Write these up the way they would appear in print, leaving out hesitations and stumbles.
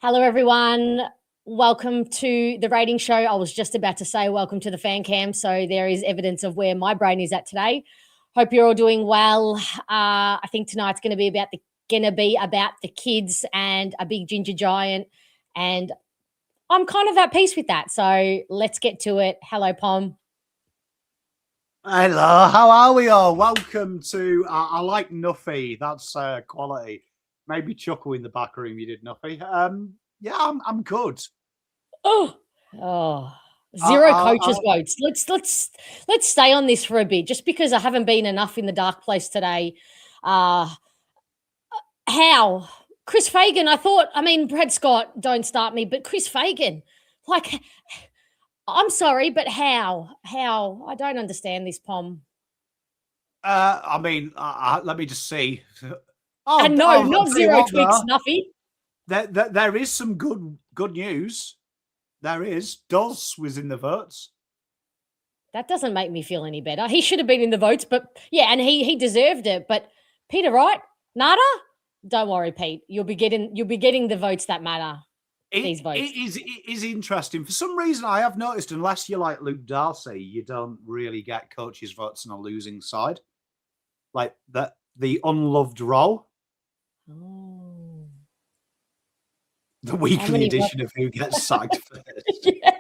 Hello, everyone. Welcome to the rating show. I was just about to say welcome to the fan cam. So there is evidence of where my brain is at today. Hope you're all doing well. I think tonight's going to be about the kids and a big ginger giant. And I'm kind of at peace with that. So let's get to it. Hello, Pom. Hello, how are we all? Welcome to I like Nuffy. That's quality. Maybe chuckle in the back room. You did Nuffy. Yeah, I'm good. Zero coaches votes. Let's stay on this for a bit, just because I haven't been enough in the dark place today. How Chris Fagan? Brad Scott, don't start me, but Chris Fagan, like, I'm sorry, but how? I don't understand this, Pom. Let me just see. Not zero Twix, Nuffy. There is some good news. There is. Dos was in the votes. That doesn't make me feel any better. He should have been in the votes, but yeah, and he deserved it. But Peter Wright, nada. Don't worry, Pete. You'll be getting the votes that matter. These votes. It is interesting. For some reason, I have noticed, unless you're like Luke Darcy, you don't really get coaches' votes on a losing side. Like the unloved role. Oh. The weekly edition of Who Gets Sacked First. Yeah.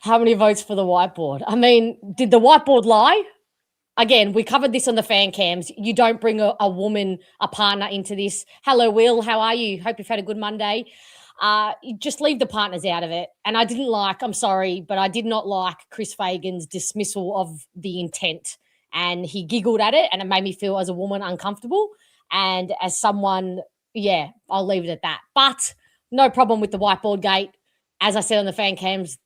How many votes for the whiteboard? I mean, did the whiteboard lie? Again, we covered this on the fan cams. You don't bring a woman, a partner into this. Hello, Will. How are you? Hope you've had a good Monday. You just leave the partners out of it. And I'm sorry, but I did not like Chris Fagan's dismissal of the intent. And he giggled at it, and it made me feel as a woman uncomfortable. And as someone, yeah, I'll leave it at that. But no problem with the whiteboard gate. As I said on the fan cams,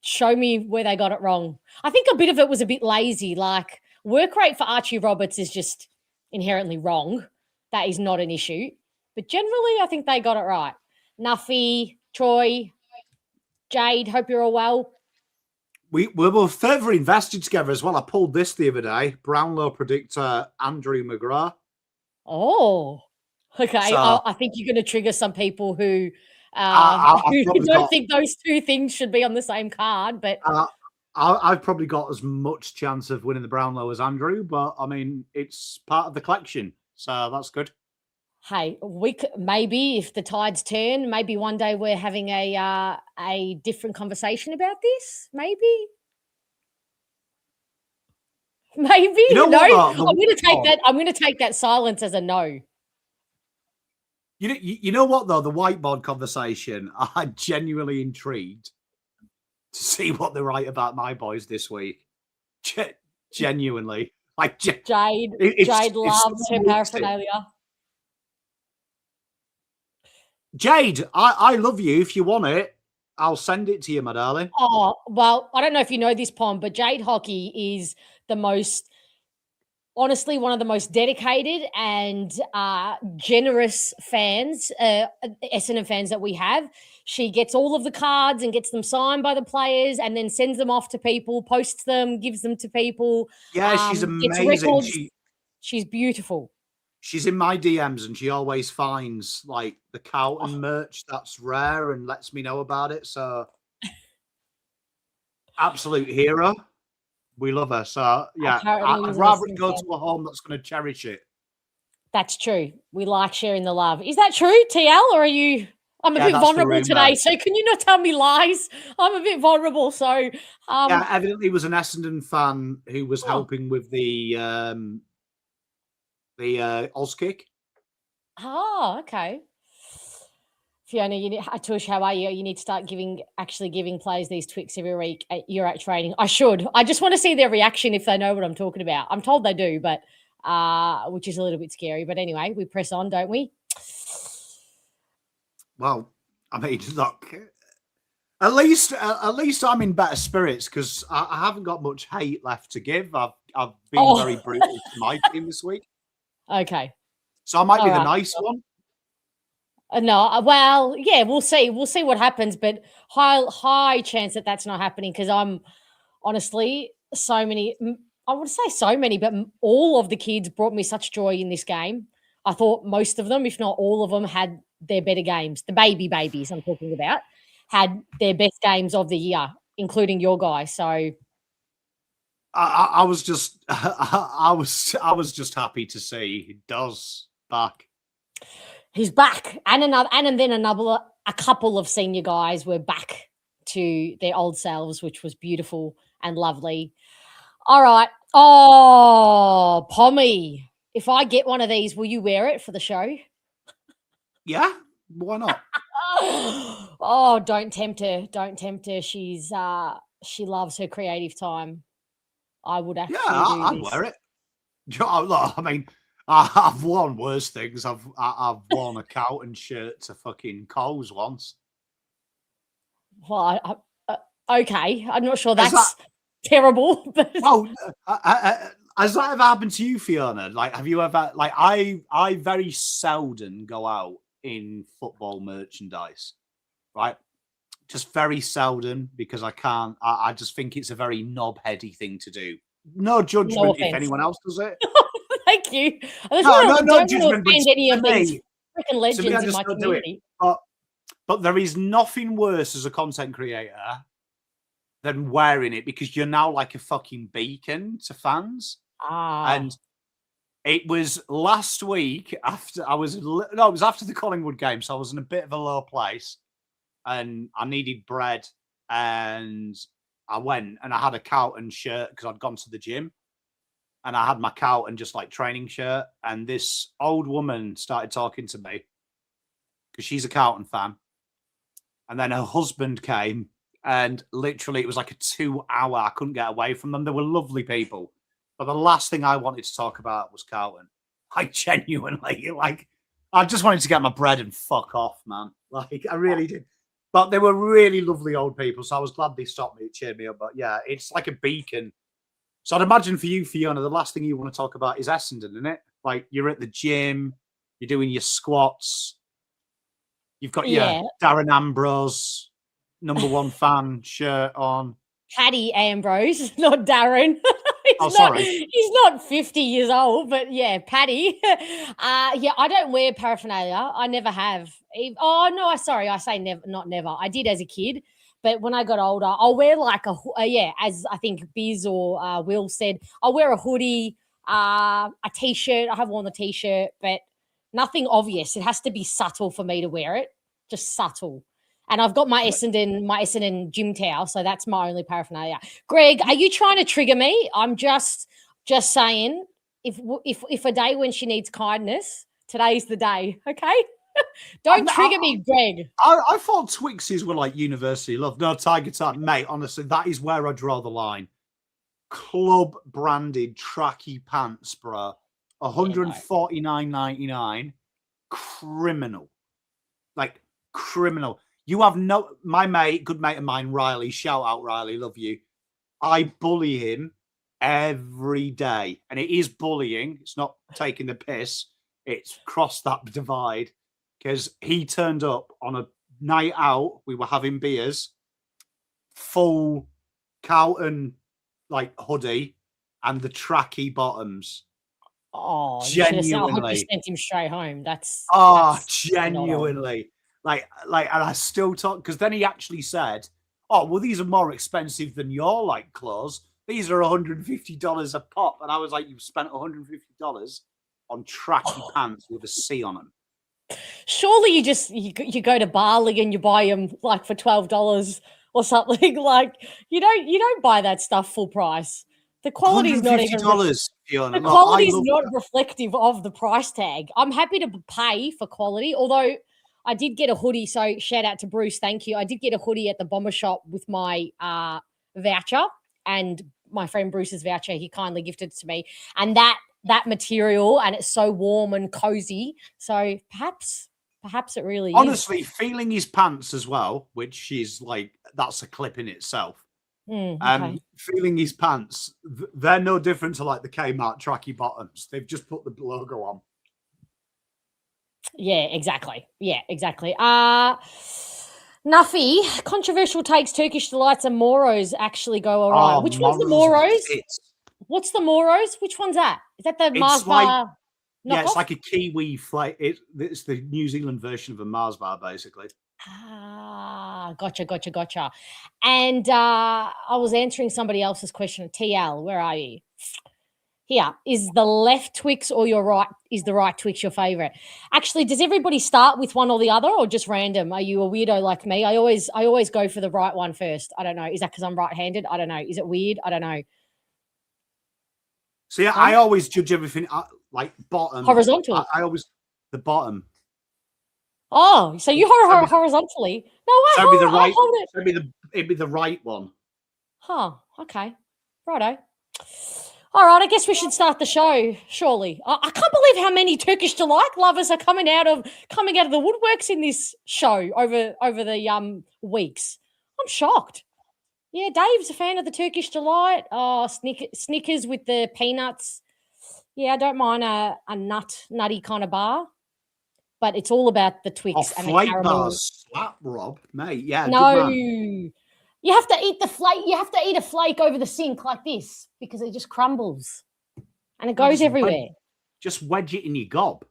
show me where they got it wrong. I think a bit of it was a bit lazy. Like, work rate for Archie Roberts is just inherently wrong. That is not an issue. But generally, I think they got it right. Nuffy, Troy, Jade, hope you're all well. We were further invested together as well. I pulled this the other day. Brownlow predictor Andrew McGrath. Oh, okay. So, I think you're going to trigger some people who don't think those two things should be on the same card. But I've probably got as much chance of winning the Brownlow as Andrew. But I mean, it's part of the collection, so that's good. Hey, maybe if the tides turn, maybe one day we're having a different conversation about this. Maybe. You know, no. I'm going to take that. I'm going to take that silence as a no. You know what though? The whiteboard conversation. I'm genuinely intrigued to see what they write about my boys this week. Genuinely, like Jade loves her paraphernalia. Jade, I love you. If you want it, I'll send it to you, my darling. Oh, well, I don't know if you know this, Pom, but Jade Hockey is honestly, one of the most dedicated and generous fans, Essendon fans that we have. She gets all of the cards and gets them signed by the players and then sends them off to people, posts them, gives them to people. Yeah, she's amazing. She's beautiful. She's in my DMs and she always finds like the Carlton merch that's rare and lets me know about it. So absolute hero. We love her. So yeah, I'd rather go to a home that's going to cherish it. That's true. We like sharing the love. Is that true, TL? Or are you? I'm a bit vulnerable today. So can you not tell me lies? I'm a bit vulnerable. So yeah, evidently was an Essendon fan who was helping with the Auskick. Oh, okay. Fiona, Atush, how are you? You need to start actually giving players these Twix every week at Euro training. I should. I just want to see their reaction if they know what I'm talking about. I'm told they do, but which is a little bit scary. But anyway, we press on, don't we? Well, I mean, look. At least I'm in better spirits because I haven't got much hate left to give. I've been very brutal to my team this week. Okay. So I might be the nice one. No, well, yeah, we'll see. We'll see what happens, but high chance that that's not happening because I'm honestly I would say so many, but all of the kids brought me such joy in this game. I thought most of them, if not all of them, had their better games. The babies I'm talking about had their best games of the year, including your guy. So I was just I was just happy to see Doz back. he's back, and then a couple of senior guys were back to their old selves, which was beautiful and lovely. All right. Oh, Pommy, if I get one of these, will you wear it for the show? Yeah, why not? Oh, don't tempt her. Don't tempt her. She loves her creative time. I would actually I'd wear it. I mean, I've worn worse things. I've worn a Cowton shirt to fucking Coles once. Well, okay. I'm not sure that's terrible. But oh, has that ever happened to you, Fiona? Like, have you ever like I very seldom go out in football merchandise, right? Just very seldom because I can't. I just think it's a very knob-heady thing to do. No judgment if anyone else does it. Thank you. No judgment. But any of these freaking legends I in just my don't community. do it. But there is nothing worse as a content creator than wearing it because you're now like a fucking beacon to fans. And it was last week after it was after the Collingwood game, so I was in a bit of a low place. And I needed bread, and I went and I had a Cowton shirt because I'd gone to the gym, and I had my Cowton just like training shirt. And this old woman started talking to me because she's a Cowton fan, and then her husband came, and literally it was like a 2 hour. I couldn't get away from them. They were lovely people, but the last thing I wanted to talk about was Cowton. I genuinely I just wanted to get my bread and fuck off, man. Like I really did. But they were really lovely old people, so I was glad they stopped me. It cheered me up. But yeah, it's like a beacon. So I'd imagine for you, Fiona, the last thing you want to talk about is Essendon, isn't it? Like you're at the gym, you're doing your squats, you've got your Darren Ambrose #1 fan shirt on. Paddy Ambrose, not Darren. Sorry. He's not 50 years old, but yeah, Paddy. I don't wear paraphernalia. I never have. I say never, not never. I did as a kid, but when I got older, I'll wear like as I think Biz or Will said, I'll wear a hoodie, a t-shirt. I have worn the t-shirt, but nothing obvious. It has to be subtle for me to wear it, just subtle. And I've got my Essendon gym towel, so that's my only paraphernalia. Greg, are you trying to trigger me? I'm just saying, if a day when she needs kindness, today's the day. Okay, don't trigger me, Greg. I thought Twixes were like university love. No, Tiger Type, mate. Honestly, that is where I draw the line. Club branded tracky pants, bro. $149.99. Criminal, like criminal. You have my mate, good mate of mine, Riley. Shout out, Riley. Love you. I bully him every day. And it is bullying. It's not taking the piss. It's crossed that divide. Because he turned up on a night out. We were having beers. Full Cowton, like, hoodie. And the tracky bottoms. Oh, genuinely. You sent him straight home. That's genuinely. Like, and I still talk because then he actually said, "Oh, well, these are more expensive than your like clothes. These are $150 a pop." And I was like, "You've spent $150 on tracky pants with a C on them." Surely you go to Bali and you buy them like for $12 or something. Like you don't buy that stuff full price. The quality is not even Fiona. The quality is not reflective of the price tag. I'm happy to pay for quality, although I did get a hoodie. So shout out to Bruce. Thank you. I did get a hoodie at the Bomber shop with my voucher and my friend Bruce's voucher. He kindly gifted it to me. And that material, and it's so warm and cozy. So perhaps it really honestly, is. Feeling his pants as well, which is like, that's a clip in itself. Okay. Feeling his pants, they're no different to like the Kmart tracky bottoms. They've just put the logo on. Yeah, exactly. Nuffy, controversial takes Turkish Delights and Moros actually go all right. Which one's the Moros? What's the Moros? Which one's that? Is that the Mars bar? Yeah, it's like a Kiwi flight. It's the New Zealand version of a Mars bar, basically. Gotcha. And I was answering somebody else's question. TL, where are you? Here, is the left Twix or is the right Twix your favorite? Actually, does everybody start with one or the other, or just random? Are you a weirdo like me? I always go for the right one first. I don't know. Is that because I'm right-handed? I don't know. Is it weird? I don't know. See, I always judge everything like bottom. Horizontal. I always the bottom. Oh, so you horizontally? No, so it'd be the right. It'd be the right one. Huh. Okay. Righto. All right, I guess we should start the show, surely. I can't believe how many Turkish Delight lovers are coming out of the woodworks in this show over the weeks. I'm shocked. Yeah, Dave's a fan of the Turkish Delight. Oh, Snickers with the peanuts. Yeah, I don't mind a nutty kind of bar, but it's all about the Twix and the caramel. Bars slap, Rob, mate. Yeah, no. You have to eat the flake. You have to eat a flake over the sink like this because it just crumbles and it goes everywhere. Just wedge it in your gob.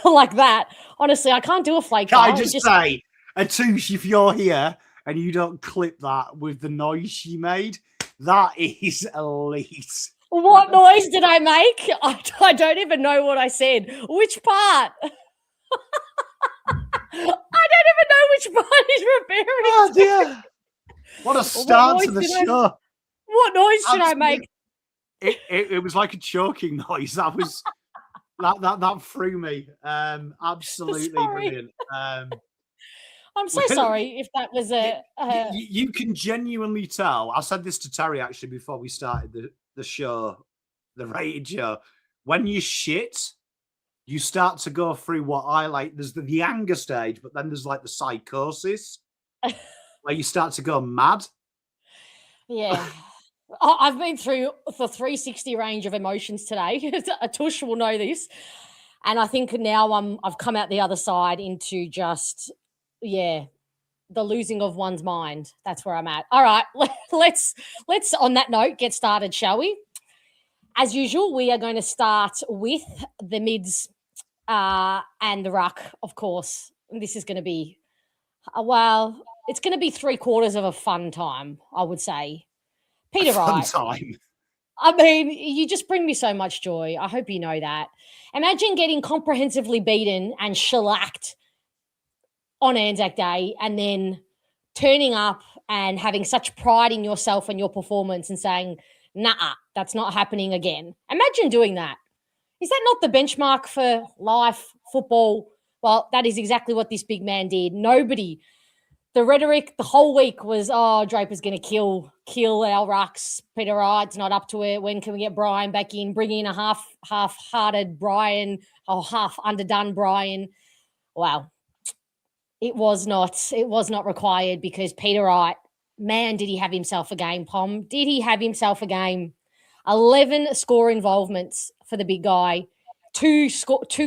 Like that. Honestly, I can't do a flake. Can I just say, Atouche, if you're here and you don't clip that with the noise she made, that is elite. What noise did I make? I don't even know what I said. Which part? I don't even know which part he's referring to. Oh, dear. What a start to the show. What noise should I make? It was like a choking noise. That was that threw me. Absolutely brilliant. I'm so sorry if that was you can genuinely tell. I said this to Terry actually before we started the show, the rated show. When you shit, you start to go through what I like. There's the anger stage, but then there's like the psychosis where you start to go mad. Yeah. I've been through the 360 range of emotions today. Atouche will know this. And I think now I've come out the other side into just, the losing of one's mind. That's where I'm at. All right, let's on that note get started, shall we? As usual, we are going to start with the mids and the ruck, of course. This is going to be, it's going to be 3/4 of a fun time, I would say. Peter Wright. Fun time. I mean, you just bring me so much joy. I hope you know that. Imagine getting comprehensively beaten and shellacked on Anzac Day and then turning up and having such pride in yourself and your performance and saying, nah, that's not happening again. Imagine doing that. Is that not the benchmark for life, football? Well, that is exactly what this big man did. Nobody, the rhetoric the whole week was, Draper's going to kill our rucks. Peter Wright's not up to it. When can we get Brian back in? Bring in a half-hearted Brian or half underdone Brian. Wow. It was not required because Peter Wright, man, did he have himself a game, Pom? Did he have himself a game? 11 score involvements for the big guy. Two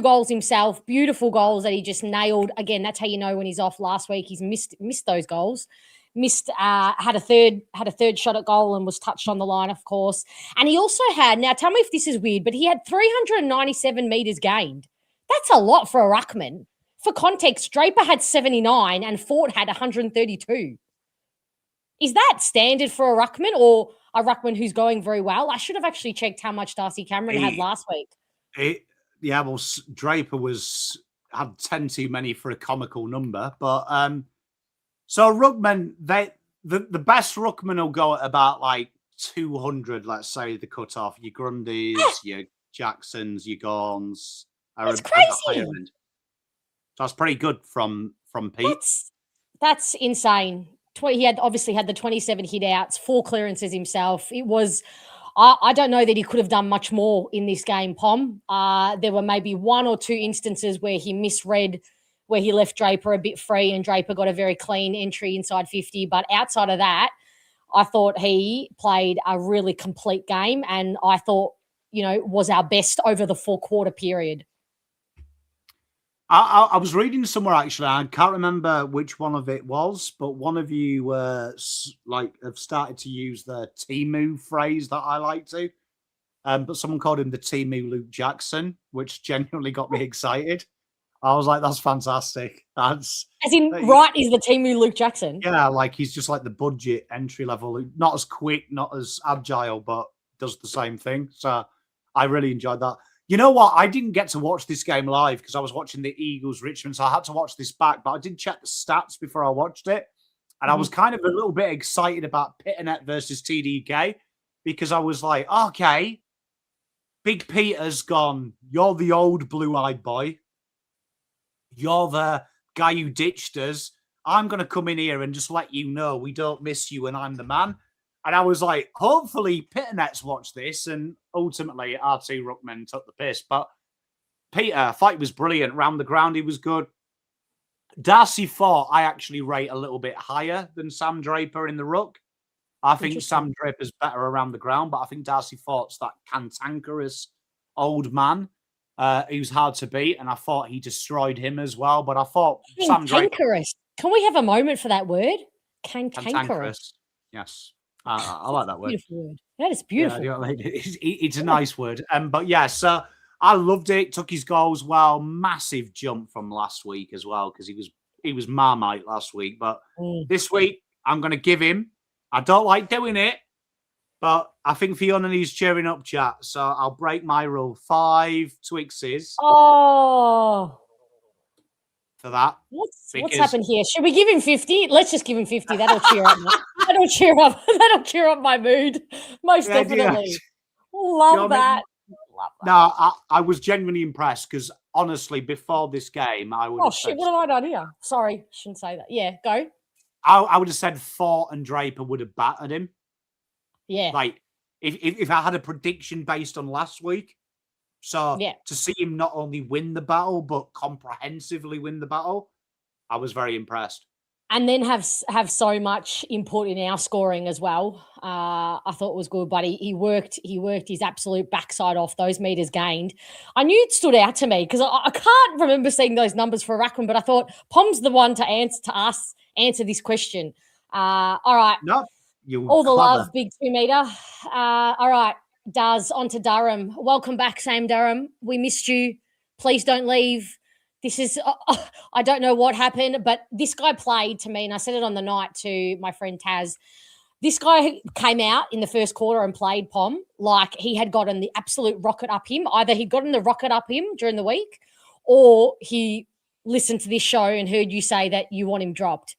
goals himself, beautiful goals that he just nailed. Again, that's how you know when he's off. Last week he's missed those goals. Had a third shot at goal and was touched on the line, of course. And he also had, now tell me if this is weird, but he had 397 metres gained. That's a lot for a ruckman. For context, Draper had 79 and Fort had 132. Is that standard for a ruckman or a ruckman who's going very well? I should have actually checked how much Darcy Cameron had last week. Draper had 10 too many for a comical number. But so ruckman, the best ruckman will go at about like 200, let's say, the cutoff. Your Grundys, your Jacksons, your Gorns. That's crazy. So that's pretty good from Pete. That's insane. He obviously had the 27 hit outs, 4 clearances himself. It was, I don't know that he could have done much more in this game, Pom. There were maybe 1 or 2 instances where he misread, where he left Draper a bit free and Draper got a very clean entry inside 50. But outside of that, I thought he played a really complete game and I thought, was our best over the 4-quarter period. I was reading somewhere, actually, I can't remember which one of it was, but one of you have started to use the Timu phrase that I like to. but someone called him the Timu Luke Jackson, which genuinely got me excited. I was like, that's fantastic. That's as in right is the Timu Luke Jackson. Yeah, like he's just like the budget entry level, not as quick, not as agile, but does the same thing. So I really enjoyed that. You know what? I didn't get to watch this game live because I was watching the Eagles Richmond, so I had to watch this back. But I did check the stats before I watched it, and I was kind of a little bit excited about Pitternet versus TDK because I was like, okay, Big Peter's gone. You're the old blue-eyed boy. You're the guy who ditched us. I'm going to come in here and just let you know we don't miss you and I'm the man. And I was like, hopefully Pitternet's watched this. And ultimately, RT Ruckman took the piss. But Peter, I thought he was brilliant. Round the ground, he was good. Darcy Fort, I actually rate a little bit higher than Sam Draper in the ruck. I think Sam Draper's better around the ground, but I think Darcy Fort's that cantankerous old man. He was hard to beat, and I thought he destroyed him as well. But I thought Sam Draper... Can we have a moment for that word? Cantankerous. Yes. I like that word. Beautiful word. That is beautiful. Yeah, it's a nice word. But yeah, so I loved it. Took his goals well. Massive jump from last week as well, because he was Marmite last week. But this week, I'm going to give him... I don't like doing it, but I think Fiona needs cheering up, chat. So I'll break my rule. 5 Twixes. Oh. For that. What's happened here? Should we give him 50? Let's just give him 50. That'll cheer up. That'll cheer up my mood. Most definitely. Yeah. Love that. No, I was genuinely impressed because honestly, before this game, I would. Oh shit! What have I done here? Sorry, shouldn't say that. Yeah, go. I would have said Fort and Draper would have battered him. Yeah. Like if I had a prediction based on last week, so to see him not only win the battle but comprehensively win the battle, I was very impressed. And then have so much input in our scoring as well. I thought it was good, but he worked his absolute backside off those meters gained. I knew it stood out to me because I can't remember seeing those numbers for Rackman, but I thought Pom's the one to answer this question. All right. No, all the love, big 2 meter. All right, on to Durham. Welcome back, Sam Durham. We missed you. Please don't leave. This is, I don't know what happened, but this guy played to me, and I said it on the night to my friend Taz. This guy came out in the first quarter and played Pom like he had gotten the absolute rocket up him. Either he'd gotten the rocket up him during the week or he listened to this show and heard you say that you want him dropped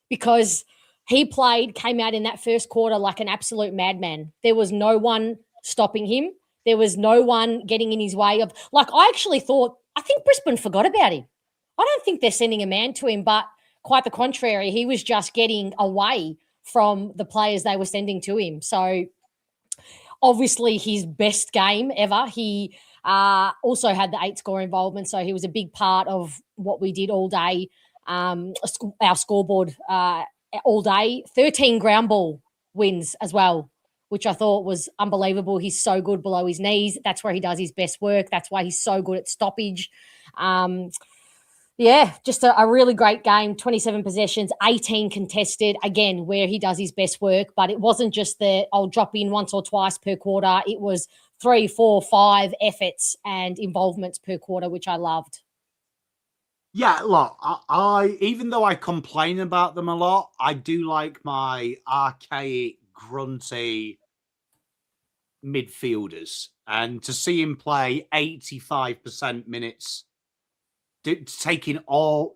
because he came out in that first quarter like an absolute madman. There was no one stopping him. There was no one getting in his way of, like, I think Brisbane forgot about him. I don't think they're sending a man to him, but quite the contrary. He was just getting away from the players they were sending to him. So obviously his best game ever. He also had the 8 score involvement, so he was a big part of what we did all day, our scoreboard all day. 13 ground ball wins as well, which I thought was unbelievable. He's so good below his knees. That's where he does his best work. That's why he's so good at stoppage. Just a really great game. 27 possessions, 18 contested. Again, where he does his best work. But it wasn't just I'll drop in once or twice per quarter. It was 3, 4, 5 efforts and involvements per quarter, which I loved. Yeah, look, I even though I complain about them a lot, I do like my archaic, grunty midfielders. And to see him play 85% minutes, taking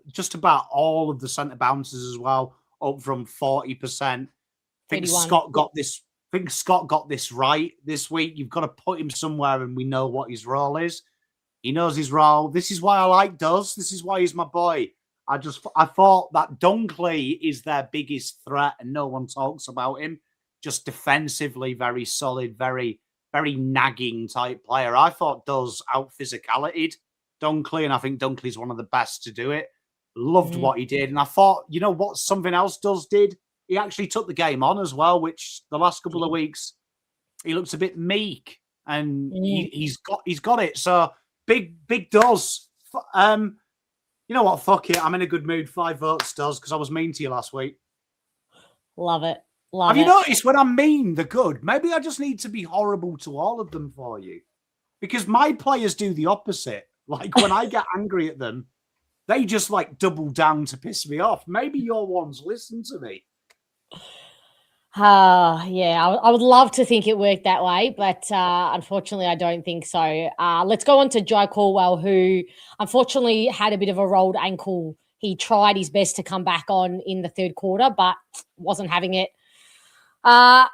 just about all of the centre bounces as well, up from 40%. I think Scott got this right this week. You've got to put him somewhere and we know what his role is. He knows his role. This is why I like Duz. This is why he's my boy. I thought that Dunkley is their biggest threat and no one talks about him. Just defensively, very solid, very, very nagging type player. I thought Duz out-physicality'd Dunkley, and I think Dunkley's one of the best to do it. Loved what he did. And I thought, you know what, something else Duz did? He actually took the game on as well, which the last couple of weeks, he looks a bit meek. And he's got it. So... Big Duz. You know what? Fuck it. I'm in a good mood. 5 votes, Duz, because I was mean to you last week. Love it. Have you noticed when I'm mean, the good? Maybe I just need to be horrible to all of them for you. Because my players do the opposite. Like, when I get angry at them, they just, like, double down to piss me off. Maybe your ones listen to me. Yeah, I would love to think it worked that way, but unfortunately, I don't think so. Let's go on to Jai Caldwell, who unfortunately had a bit of a rolled ankle. He tried his best to come back on in the third quarter, but wasn't having it. I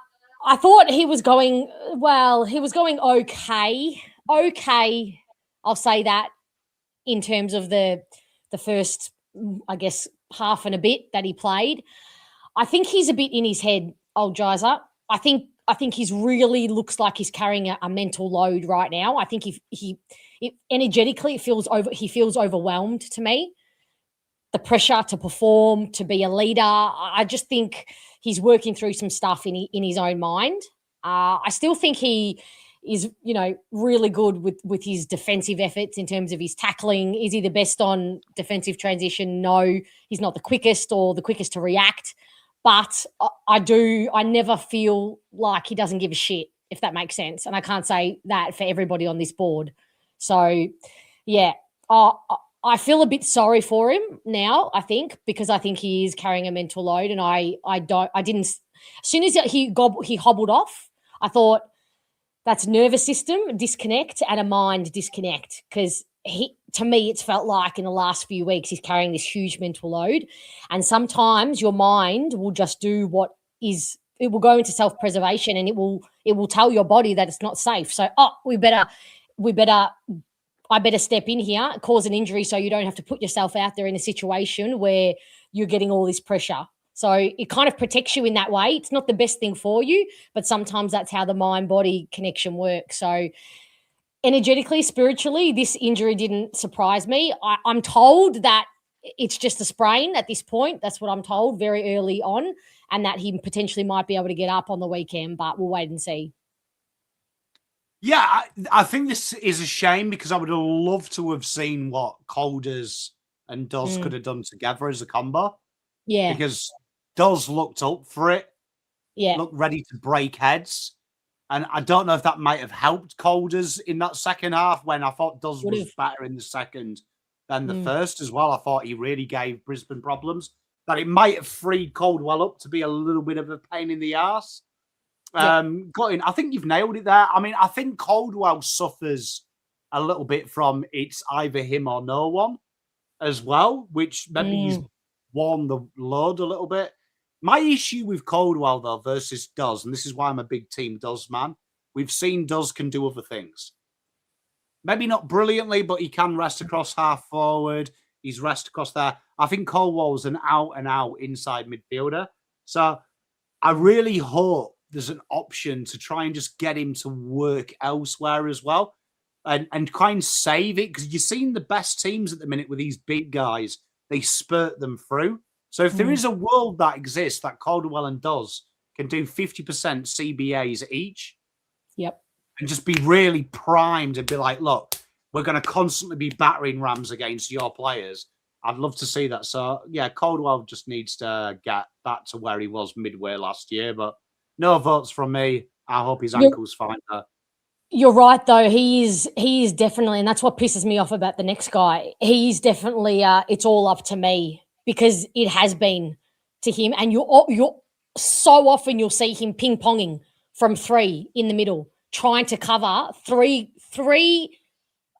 thought he was going, okay. Okay, I'll say that in terms of the first, I guess, half and a bit that he played. I think he's a bit in his head, old Jizer. I think he's really looks like he's carrying a mental load right now. I think he energetically he feels overwhelmed to me. The pressure to perform, to be a leader. I just think he's working through some stuff in his own mind. I still think he is, really good with his defensive efforts in terms of his tackling. Is he the best on defensive transition? No, he's not the quickest or the quickest to react. But I never feel like he doesn't give a shit, if that makes sense. And I can't say that for everybody on this board. So, yeah, I feel a bit sorry for him now, I think, because I think he is carrying a mental load. And as soon as he hobbled off, I thought that's nervous system disconnect and a mind disconnect, because to me, it's felt like in the last few weeks he's carrying this huge mental load, and sometimes your mind will just do it will go into self-preservation, and it will tell your body that it's not safe. So, I better step in here, cause an injury, so you don't have to put yourself out there in a situation where you're getting all this pressure. So it kind of protects you in that way. It's not the best thing for you, but sometimes that's how the mind-body connection works. So energetically, spiritually, this injury didn't surprise me. I'm told that it's just a sprain at this point. That's what I'm told very early on, and that he potentially might be able to get up on the weekend, but we'll wait and see. Yeah, I think this is a shame, because I would have loved to have seen what Colders and Doz could have done together as a combo. Yeah. Because Doz looked up for it. Yeah. Looked ready to break heads. And I don't know if that might have helped Colders in that second half, when I thought Doz was better in the second than the first as well. I thought he really gave Brisbane problems. That it might have freed Caldwell up to be a little bit of a pain in the arse. I think you've nailed it there. I mean, I think Caldwell suffers a little bit from it's either him or no one as well, which maybe he's worn the load a little bit. My issue with Caldwell, though, versus Doz, and this is why I'm a big team Doz man, we've seen Doz can do other things. Maybe not brilliantly, but he can rest across half forward. He's rest across there. I think Caldwell's an out-and-out inside midfielder. So I really hope there's an option to try and just get him to work elsewhere as well, and try and save it, because you're seeing the best teams at the minute with these big guys. They spurt them through. So if there is a world that exists that Caldwell and Doz can do 50% CBAs each, and just be really primed and be like, look, we're going to constantly be battering rams against your players. I'd love to see that. So, yeah, Caldwell just needs to get back to where he was midway last year, but no votes from me. I hope his ankle's fine. You're right, though. He is definitely, and that's what pisses me off about the next guy. He's definitely, it's all up to me, because it has been to him. And you're so often you'll see him ping-ponging from three in the middle, trying to cover three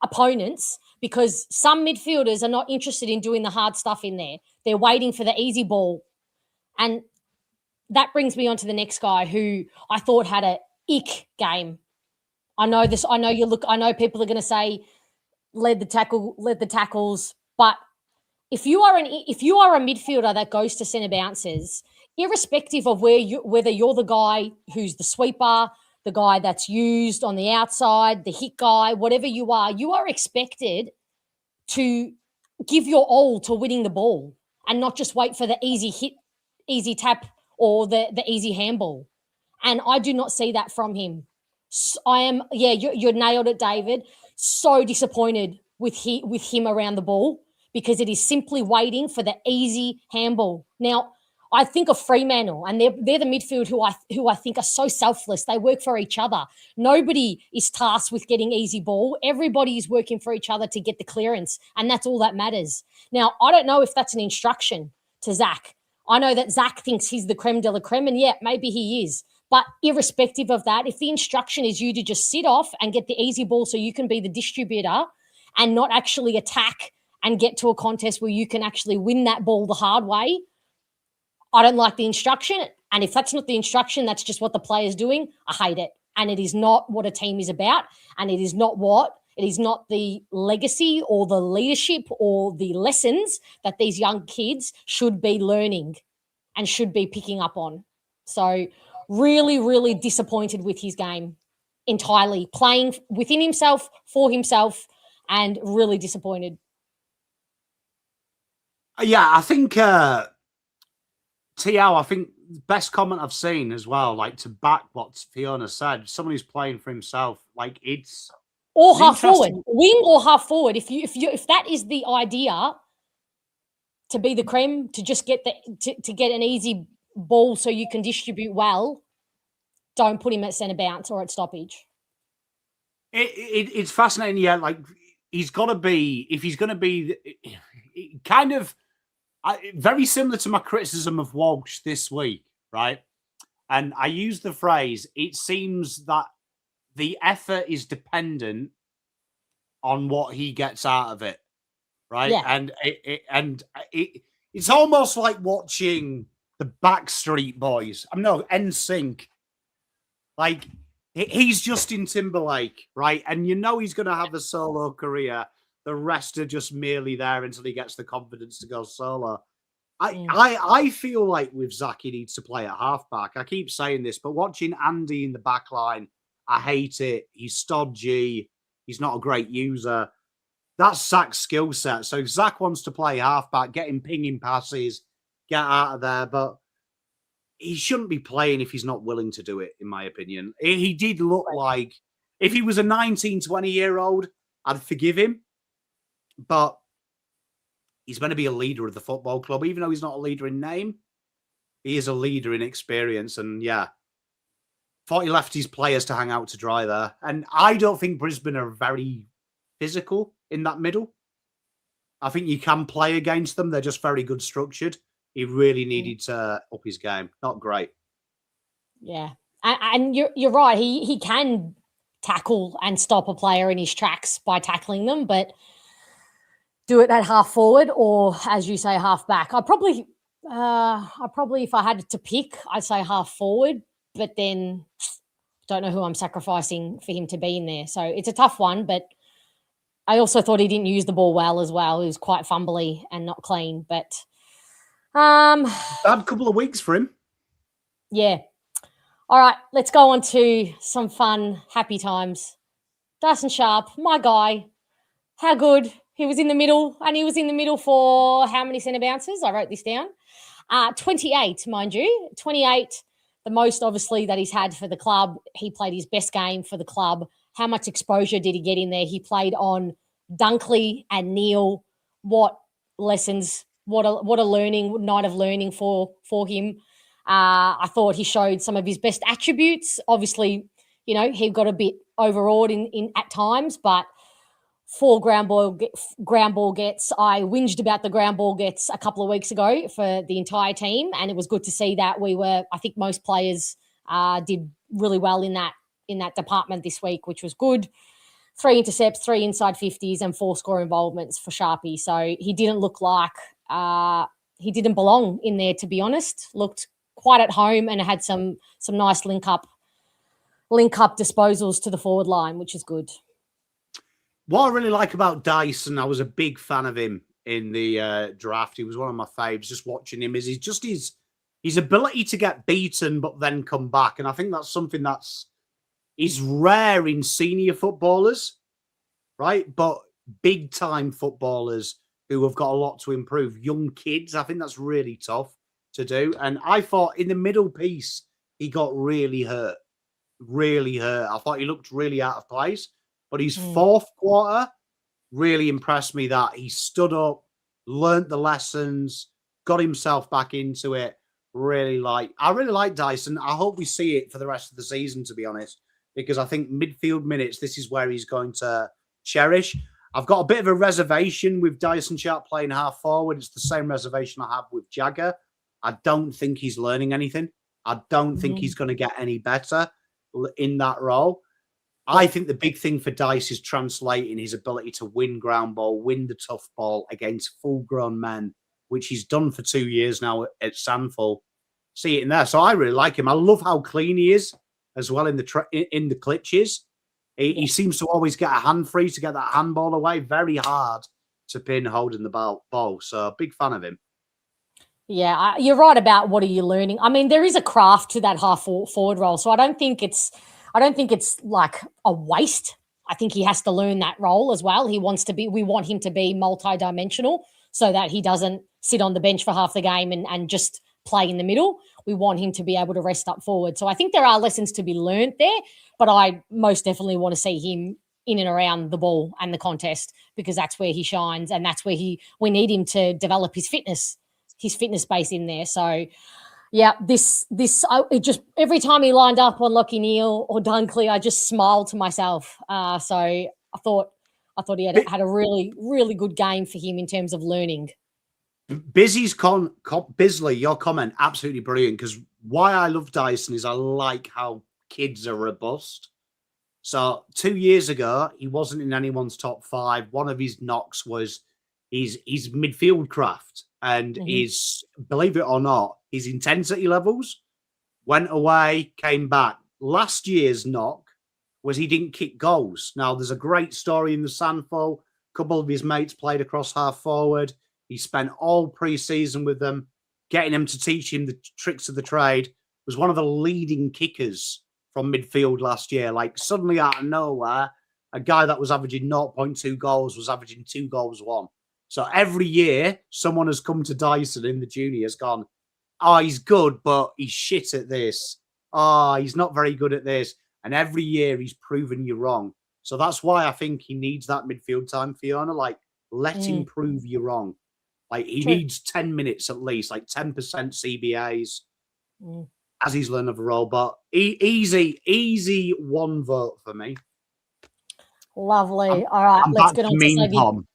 opponents, because some midfielders are not interested in doing the hard stuff in there. They're waiting for the easy ball. And that brings me on to the next guy, who I thought had a ick game. I know people are going to say led the tackles, but if you are a midfielder that goes to centre bounces, irrespective of whether you're the guy who's the sweeper, the guy that's used on the outside, the hit guy, whatever you are expected to give your all to winning the ball, and not just wait for the easy hit, easy tap, or the easy handball. And I do not see that from him. I am, you nailed it, David. So disappointed with him around the ball, because it is simply waiting for the easy handball. Now, I think of Fremantle, and they're the midfield who I think are so selfless. They work for each other. Nobody is tasked with getting easy ball. Everybody is working for each other to get the clearance, and that's all that matters. Now, I don't know if that's an instruction to Zach. I know that Zach thinks he's the creme de la creme, and yeah, maybe he is. But irrespective of that, if the instruction is you to just sit off and get the easy ball so you can be the distributor and not actually attack and get to a contest where you can actually win that ball the hard way, I don't like the instruction. And if that's not the instruction, that's just what the player's doing, I hate it. And it is not what a team is about. And it is not the legacy or the leadership or the lessons that these young kids should be learning and should be picking up on. So really, really disappointed with his game entirely, playing within himself, for himself, and really disappointed. Yeah, I think T.O., I think the best comment I've seen as well, like to back what Fiona said, someone who's playing for himself, like it's or half forward, wing or half forward. If that is the idea, to be the creme, to just get to get an easy ball so you can distribute well, don't put him at centre bounce or at stoppage. It's fascinating, yeah. Like he's got to be, if he's going to be, kind of. Very similar to my criticism of Walsh this week, right? And I use the phrase, it seems that the effort is dependent on what he gets out of it, right? Yeah. And it's almost like watching the Backstreet Boys. NSYNC. Like, he's Justin Timberlake, right? And you know he's going to have a solo career. The rest are just merely there until he gets the confidence to go solo. I feel like with Zach, he needs to play at halfback. I keep saying this, but watching Andy in the back line, I hate it. He's stodgy. He's not a great user. That's Zach's skill set. So if Zach wants to play halfback, get him pinging passes, get out of there. But he shouldn't be playing if he's not willing to do it, in my opinion. He did look like, if he was a 19, 20-year-old, I'd forgive him. But he's going to be a leader of the football club. Even though he's not a leader in name, he is a leader in experience. And yeah, thought he left his players to hang out to dry there. And I don't think Brisbane are very physical in that middle. I think you can play against them. They're just very good structured. He really needed to up his game. Not great. Yeah. And you're right. He can tackle and stop a player in his tracks by tackling them, but do it at half forward or, as you say, half back. I probably, if I had to pick, I'd say half forward, but then don't know who I'm sacrificing for him to be in there. So it's a tough one, but I also thought he didn't use the ball well as well. He was quite fumbly and not clean, but bad couple of weeks for him. Yeah. All right, let's go on to some fun, happy times. Dyson Sharp, my guy. How good. He was in the middle, and he was in the middle for how many centre bounces? I wrote this down. 28, mind you. 28, the most, obviously, that he's had for the club. He played his best game for the club. How much exposure did he get in there? He played on Dunkley and Neil. What lessons, what a learning, night of learning for him. I thought he showed some of his best attributes. Obviously, he got a bit overawed in at times, but 4 ground ball gets. I whinged about the ground ball gets a couple of weeks ago for the entire team, and it was good to see that I think most players did really well in that department this week, which was good. 3 intercepts, 3 inside 50s, and 4 score involvements for Sharpie. So he didn't look like he didn't belong in there, to be honest. Looked quite at home and had some nice link up disposals to the forward line, which is good. What I really like about Dyson, I was a big fan of him in the draft. He was one of my faves. Just watching him is his ability to get beaten but then come back, and I think that's something is rare in senior footballers, right? But big time footballers who have got a lot to improve. Young kids, I think that's really tough to do. And I thought in the middle piece he got really hurt. I thought he looked really out of place. But his fourth quarter really impressed me that he stood up, learnt the lessons, got himself back into it, I really like Dyson. I hope we see it for the rest of the season, to be honest, because I think midfield minutes, this is where he's going to cherish. I've got a bit of a reservation with Dyson Sharp playing half forward. It's the same reservation I have with Jagger. I don't think he's learning anything. I don't think he's going to get any better in that role. I think the big thing for Dice is translating his ability to win ground ball, win the tough ball against full-grown men, which he's done for 2 years now at Sandford. See it in there. So I really like him. I love how clean he is as well in the clutches. He seems to always get a hand free to get that handball away. Very hard to pin holding the ball. So big fan of him. Yeah, you're right about what are you learning. I mean, there is a craft to that half forward role, so I don't think it's like a waste. I think he has to learn that role as well. We want him to be multi-dimensional so that he doesn't sit on the bench for half the game and just play in the middle. We want him to be able to rest up forward. So I think there are lessons to be learned there, but I most definitely want to see him in and around the ball and the contest because that's where he shines and that's where we need him to develop his fitness base in there. So yeah, it just every time he lined up on Lockie Neal or Dunkley, I just smiled to myself. So I thought he had a really, really good game for him in terms of learning. Bisley, your comment, absolutely brilliant. Because why I love Dyson is I like how kids are robust. So 2 years ago, he wasn't in anyone's top 5. One of his knocks was his midfield craft and his, believe it or not, his intensity levels went away, came back. Last year's knock was he didn't kick goals. Now, there's a great story in the Sandford. A couple of his mates played across half forward. He spent all pre-season with them, getting them to teach him the tricks of the trade. Was one of the leading kickers from midfield last year. Like suddenly out of nowhere, a guy that was averaging 0.2 goals was averaging 2 goals 1. So every year, someone has come to Dyson in the juniors gone, oh, he's good, but he's shit at this. Oh, he's not very good at this. And every year he's proven you wrong. So that's why I think he needs that midfield time, Fiona. Like, let him prove you wrong. Like, he needs 10 minutes at least, like 10% CBAs as he's learned of a role. But easy 1 vote for me. Lovely. All right, let's get on to Xavier. Pom.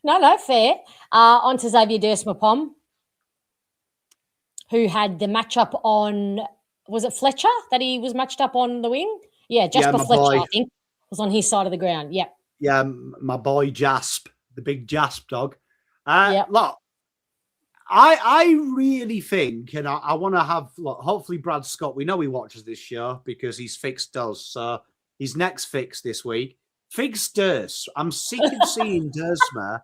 No, fair. On to Xavier Dersma Pom, who had the matchup on, was it Fletcher that he was matched up on the wing? Yeah, Jasper Fletcher, boy. I think, was on his side of the ground. Yep. Yeah, my boy Jasp, the big Jasp dog. Look, I really think, and I want to have, look, hopefully Brad Scott, we know he watches this show because he's fixed us. So his next fix this week, fix Durs. I'm sick of seeing Dersma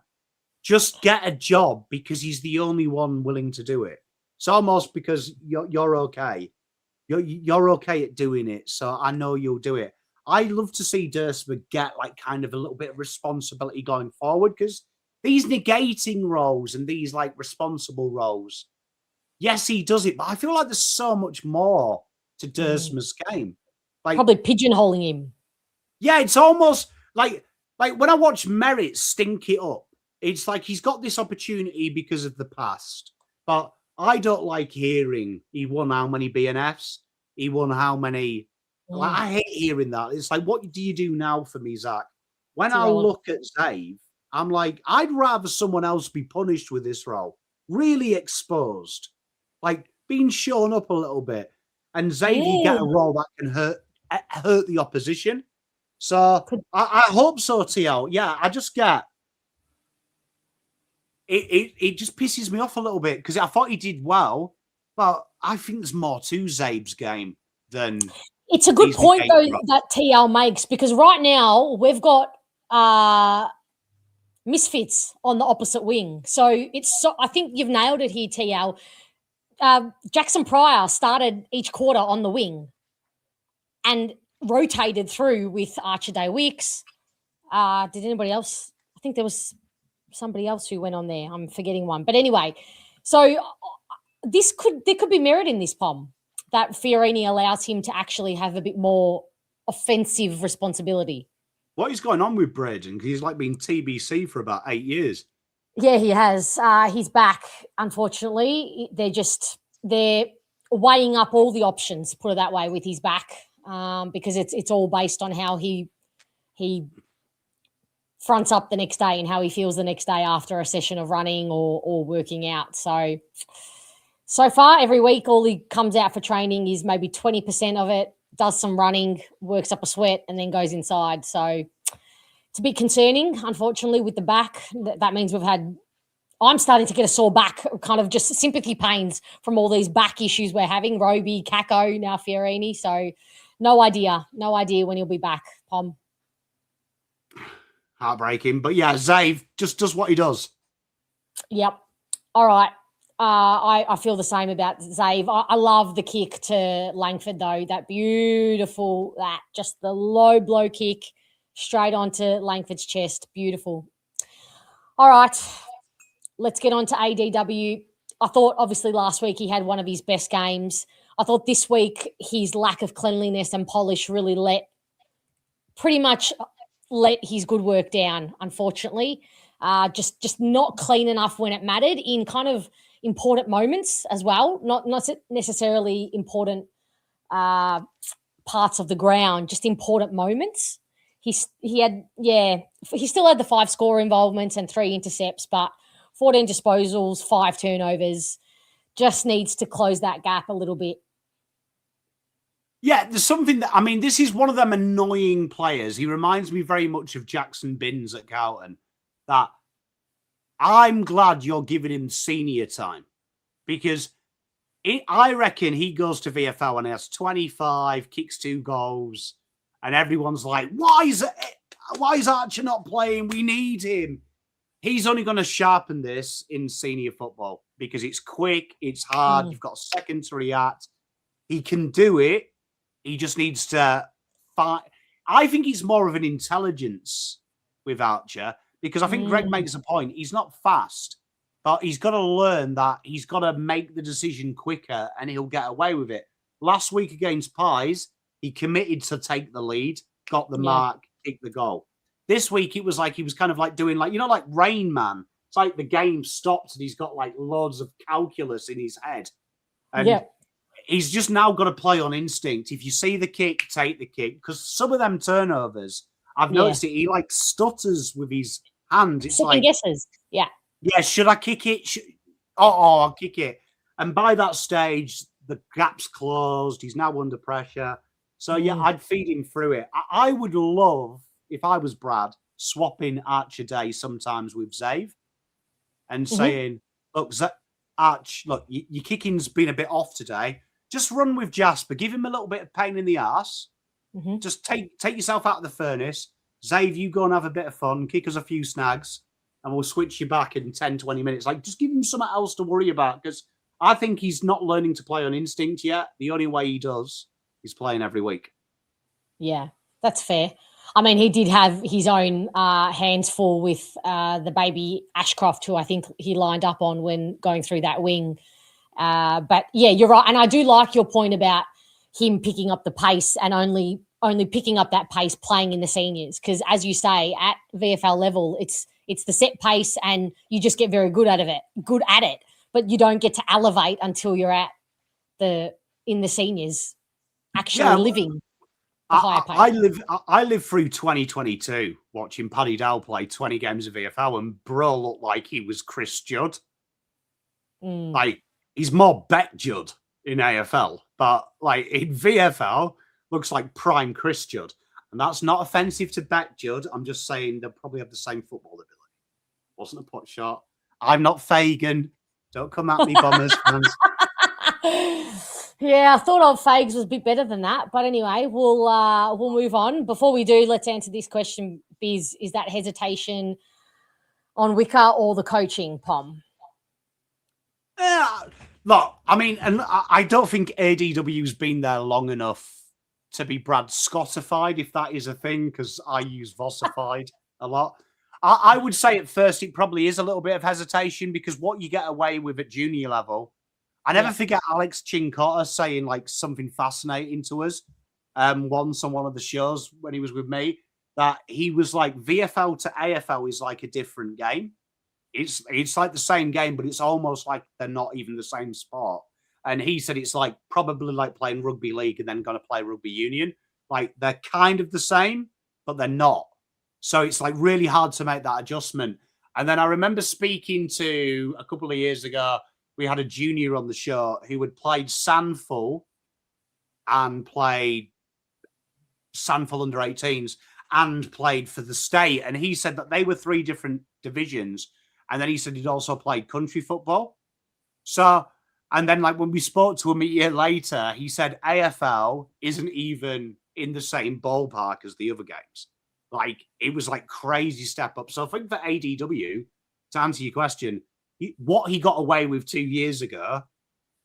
just get a job because he's the only one willing to do it. It's almost because you're okay. You're okay at doing it, so I know you'll do it. I love to see Dersma get like kind of a little bit of responsibility going forward because these negating roles and these like responsible roles, yes, he does it, but I feel like there's so much more to Dersma's game. Like probably pigeonholing him. Yeah, it's almost like when I watch Merritt stink it up, it's like he's got this opportunity because of the past. But I don't like hearing he won how many BNFs, he won how many. Like, I hate hearing that. It's like, what do you do now for me, Zach? When I look at Zave, I'm like, I'd rather someone else be punished with this role, really exposed, like being shown up a little bit, and Xavier get a role that can hurt the opposition. So I hope so, TL. Yeah, I just get it just pisses me off a little bit because I thought he did well, but I think there's more to Zabe's game than. It's a good point though that TL makes because right now we've got misfits on the opposite wing. So I think you've nailed it here, TL. Jackson Pryor started each quarter on the wing and rotated through with Archer Day Wicks. Did anybody else? I think there was somebody else who went on there. I'm forgetting one. But anyway, so there could be merit in this, Pom, that Fiorini allows him to actually have a bit more offensive responsibility. What is going on with Braden? He's like been TBC for about 8 years. Yeah, he has. He's back. Unfortunately, they're weighing up all the options. Put it that way, with his back, because it's all based on how he fronts up the next day and how he feels the next day after a session of running or working out. So far, every week, all he comes out for training is maybe 20% of it, does some running, works up a sweat, and then goes inside. So it's a bit concerning, unfortunately, with the back. That means I'm starting to get a sore back, kind of just sympathy pains from all these back issues we're having. Roby, Kako, now Fiorini. So no idea when he'll be back, Pom. Heartbreaking. But yeah, Zave just does what he does. Yep. All right. I feel the same about Zave. I love the kick to Langford, though. That beautiful, just the low blow kick straight onto Langford's chest. Beautiful. All right. Let's get on to ADW. I thought, obviously, last week he had one of his best games. I thought this week his lack of cleanliness and polish really pretty much let his good work down, unfortunately. Just not clean enough when it mattered in kind of important moments as well. Not necessarily important parts of the ground, just important moments. He still had the 5 score involvements and 3 intercepts, but 14 disposals, 5 turnovers. Just needs to close that gap a little bit. Yeah, there's something this is one of them annoying players. He reminds me very much of Jackson Binns at Carlton. That I'm glad you're giving him senior time, because I reckon he goes to VFL and has 25, kicks 2 goals, and everyone's like, why is Archer not playing? We need him. He's only going to sharpen this in senior football because it's quick, it's hard, you've got a second to react. He can do it. He just needs to find. I think he's more of an intelligence with Archer, because I think Greg makes a point. He's not fast, but he's got to learn that he's got to make the decision quicker and he'll get away with it. Last week against Pies, he committed to take the lead, got the mark, kicked the goal. This week, it was like he was kind of like doing like Rain Man. It's like the game stopped and he's got like loads of calculus in his head. And he's just now got to play on instinct. If you see the kick, take the kick. Because some of them turnovers, I've noticed it, he like stutters with his hand. It's second guesses. Yeah, should I kick it? I'll kick it. And by that stage, the gap's closed. He's now under pressure. So, I'd feed him through it. I would love, if I was Brad, swapping Archer Day sometimes with Zave and saying, look, Arch, look, your kicking's been a bit off today. Just run with Jasper. Give him a little bit of pain in the arse. Just take yourself out of the furnace. Zave, you go and have a bit of fun. Kick us a few snags and we'll switch you back in 10, 20 minutes. Like, just give him something else to worry about, because I think he's not learning to play on instinct yet. The only way he does is playing every week. Yeah, that's fair. I mean, he did have his own hands full with the baby Ashcroft, who I think he lined up on when going through that wing. But yeah, you're right. And I do like your point about him picking up the pace and only picking up that pace playing in the seniors. Because as you say, at VFL level, it's the set pace and you just get very good at it. But you don't get to elevate until you're in the seniors actually living. I lived through 2022 watching Paddy Dow play 20 games of VFL, and bro looked like he was Chris Judd. Like, he's more Bet Judd in AFL, but like in VFL, looks like prime Chris Judd. And that's not offensive to Bet Judd. I'm just saying they'll probably have the same football ability. Wasn't a pot shot. I'm not Fagan. Don't come at me, Bombers fans. Yeah, I thought old Fags was a bit better than that. But anyway, we'll move on. Before we do, let's answer this question. Is that hesitation on Wicker or the coaching, Pom? Look, I mean, and I don't think ADW's been there long enough to be Brad Scottified, if that is a thing, because I use Vossified a lot. I would say at first it probably is a little bit of hesitation, because what you get away with at junior level, I never forget Alex Chincotta saying like something fascinating to us once on one of the shows when he was with me, that he was like, VFL to AFL is like a different game. it's like the same game, but it's almost like they're not even the same sport. And he said it's like probably like playing rugby league and then going to play rugby union. Like they're kind of the same, but they're not. So it's like really hard to make that adjustment. And then I remember speaking to a couple of years ago, we had a junior on the show who had played Sandful and played Sandful under 18s and played for the state. And he said that they were 3 different divisions. And then he said he'd also played country football. So, and then like when we spoke to him a year later, he said AFL isn't even in the same ballpark as the other games. Like it was like crazy step up. So I think for ADW, to answer your question, what he got away with 2 years ago,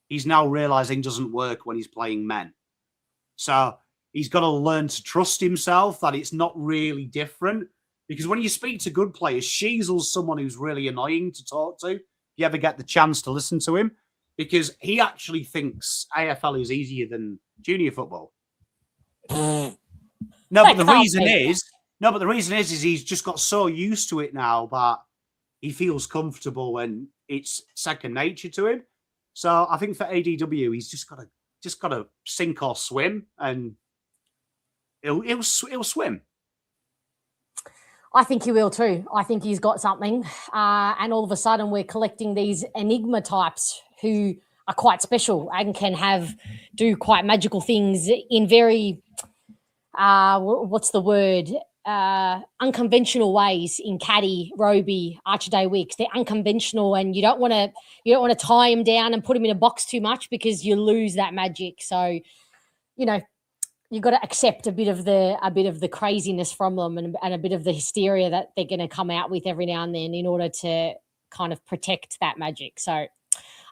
he's now realizing doesn't work when he's playing men. So he's got to learn to trust himself that it's not really different. Because when you speak to good players, Sheasel's someone who's really annoying to talk to. If you ever get the chance to listen to him, because he actually thinks AFL is easier than junior football. No, but the reason is he's just got so used to it now that he feels comfortable and it's second nature to him. So I think for ADW, he's just got to sink or swim, and he'll swim. I think he will too. I think he's got something. And all of a sudden we're collecting these enigma types who are quite special and can do quite magical things in very, unconventional ways in Caddy, Roby, Archday Wicks. They're unconventional, and you don't want to tie him down and put him in a box too much because you lose that magic. So, you've got to accept a bit of the craziness from them and a bit of the hysteria that they're going to come out with every now and then in order to kind of protect that magic. So,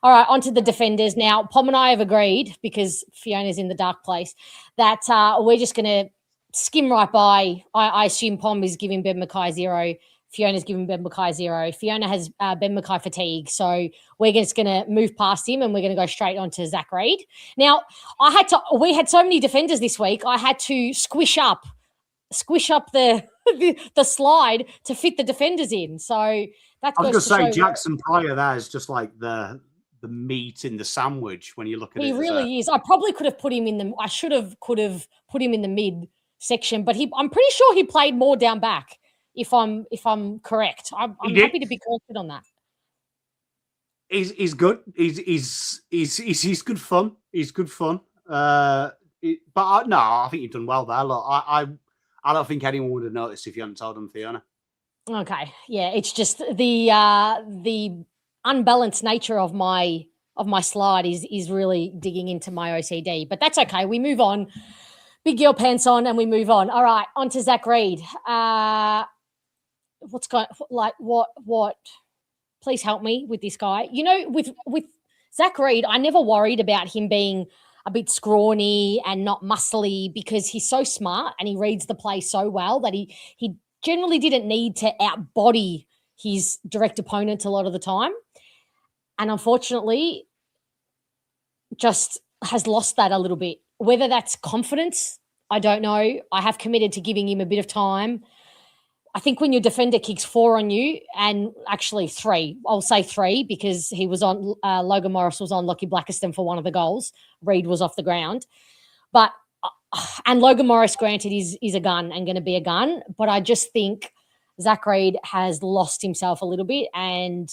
all right, on to the defenders. Now, Pom and I have agreed, because Fiona's in the dark place, that we're just going to skim right by. I assume Pom is giving Ben Mackay 0. Fiona's giving Ben Mackay 0. Fiona has Ben Mackay fatigue. So we're just going to move past him and we're going to go straight on to Zach Reid. Now, we had so many defenders this week, I had to squish up the slide to fit the defenders in. So that's. I was going to say Jackson Pryor there is just like the meat in the sandwich when you look at it. He really is. I probably could have put him in could have put him in the mid section, but I'm pretty sure he played more down back. If I'm correct, I'm happy to be corrected on that. He's good. He's good fun. He's good fun. I think you've done well there. Look, I don't think anyone would have noticed if you hadn't told them, Fiona. Okay, yeah, it's just the unbalanced nature of my slide is really digging into my OCD, but that's okay. We move on. Big girl pants on, and we move on. All right, on to Zach Reid. What's going what? Please help me with this guy. With Zach Reid, I never worried about him being a bit scrawny and not muscly because he's so smart and he reads the play so well that he generally didn't need to outbody his direct opponent a lot of the time. And unfortunately, just has lost that a little bit. Whether that's confidence, I don't know. I have committed to giving him a bit of time. I think when your defender kicks 4 on you, and actually 3, I'll say 3 because he was on, Logan Morris was on Lockie Blackiston for one of the goals. Reid was off the ground. And Logan Morris, granted, is a gun and going to be a gun, but I just think Zach Reid has lost himself a little bit and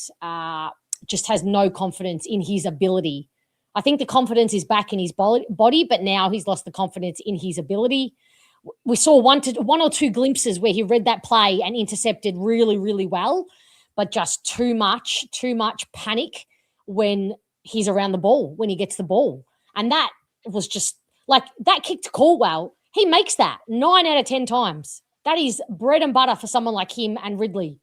just has no confidence in his ability. I think the confidence is back in his body, but now he's lost the confidence in his ability. We saw one or two glimpses where he read that play and intercepted really, really well, but just too much panic when he's around the ball, when he gets the ball. And that was just like that kick to Caldwell. He makes that 9 out of 10 times. That is bread and butter for someone like him and Ridley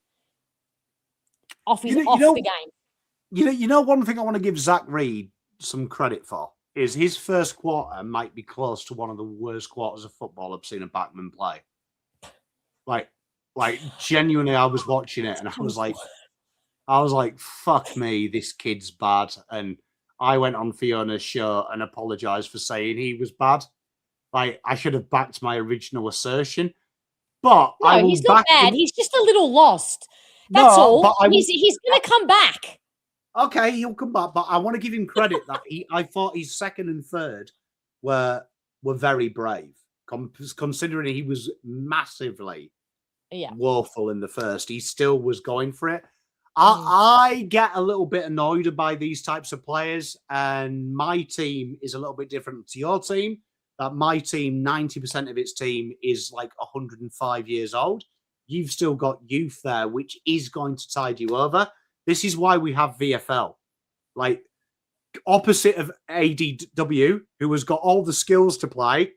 off the game. One thing I want to give Zach Reid some credit for is his first quarter might be close to one of the worst quarters of football I've seen a backman play. Like genuinely, I was watching it and I was like, fuck me, this kid's bad. And I went on Fiona's show and apologized for saying he was bad. Like, I should have backed my original assertion. But no, he's not bad. He's just a little lost. That's No, all. but He's going to come back. Okay, he'll come back, but I want to give him credit that I thought his second and third were very brave, considering he was massively woeful in the first. He still was going for it. I get a little bit annoyed by these types of players, and my team is a little bit different to your team. That my team, 90% of its team is like 105 years old. You've still got youth there, which is going to tide you over. This is why we have VFL. Like, opposite of ADW, who has got all the skills to play,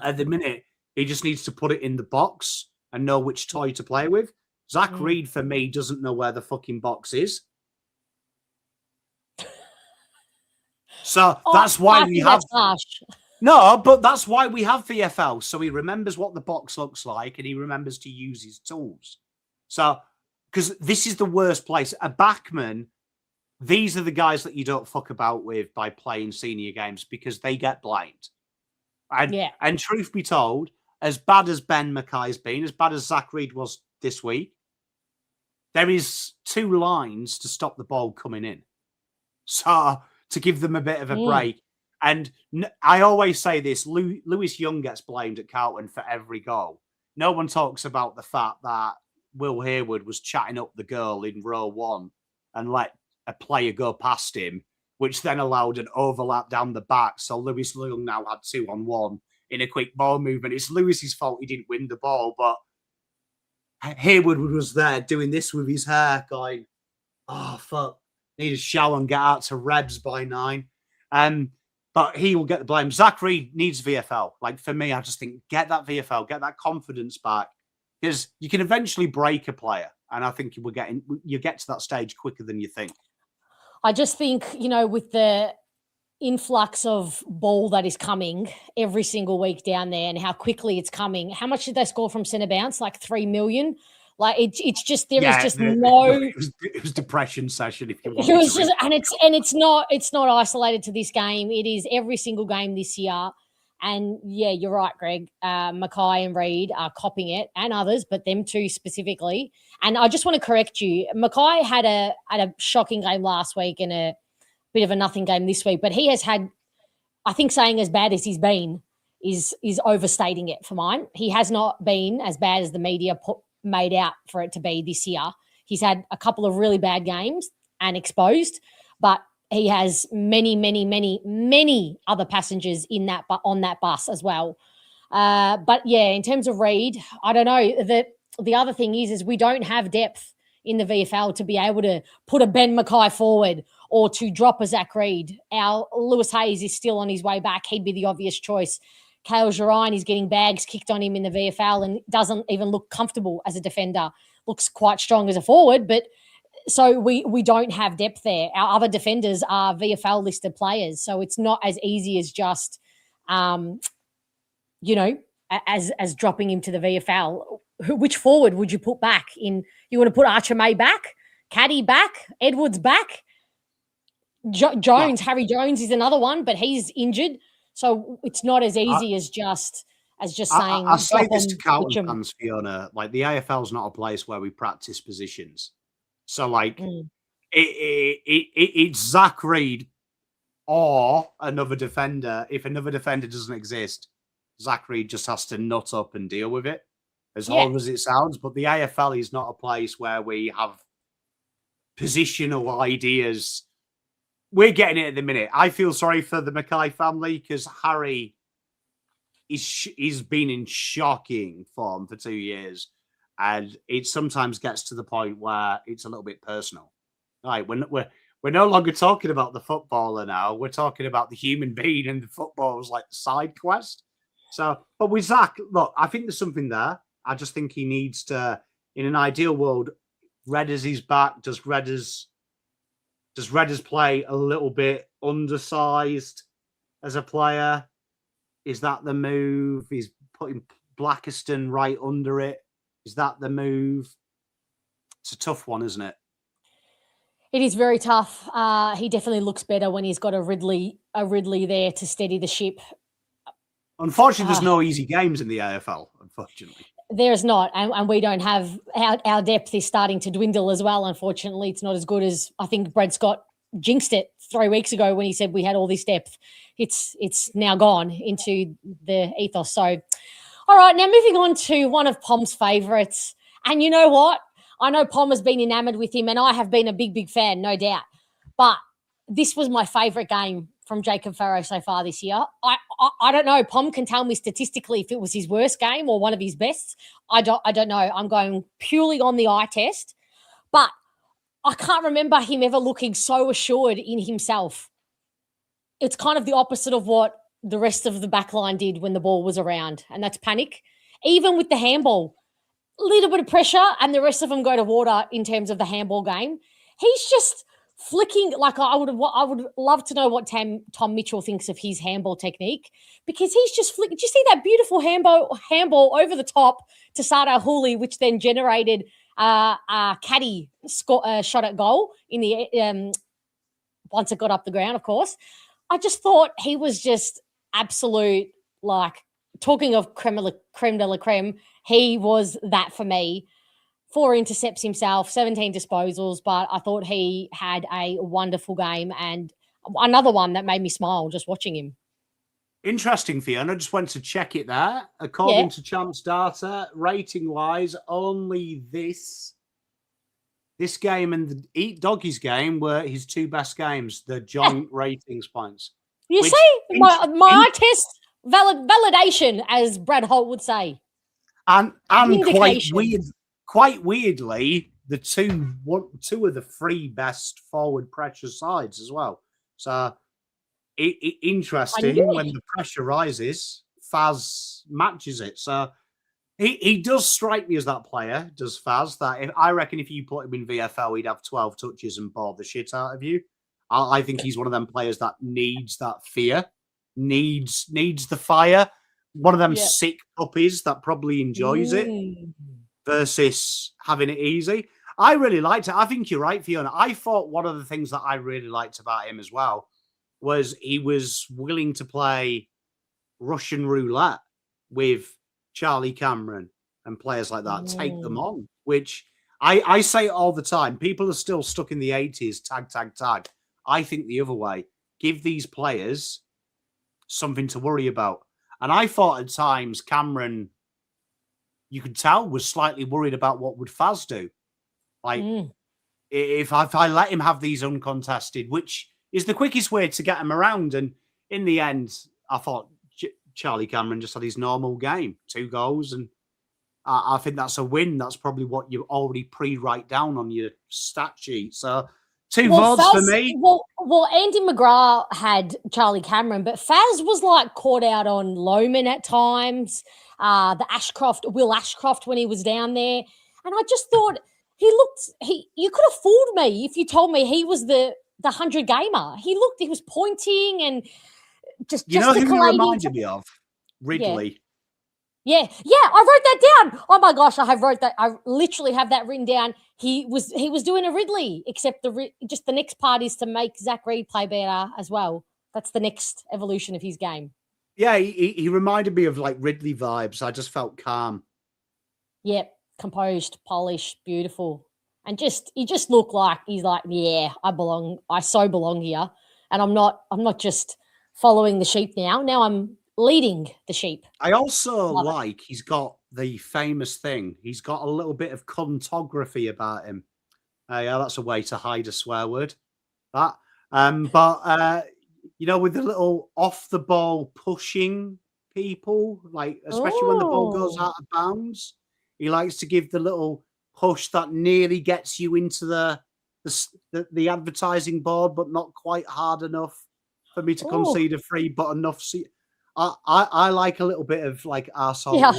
at the minute, he just needs to put it in the box and know which toy to play with. Zach Reed, for me, doesn't know where the fucking box is. So that's why we have... No, but that's why we have VFL. So he remembers what the box looks like and he remembers to use his tools. So... because this is the worst place. A backman, these are the guys that you don't fuck about with by playing senior games because they get blamed. And truth be told, as bad as Ben Mackay's been, as bad as Zach Reed was this week, there is 2 lines to stop the ball coming in. So to give them a bit of a break. And I always say this, Lewis Young gets blamed at Carlton for every goal. No one talks about the fact that Will Hayward was chatting up the girl in row 1 and let a player go past him, which then allowed an overlap down the back. So Lewis Young now had 2-on-1 in a quick ball movement. It's Lewis's fault he didn't win the ball, but Hayward was there doing this with his hair, going, oh, fuck, need a shower and get out to Rebs by 9. But he will get the blame. Zach Reed needs VFL. Like, for me, I just think, get that VFL, get that confidence back. Because you can eventually break a player, and I think you get to that stage quicker than you think. I just think, with the influx of ball that is coming every single week down there and how quickly it's coming. How much did they score from centre bounce? Like 3 million? Like it's just there is just no. It was depression session. If you want. It was just, and it's not isolated to this game. It is every single game this year. And yeah, you're right, Greg. Mackay and Reed are copying it, and others, but them two specifically. And I just want to correct you. Mackay had a shocking game last week and a bit of a nothing game this week, but he has had, I think, saying as bad as he's been is overstating it for mine. He has not been as bad as the media made out for it to be this year. He's had a couple of really bad games and exposed, but he has many, many, many, many other passengers on that bus as well. But yeah, in terms of Reed, I don't know. The other thing is we don't have depth in the VFL to be able to put a Ben Mackay forward or to drop a Zach Reed. Our Lewis Hayes is still on his way back. He'd be the obvious choice. Kale Girine is getting bags kicked on him in the VFL and doesn't even look comfortable as a defender. Looks quite strong as a forward, but so we don't have depth there. Our other defenders are VFL listed players, so it's not as easy as just, as dropping him to the VFL. Which forward would you put back in? You want to put Archer May back, Caddy back, Edwards back, Jones, Harry Jones is another one, but he's injured, so it's not as easy as just saying. I say this to Carlton fans, Fiona. Like, the AFL is not a place where we practice positions. So, like, it's Zach Reed or another defender. If another defender doesn't exist, Zach Reed just has to nut up and deal with it, as hard as it sounds. But the AFL is not a place where we have positional ideas. We're getting it at the minute. I feel sorry for the Mackay family because Harry he's been in shocking form for 2 years. And it sometimes gets to the point where it's a little bit personal. Right, we're no longer talking about the footballer now. We're talking about the human being, and the football is like the side quest. So, but with Zach, look, I think there's something there. I just think he needs to, in an ideal world, Redders is back. Does Redders play a little bit undersized as a player? Is that the move? He's putting Blackiston right under it. Is that the move? It's a tough one, isn't it? It is very tough. He definitely looks better when he's got a Ridley there to steady the ship. Unfortunately, there's no easy games in the AFL, unfortunately. There's not, and we don't have our depth is starting to dwindle as well. Unfortunately, it's not as good as I think Brad Scott jinxed it 3 weeks ago when he said we had all this depth. It's now gone into the ethos. So, all right, now moving on to one of Pom's favourites, and you know what? I know Pom has been enamoured with him, and I have been a big fan, no doubt. But this was my favourite game from Jacob Farrow so far this year. I don't know. Pom can tell me statistically if it was his worst game or one of his best. I don't know. I'm going purely on the eye test. But I can't remember him ever looking so assured in himself. It's kind of the opposite of what the rest of the back line did when the ball was around, and that's panic. Even with the handball, a little bit of pressure and the rest of them go to water in terms of the handball game. He's just flicking, like I would love to know what Tom Mitchell thinks of his handball technique, because he's just flicking. Did you see that beautiful handball over the top to Sada Hooley, which then generated a caddy shot at goal in the once it got up the ground, of course. I just thought he was just absolute, like, talking of creme de la creme, he was that for me. 4 intercepts himself, 17 disposals, but I thought he had a wonderful game and another one that made me smile just watching him. Interesting, Fiona. I just went to check it there. According to Champs data, rating-wise, only this game and the Eat Doggies game were his 2 best games, the joint ratings points. You see, my eye test validation, as Brad Holt would say. And quite weirdly, the two of the 3 best forward pressure sides as well. So interesting, when the pressure rises, Faz matches it. So he does strike me as that player, does Faz, that I reckon if you put him in VFL, he'd have 12 touches and bore the shit out of you. I think he's one of them players that needs that fear, needs the fire. One of them sick puppies that probably enjoys it versus having it easy. I really liked it. I think you're right, Fiona. I thought one of the things that I really liked about him as well was he was willing to play Russian roulette with Charlie Cameron and players like that, take them on, which I say it all the time. People are still stuck in the 80s, tag. I think the other way. Give these players something to worry about. And I thought at times Cameron, you could tell, was slightly worried about what would Faz do. Like, if I let him have these uncontested, which is the quickest way to get him around. And in the end, I thought Charlie Cameron just had his normal game, 2 goals. And I think that's a win. That's probably what you already pre-write down on your stat sheet. So 2 votes for me. Well, Andy McGrath had Charlie Cameron, but Faz was like caught out on Lohman at times. Will Ashcroft when he was down there. And I just thought you could have fooled me if you told me he was the 100 gamer. He was pointing and just who he reminded me of? Ridley. Yeah, I wrote that down. Oh my gosh, I literally have that written down. He was doing a Ridley, except just the next part is to make Zach Reed play better as well. That's the next evolution of his game. Yeah, he reminded me of like Ridley vibes. I just felt calm. Yep, composed, polished, beautiful, and he just looked like he's like, yeah, I so belong here, and I'm not just following the sheep now. Now I'm leading the sheep. I also he's got the famous thing. He's got a little bit of cuntography about him. Yeah, that's a way to hide a swear word. That, with the little off the ball pushing people, like especially when the ball goes out of bounds, he likes to give the little push that nearly gets you into the advertising board, but not quite hard enough for me to concede a free, but enough. I like a little bit of like arsehole. Yeah,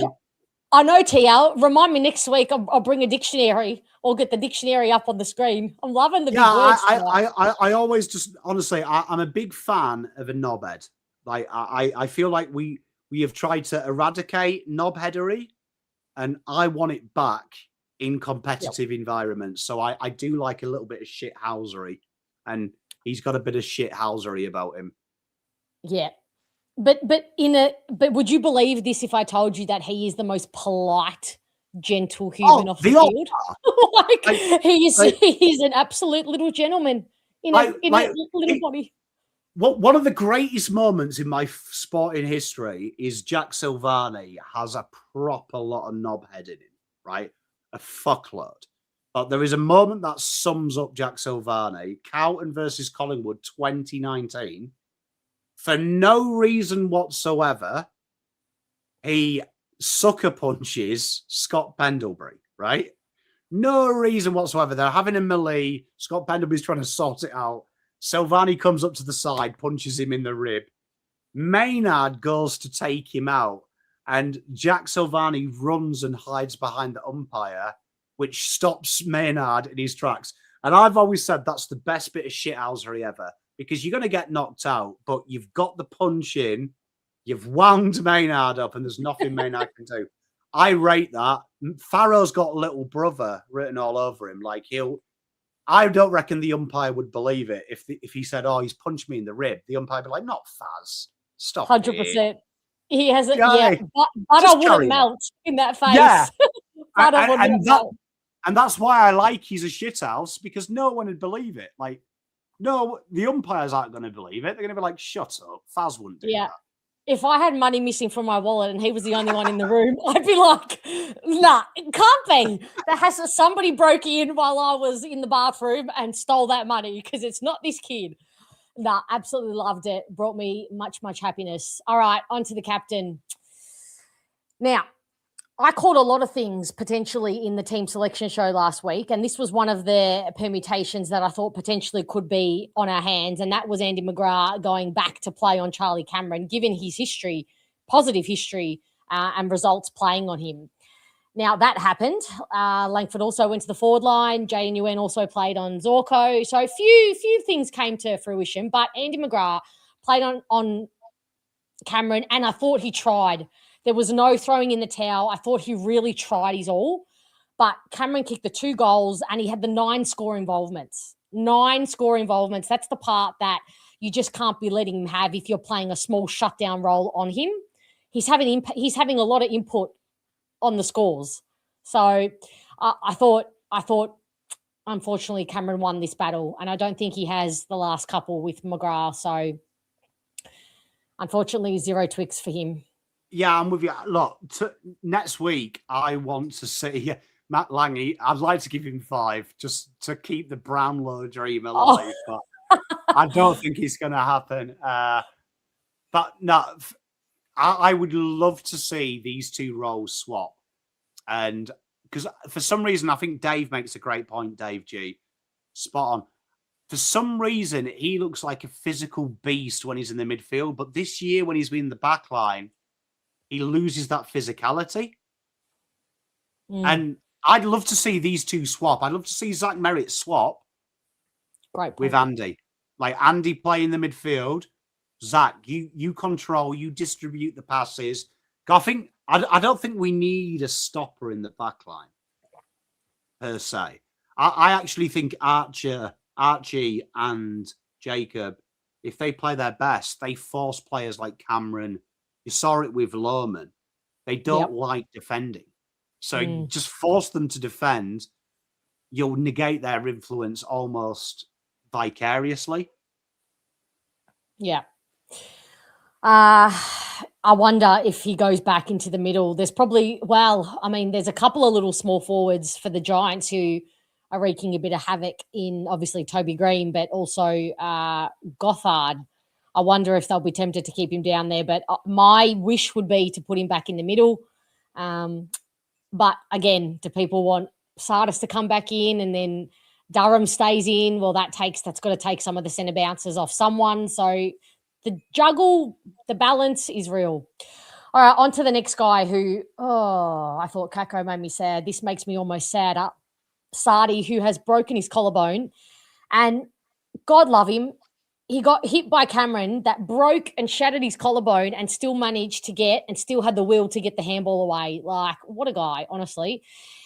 I know, TL. Remind me next week. I'll bring a dictionary or get the dictionary up on the screen. I'm loving the big words. I always just honestly, I'm a big fan of a knobhead. Like I feel like we have tried to eradicate knobheadery, and I want it back in competitive environments. So I do like a little bit of shithousery, and he's got a bit of shithousery about him. Yeah. But would you believe this if I told you that he is the most polite gentle human off the field. He's an absolute little gentleman in a little body. One of the greatest moments in my sporting history is Jack Silvani has a proper lot of knobhead in him, right? A fuckload. But there is a moment that sums up Jack Silvani, Carlton versus Collingwood 2019. For no reason whatsoever, he sucker punches Scott Pendlebury, right? No reason whatsoever. They're having a melee. Scott Pendlebury's trying to sort it out. Silvani comes up to the side, punches him in the rib. Maynard goes to take him out, and Jack Silvani runs and hides behind the umpire, which stops Maynard in his tracks. And I've always said that's the best bit of shithousery ever, because you're going to get knocked out, but you've got the punch in, you've wound Maynard up, and there's nothing Maynard can do. I rate that. Farrow's got a little brother written all over him. Like I don't reckon the umpire would believe it if he said, "Oh, he's punched me in the rib." The umpire would be like, "Not Faz, stop." 100%. He has it. Yeah, butter wouldn't melt in that face. Yeah, butter wouldn't melt. And that's why I like he's a shithouse, because no one would believe it. Like, no, the umpires aren't going to believe it. They're going to be like, "Shut up, Faz wouldn't do that." If I had money missing from my wallet and he was the only one in the room, I'd be like, nah, it can't be. Somebody broke in while I was in the bathroom and stole that money, because it's not this kid. Nah, absolutely loved it. Brought me much, much happiness. All right, on to the captain. Now, I called a lot of things potentially in the team selection show last week, and this was one of the permutations that I thought potentially could be on our hands, and that was Andy McGrath going back to play on Charlie Cameron, given his history, positive history, and results playing on him. Now, that happened. Langford also went to the forward line. JNUN also played on Zorko. So a few things came to fruition, but Andy McGrath played on Cameron, and I thought he tried. There was no throwing in the towel. I thought he really tried his all. But Cameron kicked the 2 goals, and he had the 9 score involvements. 9 score involvements. That's the part that you just can't be letting him have if you're playing a small shutdown role on him. He's having a lot of input on the scores. So I thought, unfortunately, Cameron won this battle, and I don't think he has the last couple with McGrath. So, unfortunately, 0 Twix for him. Yeah, I'm with you. Look, next week, I want to see Matt Lange. I'd like to give him 5 just to keep the Brownlow dream alive, but I don't think it's going to happen. But no, I would love to see these 2 roles swap. And because for some reason, I think Dave makes a great point, Dave G. Spot on. For some reason, he looks like a physical beast when he's in the midfield. But this year, when he's been in the back line, he loses that physicality. And I'd love to see these 2 swap. I'd love to see Zach Merritt swap with Andy. Like Andy play in the midfield. Zach, you control, you distribute the passes. I don't think we need a stopper in the back line, per se. I actually think Archie and Jacob, if they play their best, they force players like Cameron. You saw it with Lohman. They don't like defending. So just force them to defend. You'll negate their influence almost vicariously. Yeah. I wonder if he goes back into the middle. There's there's a couple of little small forwards for the Giants who are wreaking a bit of havoc in, obviously, Toby Green, but also Gothard. I wonder if they'll be tempted to keep him down there. But my wish would be to put him back in the middle. But again, do people want Sardis to come back in and then Durham stays in? Well, that's got to take some of the centre bounces off someone. So the juggle, the balance is real. All right, on to the next guy who, I thought Kako made me sad. This makes me almost sadder. Sardi, who has broken his collarbone. And God love him, he got hit by Cameron that broke and shattered his collarbone and still managed to still had the will to get the handball away. Like, what a guy, honestly.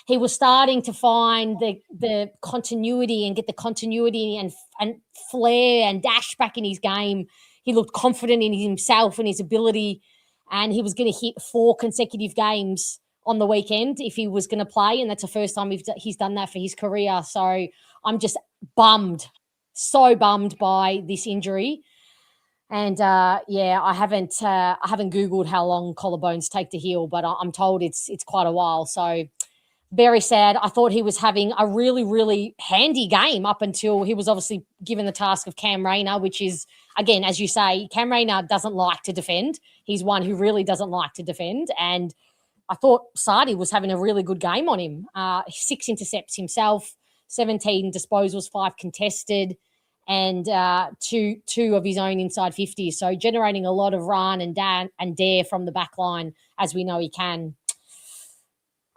He was starting to find the continuity and get the continuity and flair and dash back in his game. He looked confident in himself and his ability, and he was going to hit 4 consecutive games on the weekend if he was going to play, and that's the first time he's done that for his career. So I'm just so bummed by this injury. And I haven't Googled how long collarbones take to heal, but I'm told it's quite a while. So very sad. I thought he was having a really, really handy game up until he was obviously given the task of Cam Rayner, which is, again, as you say, Cam Rayner doesn't like to defend. He's one who really doesn't like to defend. And I thought Sardi was having a really good game on him. 6 intercepts himself, 17 disposals, 5 contested, and two of his own inside 50s. So generating a lot of run and dare from the back line, as we know he can.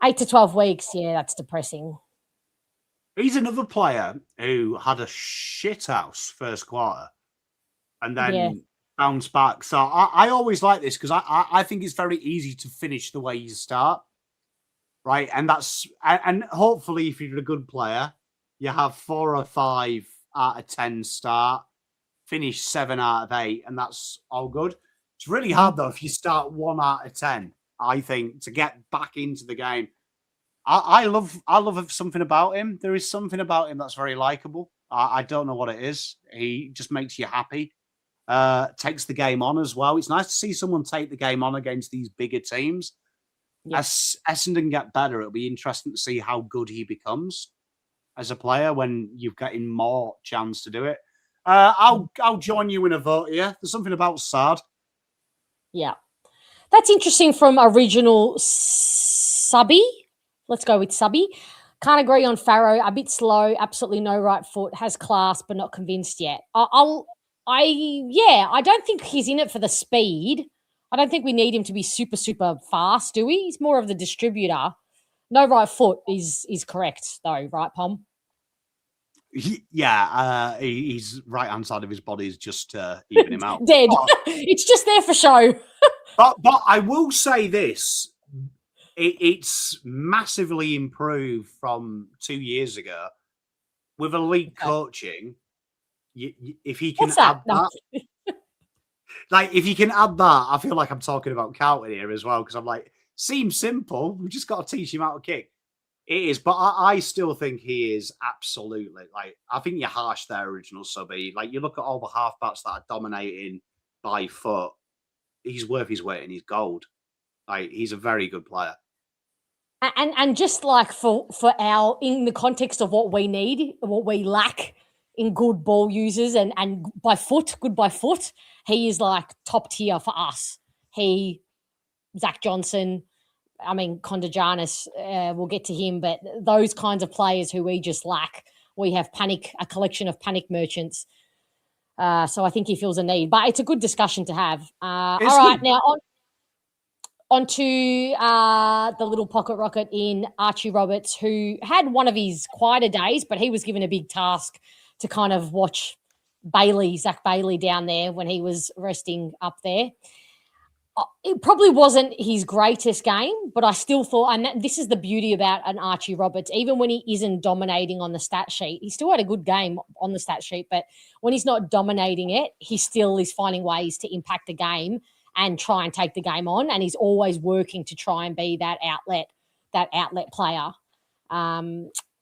8 to 12 weeks, yeah, that's depressing. He's another player who had a shit house first quarter and then bounced back. So I always like this because I think it's very easy to finish the way you start, right? And hopefully if you're a good player, you have 4 or 5 out of 10 start, finish 7 out of 8, and that's all good. It's really hard though if you start 1 out of 10. I think, to get back into the game. I love something about him. There is something about him that's very likable. I don't know what it is. He just makes you happy. Takes the game on as well. It's nice to see someone take the game on against these bigger teams. As Essendon get better, it'll be interesting to see how good he becomes as a player when you've getting more chance to do it. I'll join you in a vote here. There's something about Sard. Yeah. That's interesting from original Subby. Let's go with Subby. Can't agree on Farrow. A bit slow. Absolutely no right foot. Has class, but not convinced yet. I don't think he's in it for the speed. I don't think we need him to be super, super fast, do we? He's more of the distributor. No right foot is correct, though, right, Pom? His right hand side of his body is just even him out. Dead. It's just there for show. But I will say this: it's massively improved from 2 years ago with elite coaching. If he can add that, like if you can add that, I feel like I'm talking about Carlton here as well because I'm like, seems simple. We just got to teach him how to kick. It is, but I still think he is absolutely like. I think you're harsh there, original Subby. Like you look at all the halfbacks that are dominating by foot. He's worth his weight in his gold. Like he's a very good player. And just like for our, in the context of what we need, what we lack in good ball users and good by foot, he is like top tier for us. Zach Johnson, I mean, Kondajanis, we'll get to him, but those kinds of players who we just lack, we have a collection of panic merchants. So I think he feels a need, but it's a good discussion to have. All right, now on to the little pocket rocket in Archie Roberts, who had one of his quieter days, but he was given a big task to kind of watch Zach Bailey down there when he was resting up there. It probably wasn't his greatest game, but I still thought, and this is the beauty about an Archie Roberts, even when he isn't dominating on the stat sheet, he still had a good game on the stat sheet, but when he's not dominating it, he still is finding ways to impact the game and try and take the game on, and he's always working to try and be that outlet player.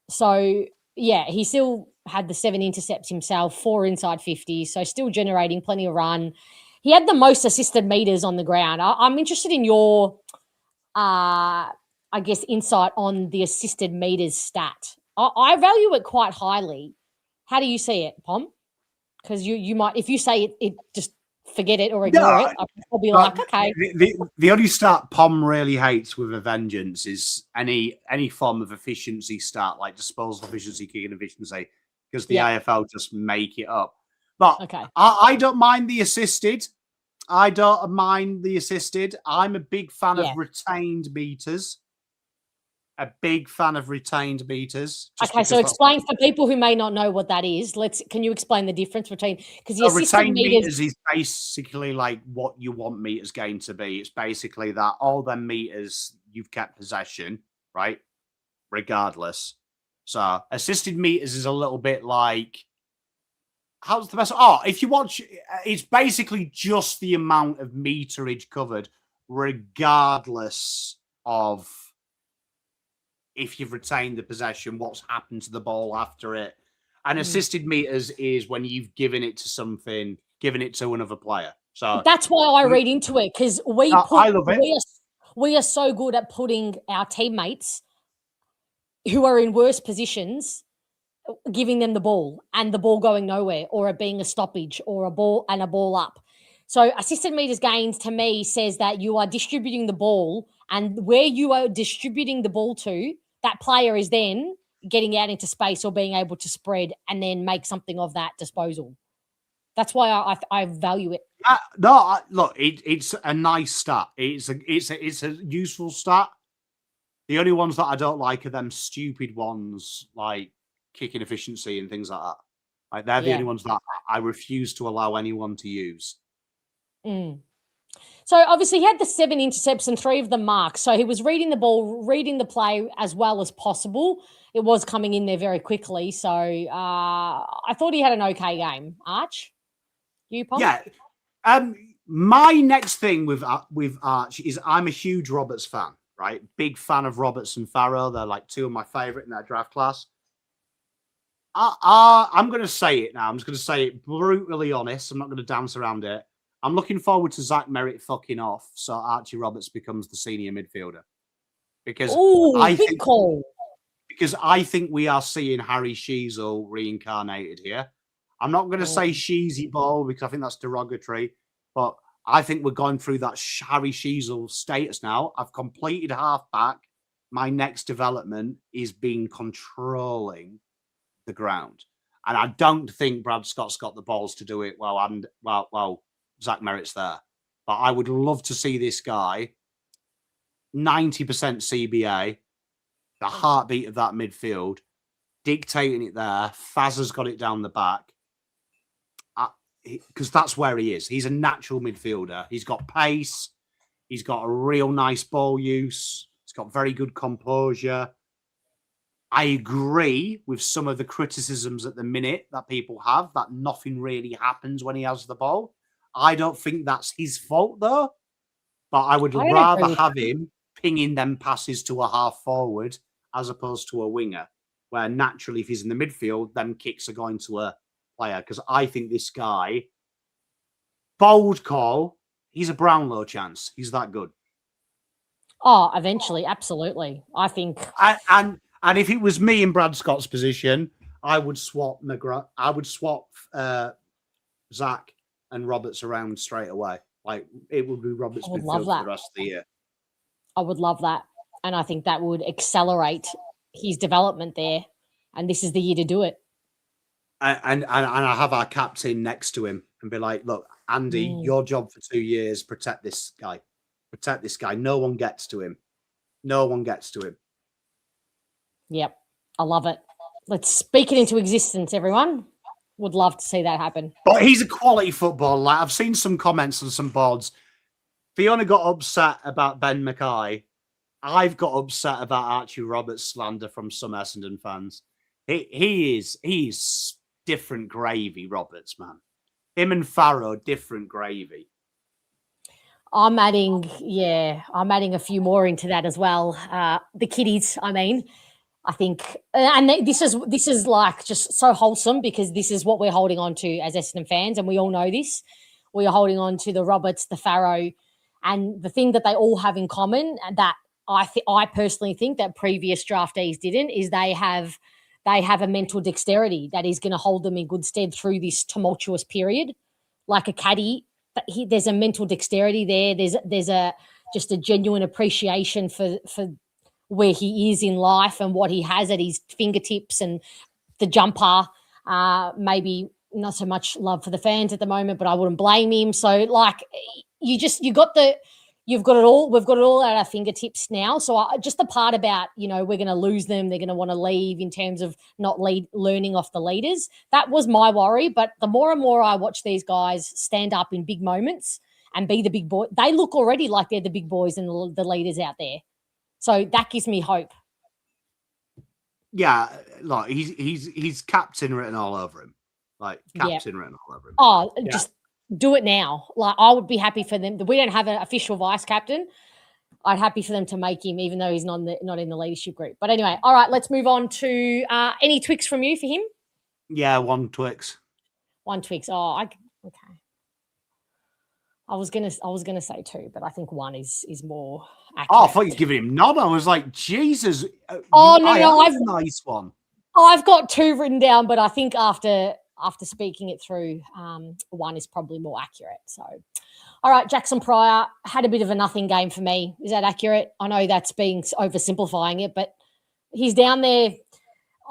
So, yeah, he still had the 7 intercepts himself, 4 inside 50, so still generating plenty of run. He had the most assisted meters on the ground. I'm interested in your, insight on the assisted meters stat. I value it quite highly. How do you see it, Pom? Because you might, if you say it just forget it or ignore it, I'll be like, okay. The only stat Pom really hates with a vengeance is any form of efficiency stat, like disposal efficiency, kicking efficiency, because the AFL just make it up. But okay. I don't mind the assisted. I'm a big fan of retained meters. Okay, so explain for people who may not know what that is. Can you explain the difference between, because the retained meters is basically like what you want meters gained to be. It's basically that all the meters you've kept possession, right? Regardless. So assisted meters is a little bit like, how's the best? If you watch, it's basically just the amount of meterage covered, regardless of if you've retained the possession, what's happened to the ball after it. And assisted meters is when you've given it to another player. So that's why I read into it, because I love it. We are so good at putting our teammates who are in worse positions, giving them the ball and the ball going nowhere, or it being a stoppage or a ball up. So assisted meters gains to me says that you are distributing the ball, and where you are distributing the ball to, that player is then getting out into space or being able to spread and then make something of that disposal. That's why I value it. Look, it's a nice stat. It's a useful stat. The only ones that I don't like are them stupid ones like kicking efficiency and things like that. Like they're the only ones that I refuse to allow anyone to use. So obviously he had the 7 intercepts and 3 of them marked. So he was reading the ball, reading the play as well as possible. It was coming in there very quickly. So I thought he had an okay game. Arch, you, Pom? Yeah. My next thing with Arch is I'm a huge Roberts fan, right? Big fan of Roberts and Farrow. They're like 2 of my favourite in their draft class. I'm going to say it now. I'm just going to say it brutally honest. I'm not going to dance around it. I'm looking forward to Zach Merritt fucking off so Archie Roberts becomes the senior midfielder. Because I think we are seeing Harry Sheezel reincarnated here. I'm not going to say Sheezy Ball because I think that's derogatory, but I think we're going through that Harry Sheezel status now. I've completed halfback. My next development is being controlling the ground. And I don't think Brad Scott's got the balls to do it well Zach Merritt's there. But I would love to see this guy, 90% CBA, the heartbeat of that midfield, dictating it there. Faz has got it down the back. Because that's where he is. He's a natural midfielder. He's got pace. He's got a real nice ball use. He's got very good composure. I agree with some of the criticisms at the minute that people have, that nothing really happens when he has the ball. I don't think that's his fault, though. But I would rather have him pinging them passes to a half forward as opposed to a winger, where naturally, if he's in the midfield, then kicks are going to a player. Because I think this guy, bold call, he's a Brownlow chance. He's that good. Oh, eventually, absolutely. I think. And if it was me in Brad Scott's position, I would swap Zach and Roberts around straight away. Like it would be Roberts midfield for the rest of the year. I would love that. And I think that would accelerate his development there. And this is the year to do it. And I have our captain next to him and be like, look, Andy, your job for 2 years, protect this guy. Protect this guy. No one gets to him. No one gets to him. Yep. I love it. Let's speak it into existence, everyone. Would love to see that happen. But he's a quality footballer. Like, I've seen some comments on some boards. Fiona got upset about Ben Mackay. I've got upset about Archie Roberts slander from some Essendon fans. He's different gravy, Roberts, man. Him and Farrow, different gravy. I'm adding a few more into that as well. The kiddies, I think, and this is like just so wholesome because this is what we're holding on to as Essendon fans, and we all know this. We are holding on to the Roberts, the Farrow, and the thing that they all have in common, and that I personally think that previous draftees didn't, is they have a mental dexterity that is going to hold them in good stead through this tumultuous period. Like a caddy, there's a mental dexterity there. There's just a genuine appreciation for where he is in life and what he has at his fingertips, and the jumper. Maybe not so much love for the fans at the moment, but I wouldn't blame him. So like you've got it all. We've got it all at our fingertips now. So just the part about, we're going to lose them, they're going to want to leave in terms of not learning off the leaders. That was my worry. But the more and more I watch these guys stand up in big moments and be the big boy, they look already like they're the big boys and the leaders out there. So that gives me hope. Yeah, like he's captain written all over him. Like captain written all over him. Oh, just do it now. Like I would be happy for them. We don't have an official vice captain. I'd happy for them to make him, even though he's not in the leadership group. But anyway, all right, let's move on to any Twix from you for him? Yeah, 1 Twix. 1 Twix. Oh, okay. I was gonna say 2, but I think 1 is more accurate. Oh, I thought you were giving him none. I was like, Jesus. No, I've a nice one. I've got 2 written down, but I think after speaking it through, 1 is probably more accurate. So, all right, Jackson Pryor had a bit of a nothing game for me. Is that accurate? I know that's being oversimplifying it, but he's down there.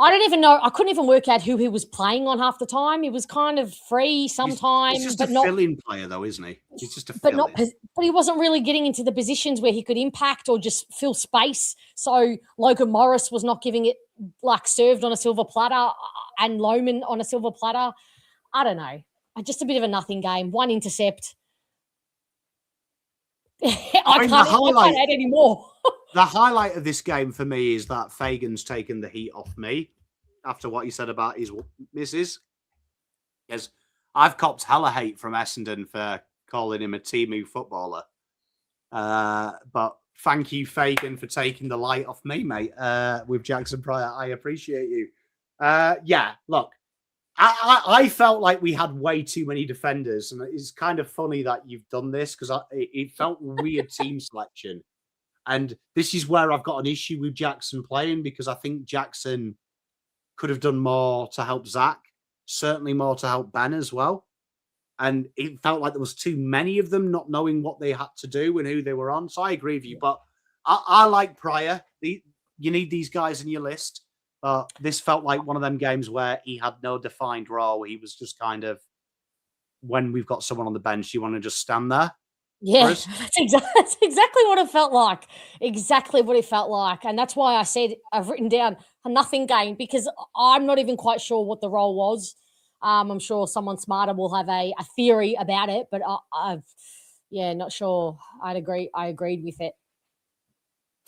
I don't even know. I couldn't even work out who he was playing on half the time. He was kind of free sometimes. He's just a fill-in player, though, isn't he? He's just a fill-in. But he wasn't really getting into the positions where he could impact or just fill space. So Logan Morris was not giving it served on a silver platter, and Lohman on a silver platter. I don't know. Just a bit of a nothing game. 1 intercept. I can't add any more. The highlight of this game for me is that Fagan's taken the heat off me after what he said about his missus. Because I've copped hella hate from Essendon for calling him a Timu footballer. But thank you, Fagan, for taking the light off me, mate, with Jackson Pryor. I appreciate you. Yeah, look, I felt like we had way too many defenders. And it's kind of funny that you've done this because it felt weird team selection. And this is where I've got an issue with Jackson playing because I think Jackson could have done more to help Zach, certainly more to help Ben as well. And it felt like there was too many of them not knowing what they had to do and who they were on. So I agree with you. But I like Pryor. You need these guys in your list. But this felt like one of them games where he had no defined role. He was just kind of, when we've got someone on the bench, you want to just stand there. Yeah, that's exactly what it felt like. Exactly what it felt like. And that's why I said I've written down a nothing game because I'm not even quite sure what the role was. I'm sure someone smarter will have a theory about it, but not sure. I agreed with it.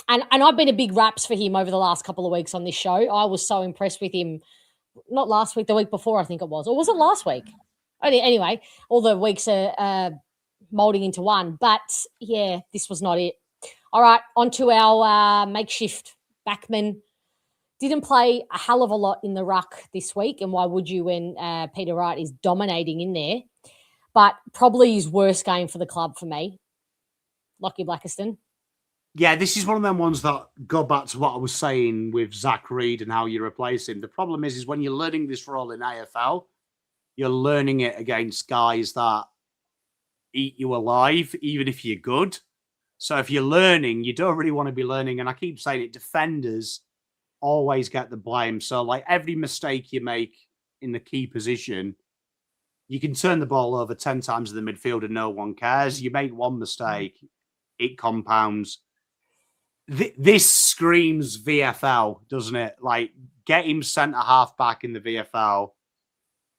And I've been a big raps for him over the last couple of weeks on this show. I was so impressed with him. Not last week, the week before, I think it was. Or was it last week? Anyway, all the weeks are molding into one. But, yeah, this was not it. All right, on to our makeshift backman. Didn't play a hell of a lot in the ruck this week, and why would you when Peter Wright is dominating in there? But probably his worst game for the club for me. Lockie Blackiston. Yeah, this is one of them ones that go back to what I was saying with Zach Reed and how you replace him. The problem is when you're learning this role in AFL, you're learning it against guys that eat you alive, even if you're good. So if you're learning, you don't really want to be learning. And I keep saying it, defenders always get the blame. So like every mistake you make in the key position, you can turn the ball over 10 times in the midfield and no one cares. You make one mistake, it compounds. This screams VFL, doesn't it? Like, get him centre half back in the VFL,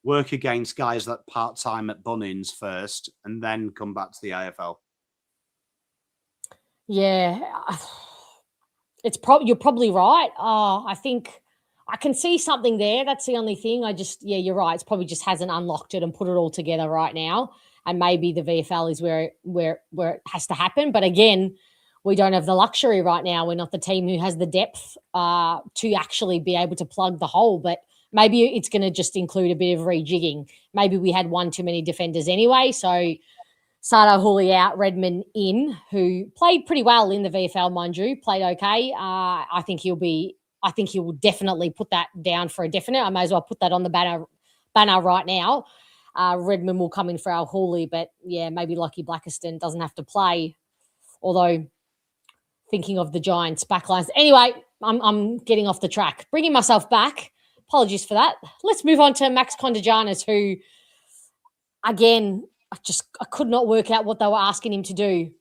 work against guys that part-time at Bunnings first, and then come back to the AFL. Yeah, you're probably right. I think I can see something there. That's the only thing. You're right. It's probably just hasn't unlocked it and put it all together right now. And maybe the VFL is where it has to happen. But again, we don't have the luxury right now. We're not the team who has the depth to actually be able to plug the hole. But maybe it's going to just include a bit of rejigging. Maybe we had one too many defenders anyway. So Sardo Hooley out, Redmond in, who played pretty well in the VFL, mind you, played okay. I think he will definitely put that down for a definite. I may as well put that on the banner right now. Redmond will come in for our Hooley, but yeah, maybe Lockie Blackiston doesn't have to play. Although thinking of the Giants backlines. Anyway, I'm getting off the track. Bringing myself back. Apologies for that. Let's move on to Max Kondagianis, who, again, I could not work out what they were asking him to do.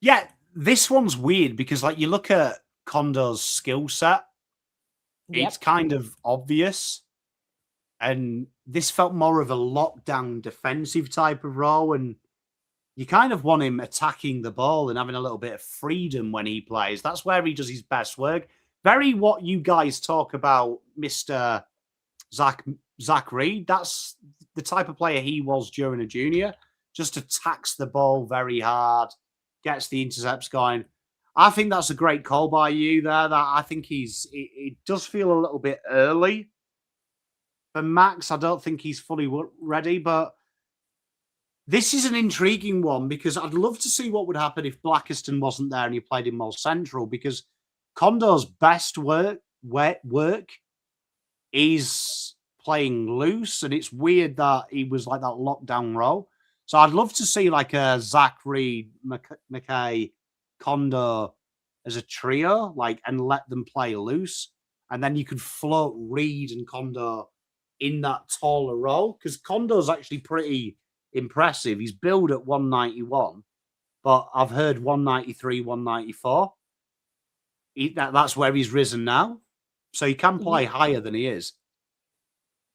Yeah, this one's weird because, like, you look at Kondo's skill set, it's kind of obvious. And this felt more of a lockdown defensive type of role. And you kind of want him attacking the ball and having a little bit of freedom when he plays. That's where he does his best work. Very what you guys talk about, Mr. Zach Reed. That's the type of player he was during a junior. Just attacks the ball very hard, gets the intercepts going. I think that's a great call by you there. That I think it does feel a little bit early for Max. I don't think he's fully ready, but this is an intriguing one because I'd love to see what would happen if Blackiston wasn't there and he played him more central, because Condo's best work is playing loose, and it's weird that he was like that lockdown role. So I'd love to see like a Zach Reed, McKay, Condo as a trio, like, and let them play loose. And then you could float Reed and Condo in that taller role, because Condo's actually pretty impressive. He's billed at 191, but I've heard 193, 194. That's where he's risen now. So he can play higher than he is.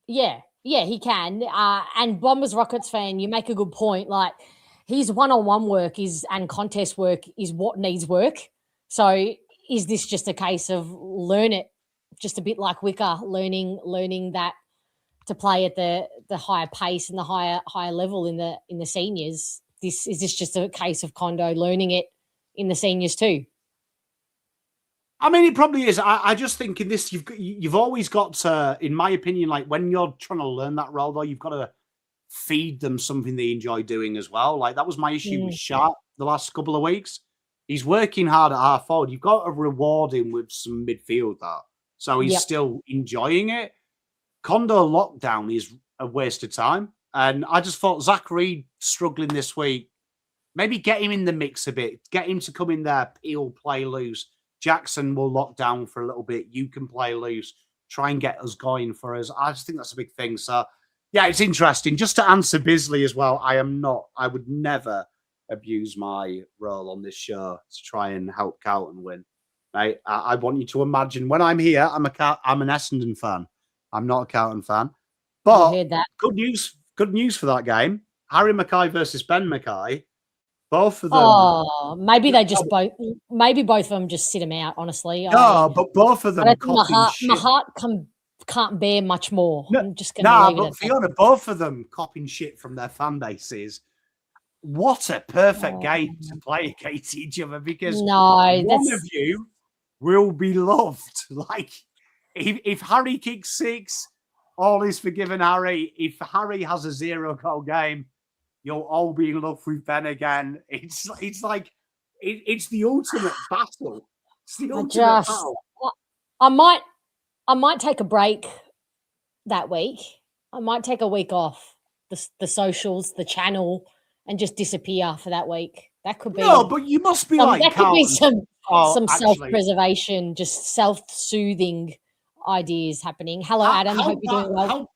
Yeah, he can. And Bombers Rockets fan, you make a good point. Like, his one-on-one work and contest work is what needs work. So is this just a case of learn it, just a bit like Wicker, learning that to play at the higher pace and the higher level in the seniors? Is this just a case of Condo learning it in the seniors too? I mean, it probably is. I just think in this, you've always got to, in my opinion, like when you're trying to learn that role, though, you've got to feed them something they enjoy doing as well. Like that was my issue with Sharp the last couple of weeks. He's working hard at half forward. You've got to reward him with some midfield, so he's still enjoying it. Condo lockdown is a waste of time, and I just thought Zach Reed struggling this week. Maybe get him in the mix a bit. Get him to come in there, peel, play loose. Jackson will lock down for a little bit. You can play loose. Try and get us going for us. I just think that's a big thing. So, yeah, it's interesting. Just to answer Bisley as well, I would never abuse my role on this show to try and help Carlton win. Right? I want you to imagine when I'm here, I'm an Essendon fan. I'm not a Carlton fan. But good news for that game. Harry Mackay versus Ben Mackay. Both of them. Oh, maybe both of them just sit them out, honestly. No, but both of them. My heart can't bear much more. No, I'm just going to leave it at Fiona, both of them copping shit from their fan bases. What a perfect game to play against each other, because one of you will be loved. Like, if Harry kicks 6, all is forgiven Harry. If Harry has a 0-goal game, you'll all be in love with Ben again. It's like it's the ultimate battle. It's the ultimate battle. I might take a break that week. I might take a week off the socials, the channel, and just disappear for that week. That could be but you must be like that could be some self-preservation, just self-soothing ideas happening. Hello, Adam. Hope you're doing well.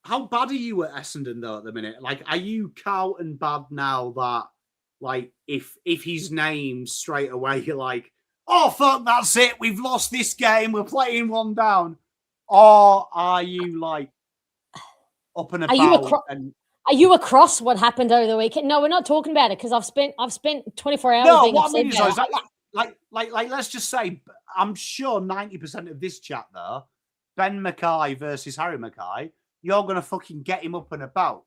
How bad are you at Essendon though at the minute? Like, are you Carlton bad now that, like, if he's named straight away, you're like, oh fuck, that's it, we've lost this game, we're playing one down? Or are you like up and about? Are you across what happened over the weekend? No, we're not talking about it because I've spent 24 hours. No, what I mean is like let's just say, I'm sure 90% of this chat though, Ben Mackay versus Harry Mackay, you're going to fucking get him up and about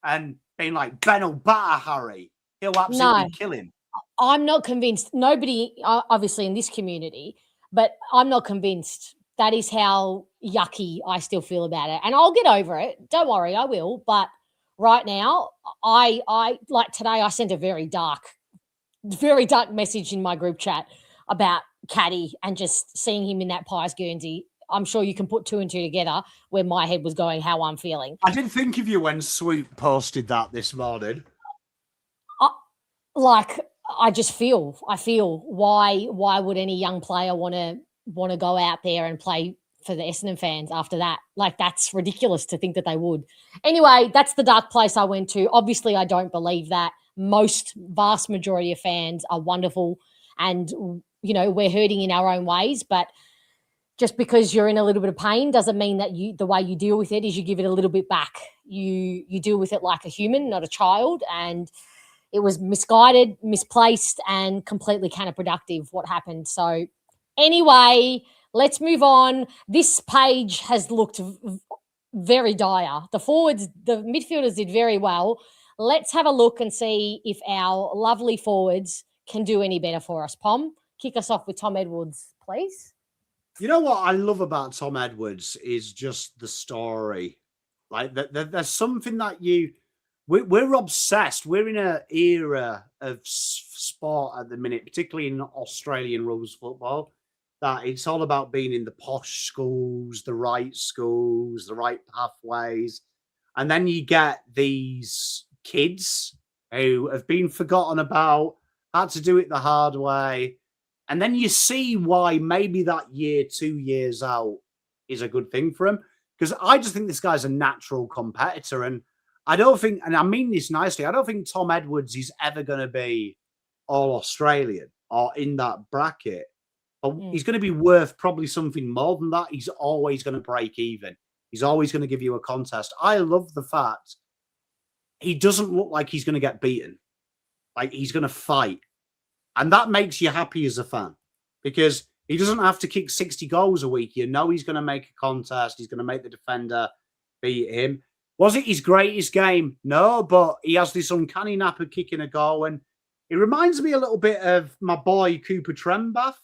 and being like, Ben will batter Harry. He'll absolutely kill him. I'm not convinced. Nobody, obviously, in this community, but I'm not convinced. That is how yucky I still feel about it. And I'll get over it. Don't worry, I will. But right now, I like today, I sent a very dark message in my group chat about Caddy and just seeing him in that Pies Guernsey. I'm sure you can put 2 and 2 together where my head was going, how I'm feeling. I didn't think of you when Swoop posted that this morning. I feel why would any young player want to go out there and play for the Essendon fans after that? Like, that's ridiculous to think that they would. Anyway, that's the dark place I went to. Obviously, I don't believe that. Vast majority of fans are wonderful and, you know, we're hurting in our own ways, but just because you're in a little bit of pain doesn't mean that the way you deal with it is you give it a little bit back. You deal with it like a human, not a child. And it was misguided, misplaced, and completely counterproductive what happened. So anyway, let's move on. This page has looked very dire. The midfielders did very well. let's have a look and see if our lovely forwards can do any better for us. Pom, kick us off with Tom Edwards, please. You know what I love about Tom Edwards is just the story. Like there's something that we're obsessed. We're in an era of sport at the minute, particularly in Australian rules football, that it's all about being in the posh schools, the right pathways. And then you get these kids who have been forgotten about, had to do it the hard way. And then you see why maybe that year, 2 years out is a good thing for him. Because I just think this guy's a natural competitor. And I don't think, and I mean this nicely, I don't think Tom Edwards is ever going to be all Australian or in that bracket. But he's going to be worth probably something more than that. He's always going to break even. He's always going to give you a contest. I love the fact he doesn't look like he's going to get beaten. Like he's going to fight. And that makes you happy as a fan because he doesn't have to kick 60 goals a week. You know he's going to make a contest. He's going to make the defender beat him. Was it his greatest game? No, but he has this uncanny knack of kicking a goal. And it reminds me a little bit of my boy Cooper Trembath.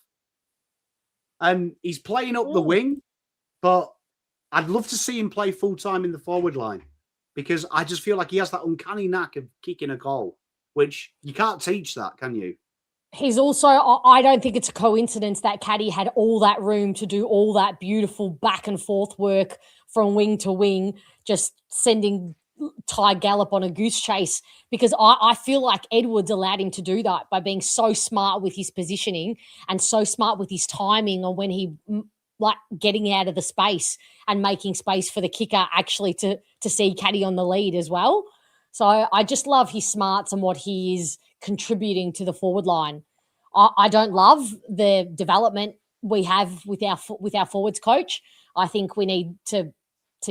And he's playing up the wing, but I'd love to see him play full-time in the forward line because I just feel like he has that uncanny knack of kicking a goal, which you can't teach that, can you? He's also, I don't think it's a coincidence that Caddy had all that room to do all that beautiful back and forth work from wing to wing, just sending Ty Gallop on a goose chase, because I feel like Edwards allowed him to do that by being so smart with his positioning and so smart with his timing on when he like getting out of the space and making space for the kicker actually to see Caddy on the lead as well. So I just love his smarts and what he is contributing to the forward line. I don't love the development we have with our forwards coach. I think we need to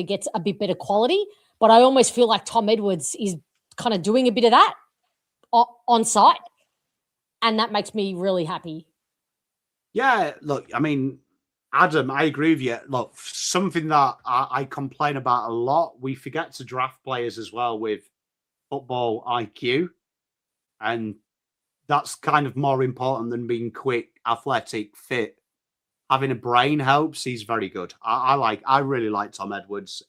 get a bit better quality, but I almost feel like Tom Edwards is kind of doing a bit of that on site, and that makes me really happy. Yeah, look, I mean, Adam, I agree with you. Look, something that I complain about a lot, we forget to draft players as well with football IQ. And that's kind of more important than being quick, athletic, fit. Having a brain helps. He's very good. I really like Tom Edwards.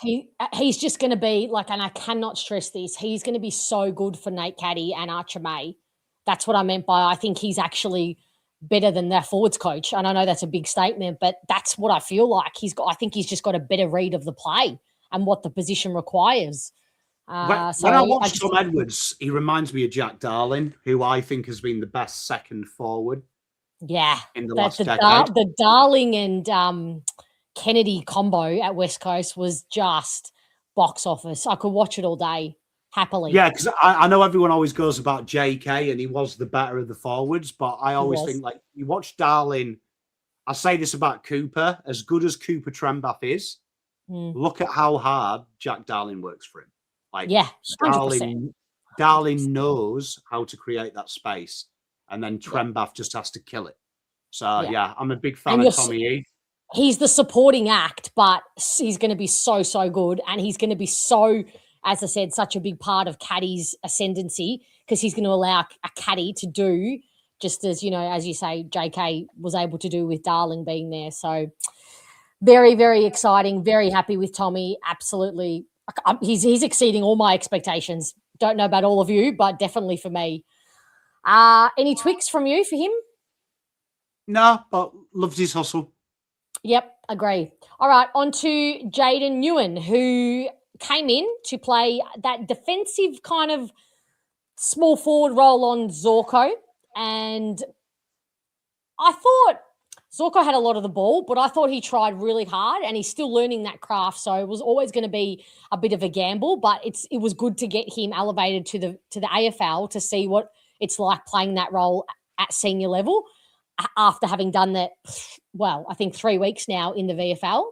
He's just going to be like, and I cannot stress this, he's going to be so good for Nate Caddy and Archer May. That's what I meant by I think he's actually better than their forwards coach. And I know that's a big statement, but that's what I feel like. I think he's just got a better read of the play and what the position requires. When I watch Tom Edwards, he reminds me of Jack Darling, who I think has been the best second forward. Yeah, in the last decade. The Darling and Kennedy combo at West Coast was just box office. I could watch it all day happily. Yeah, because I know everyone always goes about JK and he was the better of the forwards, but I always think like you watch Darling. I say this about Cooper, as good as Cooper Trembath is, look at how hard Jack Darling works for him. Like, yeah, Darling knows how to create that space, and then Trembath just has to kill it. So, yeah I'm a big fan of Tommy E. He's the supporting act, but he's going to be so good, and he's going to be so, as I said, such a big part of Caddy's ascendancy because he's going to allow a Caddy to do just as, as you say, JK was able to do with Darling being there. So, very, very exciting. Very happy with Tommy. Absolutely. He's exceeding all my expectations. Don't know about all of you, but definitely for me. Any Twix from you for him? No, but loves his hustle. Yep, agree. All right, on to Jaden Nguyen, who came in to play that defensive kind of small forward role on Zorko. And I thought Zorko had a lot of the ball, but I thought he tried really hard and he's still learning that craft. So it was always going to be a bit of a gamble, but it was good to get him elevated to the AFL to see what it's like playing that role at senior level after having done that, well, I think 3 weeks now in the VFL.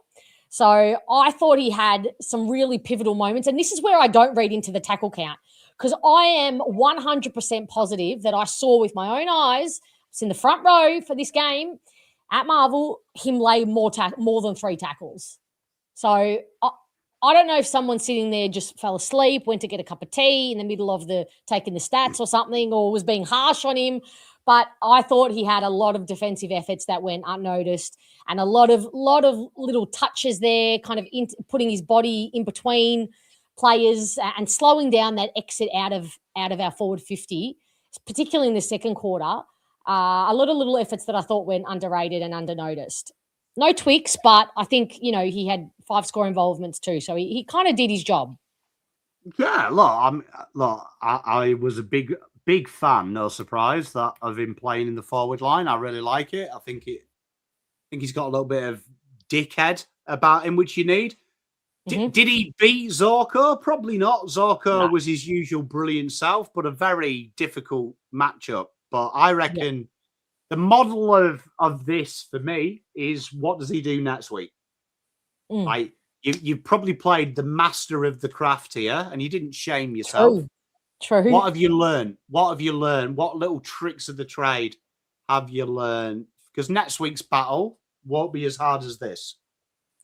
So I thought he had some really pivotal moments. And this is where I don't read into the tackle count because I am 100% positive that I saw with my own eyes, it's in the front row for this game, at Marvel, him lay more than 3 tackles. So I don't know if someone sitting there just fell asleep, went to get a cup of tea in the middle of taking the stats or something, or was being harsh on him. But I thought he had a lot of defensive efforts that went unnoticed, and a lot of little touches there, kind of putting his body in between players and slowing down that exit out of our forward 50, particularly in the second quarter. A lot of little efforts that I thought went underrated and undernoticed. No Twix, but I think, he had 5 score involvements too. So he kind of did his job. Yeah, I was a big fan, no surprise, of him playing in the forward line. I really like it. I think he's got a little bit of dickhead about him, which you need. Did he beat Zorko? Probably not. Zorko was his usual brilliant self, but a very difficult matchup. But I reckon the model of this for me is, what does he do next week? You probably played the master of the craft here, and you didn't shame yourself. True. What have you learned? What little tricks of the trade have you learned? Because next week's battle won't be as hard as this.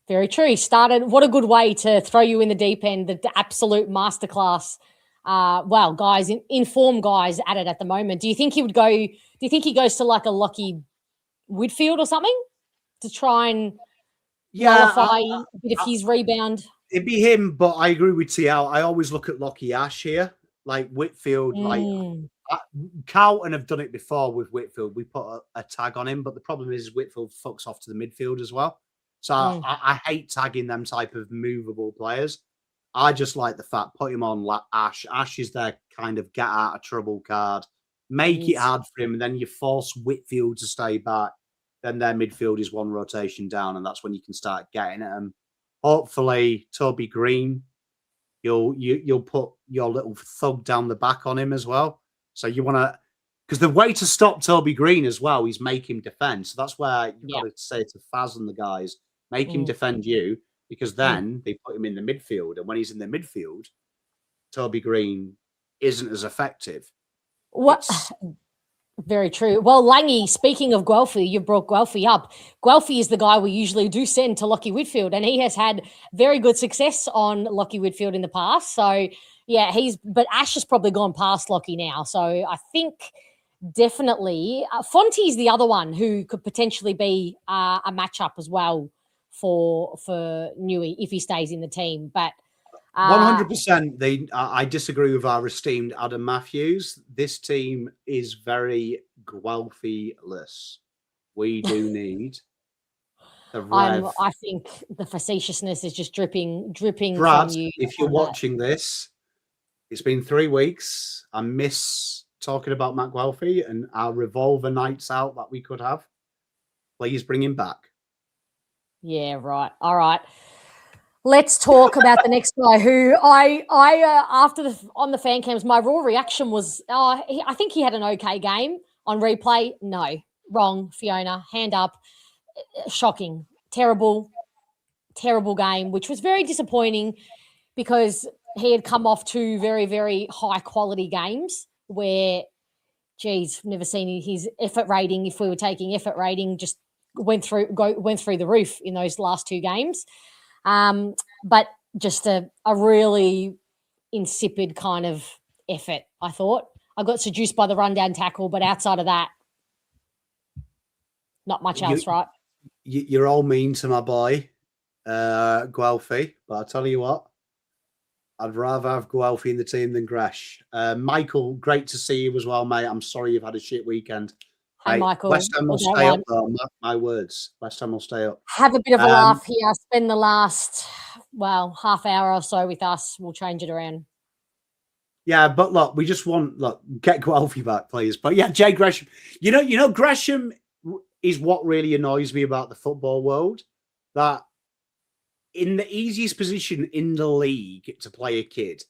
Very true. He started. What a good way to throw you in the deep end, the absolute masterclass. Guys, informed guys at it at the moment. Do you think he would go? Do you think he goes to like a Lockie Whitfield or something to try and nullify a bit of his rebound? It'd be him, but I agree with TL. I always look at Lockie Ash here, like Whitfield. Carlton have done it before with Whitfield. We put a tag on him, but the problem is Whitfield fucks off to the midfield as well. So I hate tagging them type of movable players. I just like the fact, put him on like Ash. Ash is their kind of get out of trouble card. Make it hard for him, and then you force Whitfield to stay back. Then their midfield is one rotation down, and that's when you can start getting at them. Hopefully, Toby Green, you'll put your little thug down the back on him as well. So you want to, because the way to stop Toby Green as well is make him defend. So that's where you've got to say to Faz and the guys, make him defend you, because then they put him in the midfield. And when he's in the midfield, Toby Green isn't as effective. Very true. Well, Langy, speaking of Guelphy, you brought Guelphy up. Guelphy is the guy we usually do send to Lockie Whitfield, and he has had very good success on Lockie Whitfield in the past. So, yeah, but Ash has probably gone past Lockie now. So I think definitely Fonty's the other one who could potentially be a matchup as well for Newey if he stays in the team. But 100%. I disagree with our esteemed Adam Matthews. This team is very Guelphy-less. We do need the rev. I think the facetiousness is just dripping Brad, from you. if you're watching this, it's been 3 weeks. I miss talking about Matt Guelphy and our revolver nights out that we could have. Please bring him back. Yeah, right. All right. Let's talk about the next guy who I on the fan cams, my raw reaction was, I think he had an okay game. On replay, no. Wrong, Fiona. Hand up. Shocking. Terrible game, which was very disappointing because he had come off 2 very, very high-quality games where, geez, never seen his effort rating, if we were taking effort rating, just went through the roof in those last 2 games. But just a really insipid kind of effort, I thought. I got seduced by the rundown tackle, but outside of that, not much else, right? You're all mean to my boy, Guelphy, but I'll tell you what, I'd rather have Guelphy in the team than Gresh. Michael, great to see you as well, mate. I'm sorry you've had a shit weekend. Hey, Michael. West Ham will stay up, though. My words. West Ham will stay up. Have a bit of a laugh here. Spend the last, half hour or so with us. We'll change it around. Yeah, but look, we just want, get Guelphy back, please. But yeah, Jay Gresham. You know, Gresham is what really annoys me about the football world. That in the easiest position in the league to play a kid,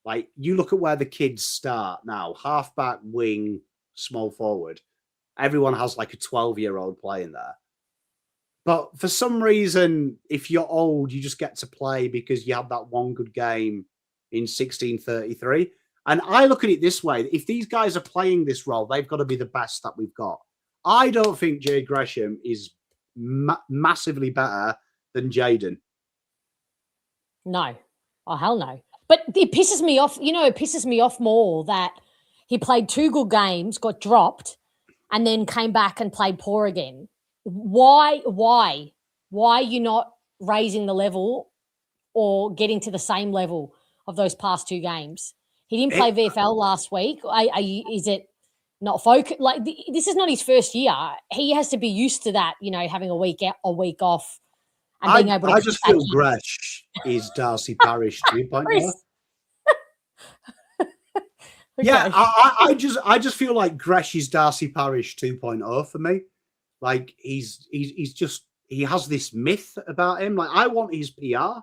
like you look at where the kids start now, halfback, wing, small forward. Everyone has like a 12-year-old playing there. But for some reason, if you're old, you just get to play because you had that one good game in 1633. And I look at it this way. If these guys are playing this role, they've got to be the best that we've got. I don't think Jay Gresham is massively better than Jaden. No. Oh, hell no. But it pisses me off. It pisses me off more that he played 2 good games, got dropped, and then came back and played poor again. Why are you not raising the level or getting to the same level of those past 2 games? He didn't play VFL last week. Is it not focus? Like, this is not his first year. He has to be used to that, having a week out, a week off, and being able to. I just feel Gresh is Darcy Parish 2.0. Okay. Yeah, I just feel like Gresh is Darcy Parish 2.0 for me. Like he's just, he has this myth about him. Like, I want his PR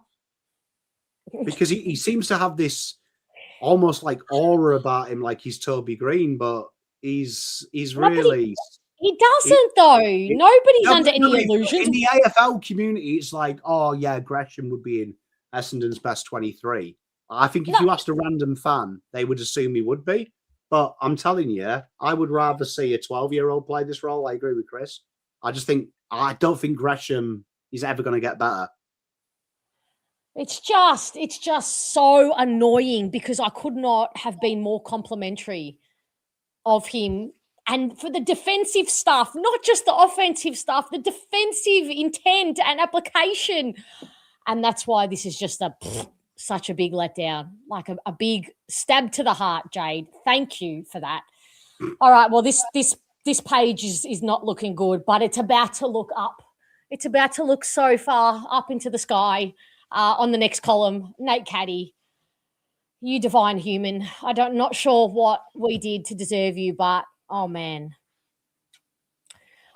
because he seems to have this almost like aura about him, like he's Toby Green, but he's really. He doesn't though. Nobody's under any illusions. In the AFL community, it's like, oh yeah, Gresham would be in Essendon's best 23. I think if you asked a random fan, they would assume he would be. But I'm telling you, I would rather see a 12-year-old play this role. I agree with Chris. I don't think Gresham is ever going to get better. It's just so annoying because I could not have been more complimentary of him. And for the defensive stuff, not just the offensive stuff, the defensive intent and application. And that's why this is just such a big letdown, like a big stab to the heart, Jade. Thank you for that. All right, well, this page is not looking good, but it's about to look up. It's about to look so far up into the sky. On the next column, Nate Caddy, you divine human. Not sure what we did to deserve you, but oh man.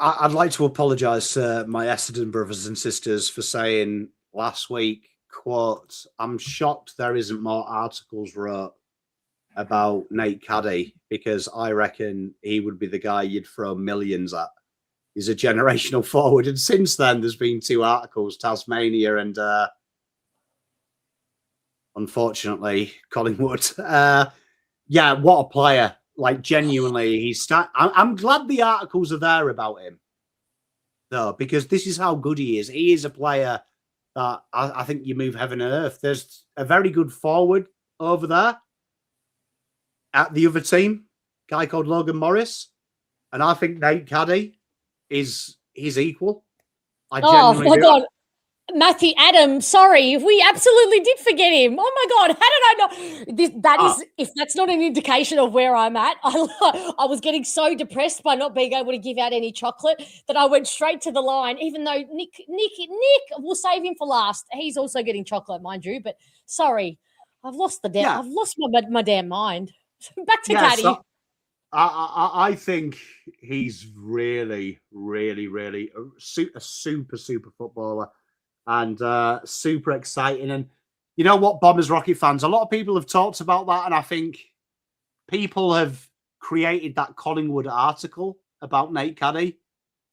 I'd like to apologise to my Essendon brothers and sisters for saying last week, quote, I'm shocked there isn't more articles wrote about Nate Caddy because I reckon he would be the guy you'd throw millions at. He's a generational forward. And since then, there's been 2 articles, Tasmania and unfortunately, Collingwood. Yeah, what a player. Like, genuinely, I'm glad the articles are there about him, though, because this is how good he is. He is a player that I think you move heaven and earth. There's a very good forward over there at the other team, a guy called Logan Morris. And I think Nate Caddy is his equal. Oh, my God. Matthew Adam, sorry, we absolutely did forget him. Oh my God, how did I know? If that's not an indication of where I'm at, I was getting so depressed by not being able to give out any chocolate that I went straight to the line, even though Nick, we'll save him for last. He's also getting chocolate, mind you, but sorry, I've lost I've lost my damn mind. Back to Caddy. So I think he's really, really, really a super footballer. And super exciting. And you know what, Bombers Rocket fans, a lot of people have talked about that. And I think people have created that Collingwood article about Nate Caddy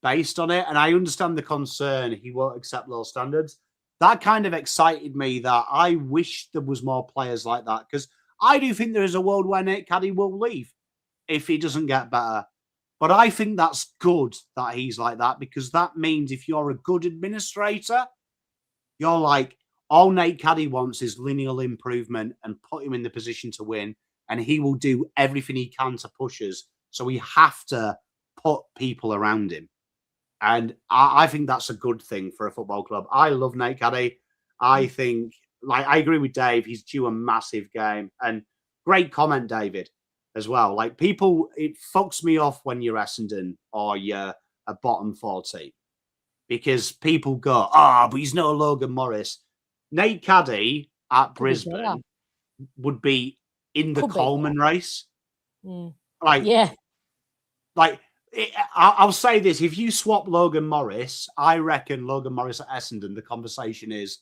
based on it. And I understand the concern. He won't accept low standards. That kind of excited me that I wish there was more players like that. Because I do think there is a world where Nate Caddy will leave if he doesn't get better. But I think that's good that he's like that, because that means if you're a good administrator, you're like, all Nate Caddy wants is lineal improvement and put him in the position to win. And he will do everything he can to push us. So we have to put people around him. And I think that's a good thing for a football club. I love Nate Caddy. I think, I agree with Dave. He's due a massive game. And great comment, David, as well. Like, people, it fucks me off when you're Essendon or you're a bottom 4 team. Because people go, but he's no Logan Morris. Nate Caddy at Brisbane would be in the Coleman race. Mm. I'll say this. If you swap Logan Morris, I reckon Logan Morris at Essendon, the conversation is,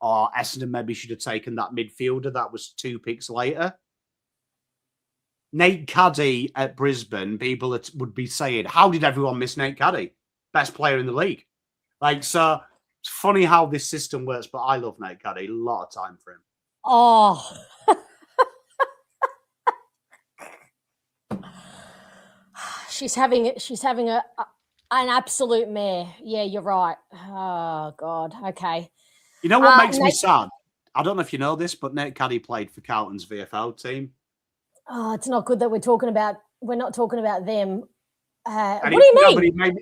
Essendon maybe should have taken that midfielder that was 2 picks later. Nate Caddy at Brisbane, people would be saying, how did everyone miss Nate Caddy? Best player in the league. So it's funny how this system works, but I love Nate Caddy. A lot of time for him. Oh. She's having an absolute mare. Yeah, you're right. Oh, God. Okay. You know what makes me sad? I don't know if you know this, but Nick Caddy played for Carlton's VFL team. Oh, it's not good that we're not talking about them. What And do you mean? But he made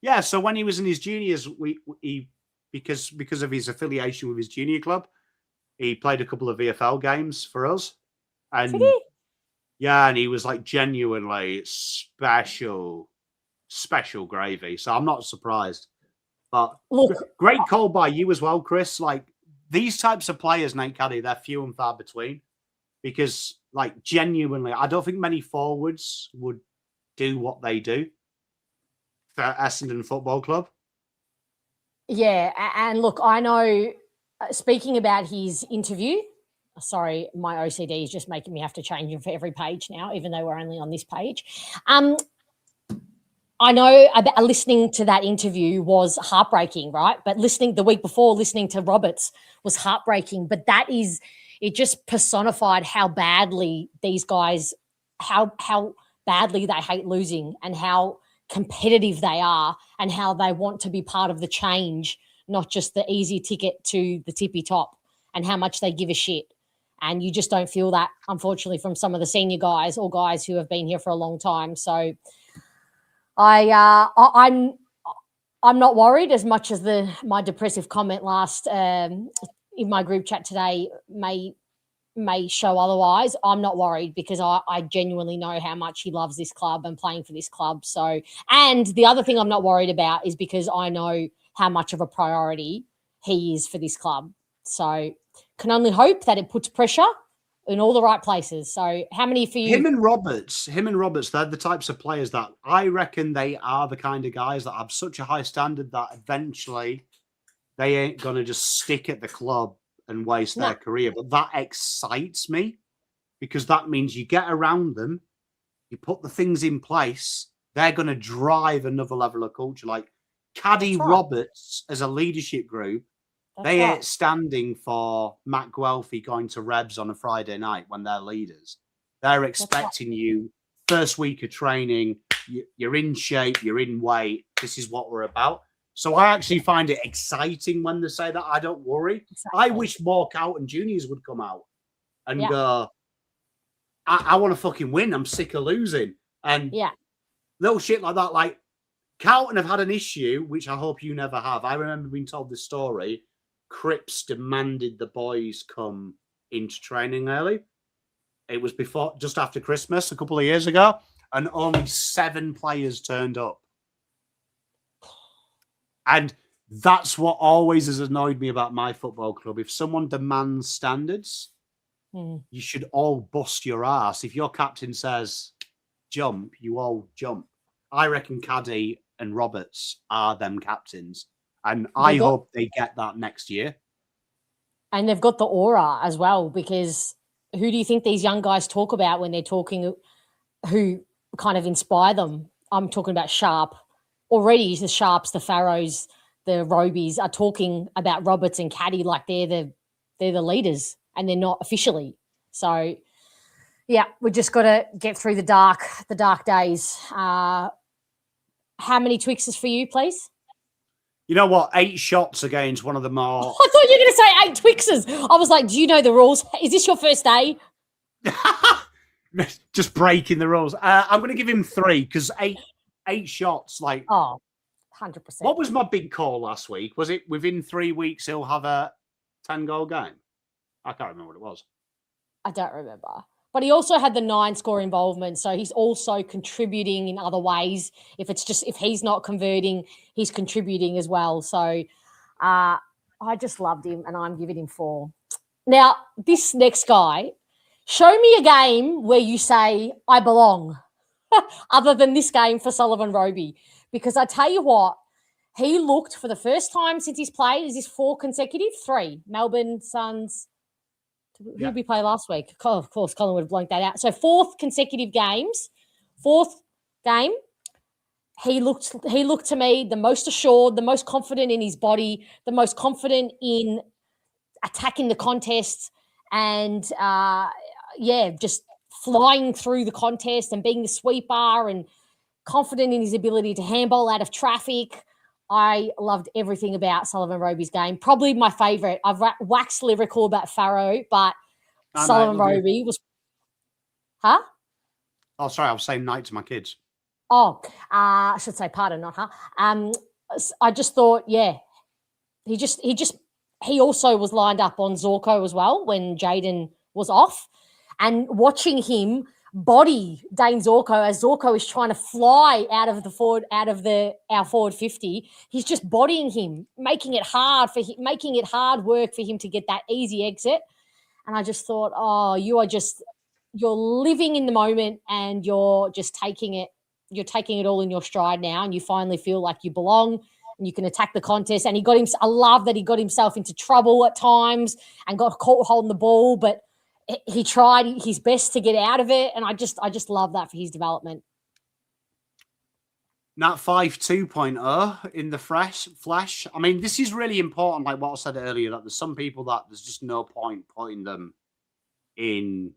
yeah, so when he was in his juniors, because of his affiliation with his junior club, he played a couple of VFL games for us. And Did he? yeah, and he was like genuinely special gravy. So I'm not surprised. But Look, great call by you as well, Chris. Like these types of players, Nate Caddy, they're few and far between. Because like genuinely, I don't think many forwards would do what they do for Essendon Football Club. yeah, and look, I know, speaking about his interview, sorry, my OCD is just making me have to change him for every page now, even though we're only on this page. I know about listening to that interview was heartbreaking, right? But listening the week before, listening to Roberts was heartbreaking. But it just personified how badly these guys, how badly they hate losing and how competitive they are and how they want to be part of the change, not just the easy ticket to the tippy top, and how much they give a shit. And you just don't feel that, unfortunately, from some of the senior guys or guys who have been here for a long time. So I'm not worried as much as my depressive comment last in my group chat today may show otherwise. I'm not worried because I genuinely know how much he loves this club and playing for this club. So, and the other thing I'm not worried about is because I know how much of a priority he is for this club. So can only hope that it puts pressure in all the right places. So how many for you? Him and Roberts, they're the types of players that I reckon they are the kind of guys that have such a high standard that eventually they ain't going to just stick at the club and waste their career. But that excites me because that means you get around them, you put the things in place, they're going to drive another level of culture. Like Caddy Roberts as a leadership group, they ain't standing for Matt Guelphy going to Rebs on a Friday night when they're leaders. They're expecting you first week of training, you're in shape, you're in weight. This is what we're about. So I actually find it exciting when they say that. I don't worry. Exactly. I wish more Carlton juniors would come out and go, I want to fucking win. I'm sick of losing. And little shit like that. Like Carlton have had an issue, which I hope you never have. I remember being told this story. Cripps demanded the boys come into training early. It was just after Christmas a couple of years ago, and only 7 players turned up. And that's what always has annoyed me about my football club. If someone demands standards, you should all bust your ass. If your captain says jump, you all jump. I reckon Caddy and Roberts are them captains. And I hope they get that next year. And they've got the aura as well, because who do you think these young guys talk about when they're talking, who kind of inspire them? I'm talking about Sharp. Already the Sharps, the Farrows, the Robies are talking about Roberts and Caddy like they're the leaders, and they're not officially. So, yeah, we just got to get through the dark days. How many Twixes for you, please? You know what? 8 shots against one of the more... I thought you were going to say 8 Twixes. I was like, do you know the rules? Is this your first day? Just breaking the rules. I'm going to give him 3 because 8 shots. Like, 100%. What was my big call last week? Was it within 3 weeks he'll have a 10-goal game? I can't remember what it was. I don't remember. But he also had the 9-score involvement, so he's also contributing in other ways. If he's not converting, he's contributing as well. So I just loved him, and I'm giving him 4. Now, this next guy, show me a game where you say, I belong, other than this game for Sullivan Roby. Because I tell you what, he looked for the first time since he's played, is this 4 consecutive? 3. Melbourne, Suns. Who did we play last week? Oh, of course, Colin would have blanked that out. So 4th consecutive games, 4th game, he looked to me the most assured, the most confident in his body, the most confident in attacking the contest, and just flying through the contest and being the sweeper and confident in his ability to handball out of traffic. I loved everything about Sullivan Roby's game. Probably my favourite. I've waxed lyrical about Farrow, but Sullivan Roby was... Huh? Oh, sorry. I was saying night to my kids. Oh, I should say pardon, not huh. I just thought, yeah, he also was lined up on Zorko as well when Jaden was off, and watching him body Dane Zorko as Zorko is trying to fly out of our forward 50. He's just bodying him, making it hard work for him to get that easy exit. And I just thought, oh, you're living in the moment and you're just taking it. You're taking it all in your stride now, and you finally feel like you belong and you can attack the contest. And I love that he got himself into trouble at times and got caught holding the ball, but he tried his best to get out of it. And I just love that for his development. Nat 5 2.0 in the flesh. I mean, this is really important, like what I said earlier, that there's some people that there's just no point putting them in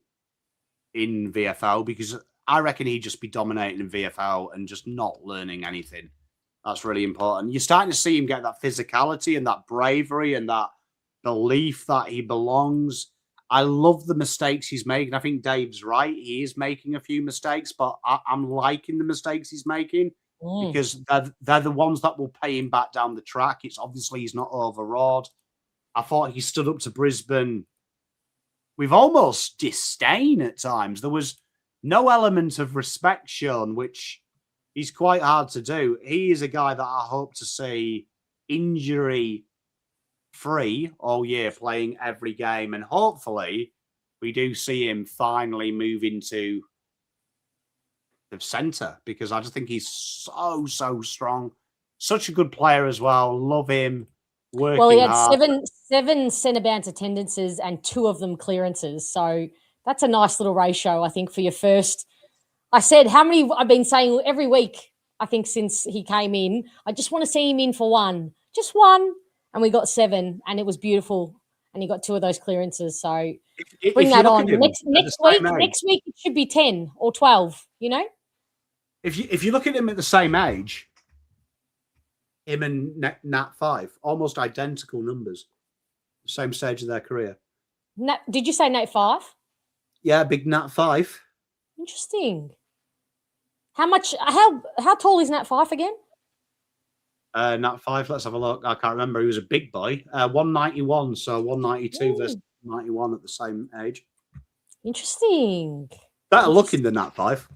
VFL, because I reckon he'd just be dominating in VFL and just not learning anything. That's really important. You're starting to see him get that physicality and that bravery and that belief that he belongs. I love the mistakes he's making. I think Dave's right. He is making a few mistakes, but I'm liking the mistakes he's making because they're the ones that will pay him back down the track. It's obviously he's not overawed. I thought he stood up to Brisbane with almost disdain at times. There was no element of respect shown, which is quite hard to do. He is a guy that I hope to see injury-free all year, playing every game. And hopefully we do see him finally move into the centre, because I just think he's so strong. Such a good player as well. Love him. Well, he had hard. seven centre bounce attendances and 2 of them clearances. So that's a nice little ratio, I think, for your first. I said how many I've been saying every week, I think, since he came in. I just want to see him in for one. Just one. And we got 7, and it was beautiful. And he got 2 of those clearances. So bring that on. Next week it should be 10 or 12, you know? If you look at him at the same age, him and Nat 5, almost identical numbers, same stage of their career. Did you say Nat 5? Yeah, big Nat 5. Interesting. How tall is Nat 5 again? Nat 5, let's have a look. I can't remember. He was a big boy. 191, so 192 versus 91 at the same age. Interesting. Better looking than Nat 5.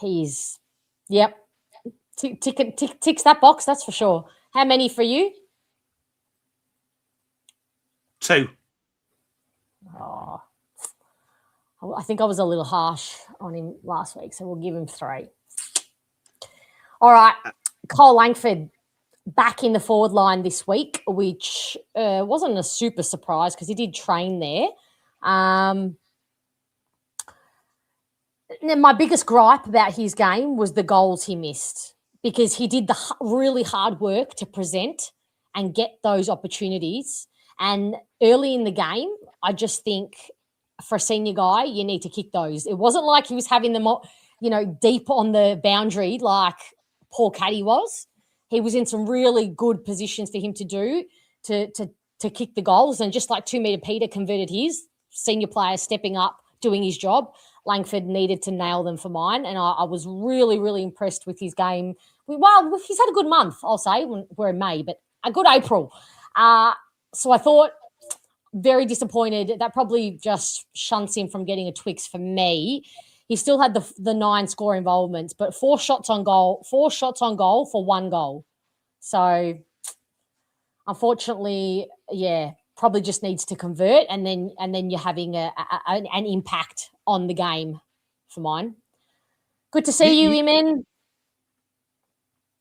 Yep. Ticks that box, that's for sure. How many for you? 2. Oh, I think I was a little harsh on him last week, so we'll give him 3. All right. Cole Langford back in the forward line this week, which wasn't a super surprise because he did train there. My biggest gripe about his game was the goals he missed, because he did the really hard work to present and get those opportunities. And early in the game, I just think for a senior guy, you need to kick those. It wasn't like he was having them, deep on the boundary like Paul Caddy was. He was in some really good positions for him to do to kick the goals. And just like 2 Meter Peter converted his, senior player stepping up, doing his job, Langford needed to nail them for mine. And I was really, really impressed with his game. Well, he's had a good month, I'll say. We're in May, but a good April. So I thought, very disappointed. That probably just shunts him from getting a Twix for me. He still had the 9 score involvements, but 4 shots on goal for 1 goal. So unfortunately, probably just needs to convert, and then you're having an impact on the game for mine. Good to see you, Iman.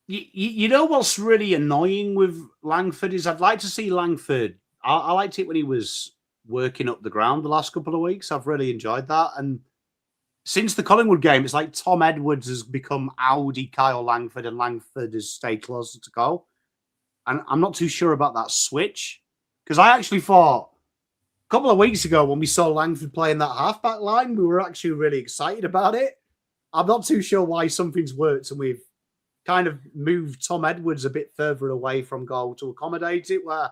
You know what's really annoying with Langford is I'd like to see Langford. I liked it when he was working up the ground the last couple of weeks. I've really enjoyed that. And since the Collingwood game, it's like Tom Edwards has become Audi Kyle Langford and Langford has stayed closer to goal. And I'm not too sure about that switch, because I actually thought a couple of weeks ago when we saw Langford playing that halfback line, we were actually really excited about it. I'm not too sure why something's worked and we've kind of moved Tom Edwards a bit further away from goal to accommodate it. Where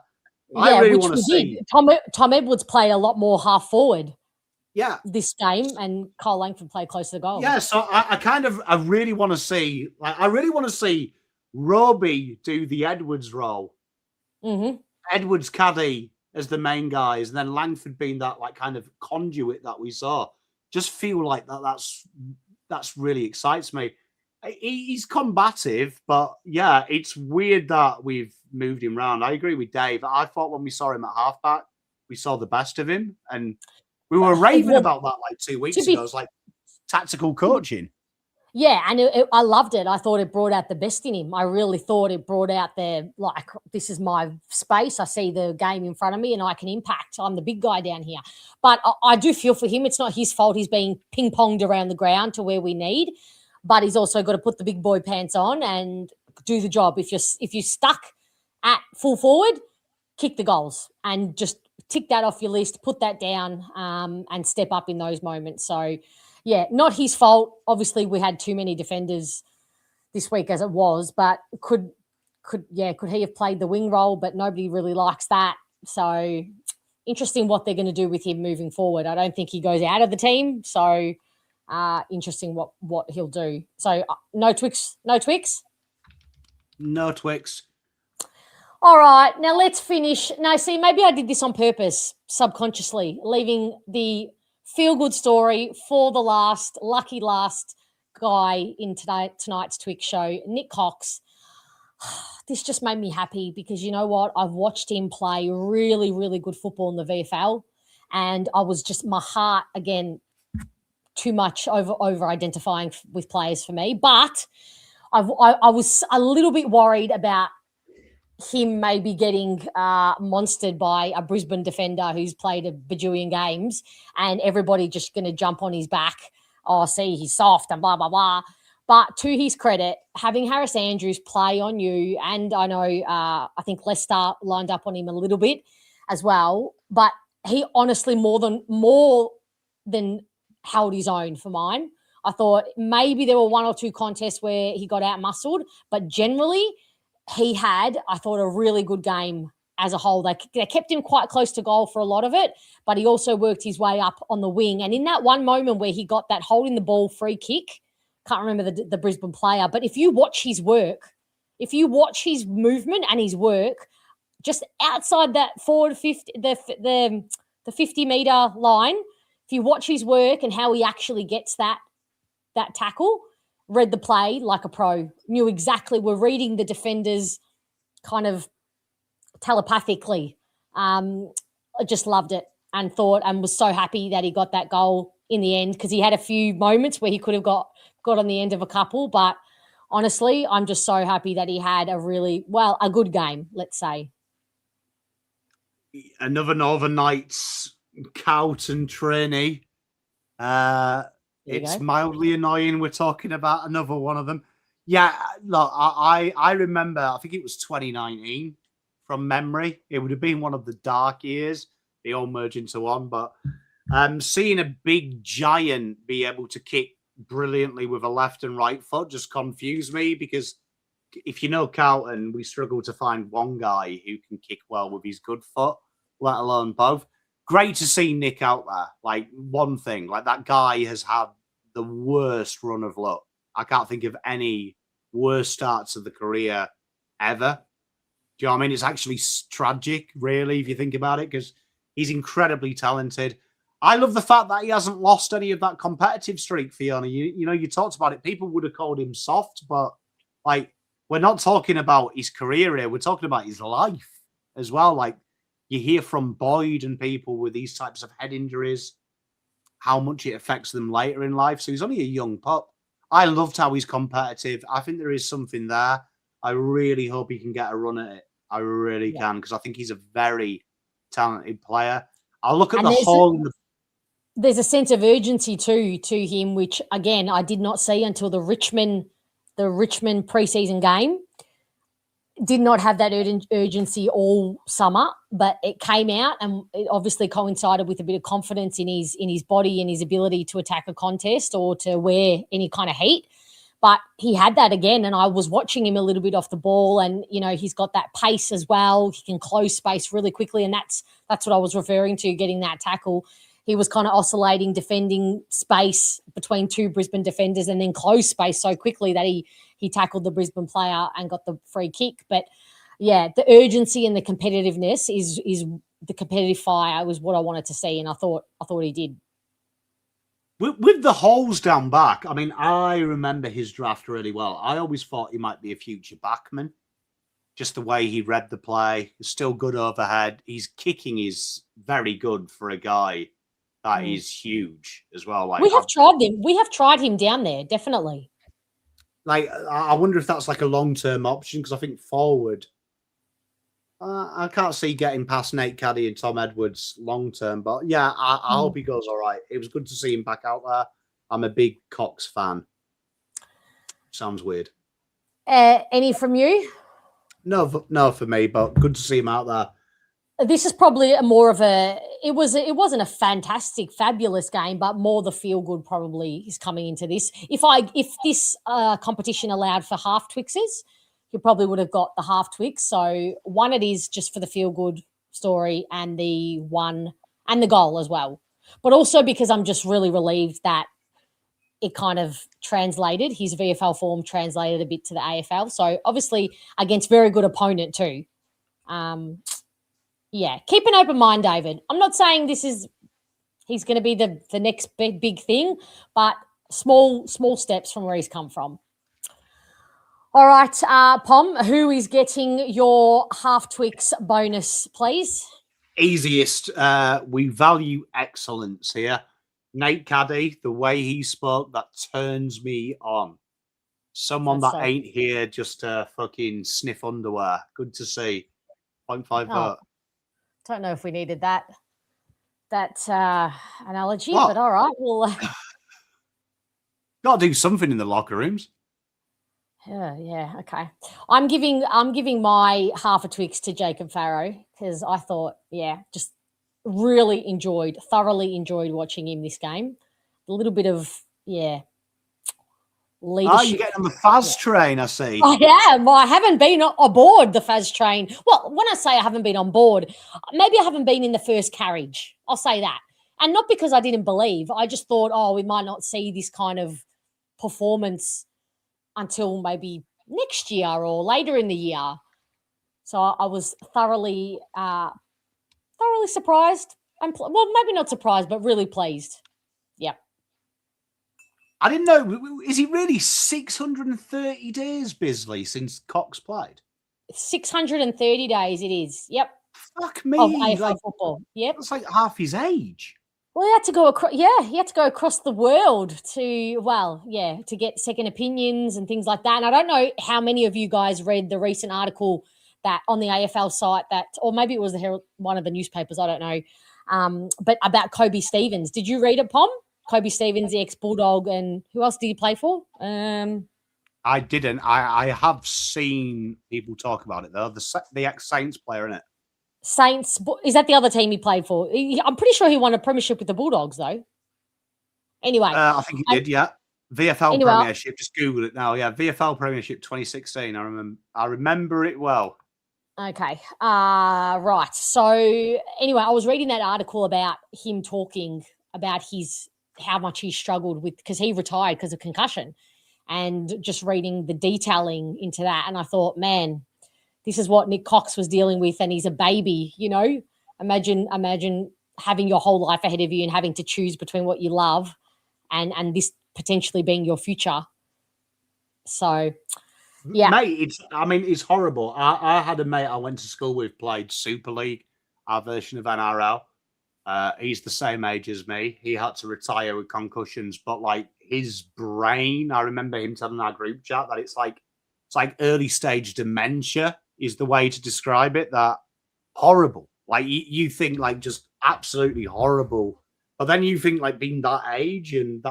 I really want to see Tom Edwards play a lot more half forward. Yeah, this game, and Cole Langford play close to the goal. Yeah, so I really want to see, Roby do the Edwards role. Mm-hmm. Edwards caddy as the main guys, and then Langford being that like kind of conduit that we saw. Just feel like that's really excites me. He's combative, but yeah, it's weird that we've moved him around. I agree with Dave. I thought when we saw him at halfback, we saw the best of him, and we were raving about that like 2 weeks ago. It was like tactical coaching. Yeah, and I loved it. I thought it brought out the best in him. I really thought it brought out like, this is my space. I see the game in front of me and I can impact. I'm the big guy down here. But I do feel for him. It's not his fault he's being ping-ponged around the ground to where we need. But he's also got to put the big boy pants on and do the job. If you're stuck at full forward, kick the goals and just tick that off your list, put that down, and step up in those moments. So, yeah, not his fault. Obviously, we had too many defenders this week as it was, but could he have played the wing role? But nobody really likes that. So, interesting what they're going to do with him moving forward. I don't think he goes out of the team. So, interesting what he'll do. So, no Twix. No Twix. All right, now let's finish. Now, see, maybe I did this on purpose, subconsciously, leaving the feel-good story for the lucky last guy in tonight's Twix show, Nick Cox. This just made me happy because you know what? I've watched him play really, really good football in the VFL, and I was just, my heart, again, too much over-identifying with players for me. But I was a little bit worried about him maybe getting monstered by a Brisbane defender who's played a bajillion games and everybody just going to jump on his back. Oh, see, he's soft and blah, blah, blah. But to his credit, having Harris Andrews play on you, and I know I think Leicester lined up on him a little bit as well, but he honestly more than held his own for mine. I thought maybe there were one or two contests where he got out-muscled, but generally he had, I thought, a really good game as a whole. They kept him quite close to goal for a lot of it, but he also worked his way up on the wing. And in that one moment where he got that holding the ball free kick, can't remember the Brisbane player, but if you watch his work, if you watch his movement and his work, just outside that forward 50, the 50-metre line, if you watch his work and how he actually gets that tackle, read the play like a pro, knew exactly, we're reading the defenders kind of telepathically. I just loved it and was so happy that he got that goal in the end because he had a few moments where he could have got on the end of a couple. But honestly, I'm just so happy that he had a good game, let's say. Another Northern Knights Cowton trainee. It's mildly annoying. We're talking about another one of them. Yeah, look, I remember, I think it was 2019 from memory. It would have been one of the dark years. They all merge into one. But seeing a big giant be able to kick brilliantly with a left and right foot just confused me because if you know Carlton, we struggle to find one guy who can kick well with his good foot, let alone both. Great to see Nick out there. Like, one thing, like that guy has had the worst run of luck. I can't think of any worse starts of the career ever. Do you know what I mean? It's actually tragic, really, if you think about it, because he's incredibly talented. I love the fact that he hasn't lost any of that competitive streak, Fiona. You know, you talked about it. People would have called him soft, but like, we're not talking about his career here. We're talking about his life as well. Like, you hear from Boyd and people with these types of head injuries, how much it affects them later in life. So he's only a young pup. I loved how he's competitive. I think there is something there. I really hope he can get a run at it. I really can, because I think he's a very talented player. I'll look at the whole. There's a sense of urgency too to him, which again I did not see until the Richmond preseason game. Did not have that urgency all summer, but it came out and it obviously coincided with a bit of confidence in his body and his ability to attack a contest or to wear any kind of heat. But he had that again, and I was watching him a little bit off the ball, and, you know, he's got that pace as well. He can close space really quickly, and that's what I was referring to, getting that tackle. He was kind of oscillating, defending space between two Brisbane defenders and then close space so quickly that he tackled the Brisbane player and got the free kick. But, yeah, the urgency and the competitiveness is the competitive fire was what I wanted to see, and I thought he did. With the holes down back, I mean, I remember his draft really well. I always thought he might be a future backman. Just the way he read the play, still good overhead. His kicking is very good for a guy that is huge as well. Like, we have tried him. We have tried him down there, definitely. Like, I wonder if that's like a long-term option, because I think forward, I can't see getting past Nate Caddy and Tom Edwards long-term. But, yeah, I hope he goes all right. It was good to see him back out there. I'm a big Cox fan. Sounds weird. Any from you? No, for me, but good to see him out there. This is probably more of a. It wasn't a fantastic, fabulous game, but more the feel good probably is coming into this. If this competition allowed for half Twixes, you probably would have got the half Twix. So one, it is just for the feel good story, and the one and the goal as well. But also because I'm just really relieved that it kind of translated, his VFL form translated a bit to the AFL. So obviously against very good opponent too. Yeah, keep an open mind, David. I'm not saying he's going to be the next big thing, but small steps from where he's come from. All right, Pom, who is getting your half Twix bonus, please? Easiest. We value excellence here. Nate Caddy, the way he spoke, that turns me on. Someone that ain't here just to fucking sniff underwear. Good to see. 0.5 vote. Don't know if we needed that analogy, but all right, we'll got to do something in the locker rooms. Yeah, okay. I'm giving my half a Twix to Jacob Farrow because I thought, just thoroughly enjoyed watching him this game. A little bit of leadership. Oh, you're getting on the Faz train, I see. I am. I haven't been aboard the Faz train. Well, when I say I haven't been on board, maybe I haven't been in the first carriage. I'll say that. And not because I didn't believe. I just thought, we might not see this kind of performance until maybe next year or later in the year. So I was thoroughly surprised. Maybe not surprised, but really pleased. Yep. I didn't know. Is it really 630 days, Bisley, since Cox played? 630 days it is. Yep. Fuck me. Of AFL football. Yep. That's like half his age. Well, he had to go across. Yeah, he had to go across the world to get second opinions and things like that. And I don't know how many of you guys read the recent article that on the AFL site or maybe it was one of the newspapers. I don't know. But about Kobe Stevens. Did you read it, Pom? Kobe Stevens, the ex-Bulldog, and who else did he play for? I didn't. I have seen people talk about it though. The ex-Saints player, isn't it? Saints, is that the other team he played for? I'm pretty sure he won a premiership with the Bulldogs, though. Anyway. I think he did, yeah. VFL Premiership, just Google it now. Yeah, VFL Premiership 2016. I remember it well. Okay. Right. So anyway, I was reading that article about him talking about how much he struggled with because he retired because of concussion, and just reading the detailing into that. And I thought, man, this is what Nick Cox was dealing with, and he's a baby, you know. Imagine having your whole life ahead of you and having to choose between what you love and this potentially being your future. So, yeah. Mate, it's horrible. I had a mate I went to school with, played Super League, our version of NRL. He's the same age as me. He had to retire with concussions, but like his brain, I remember him telling our group chat that it's like early stage dementia is the way to describe it. That horrible. Like you think like just absolutely horrible, but then you think like being that age and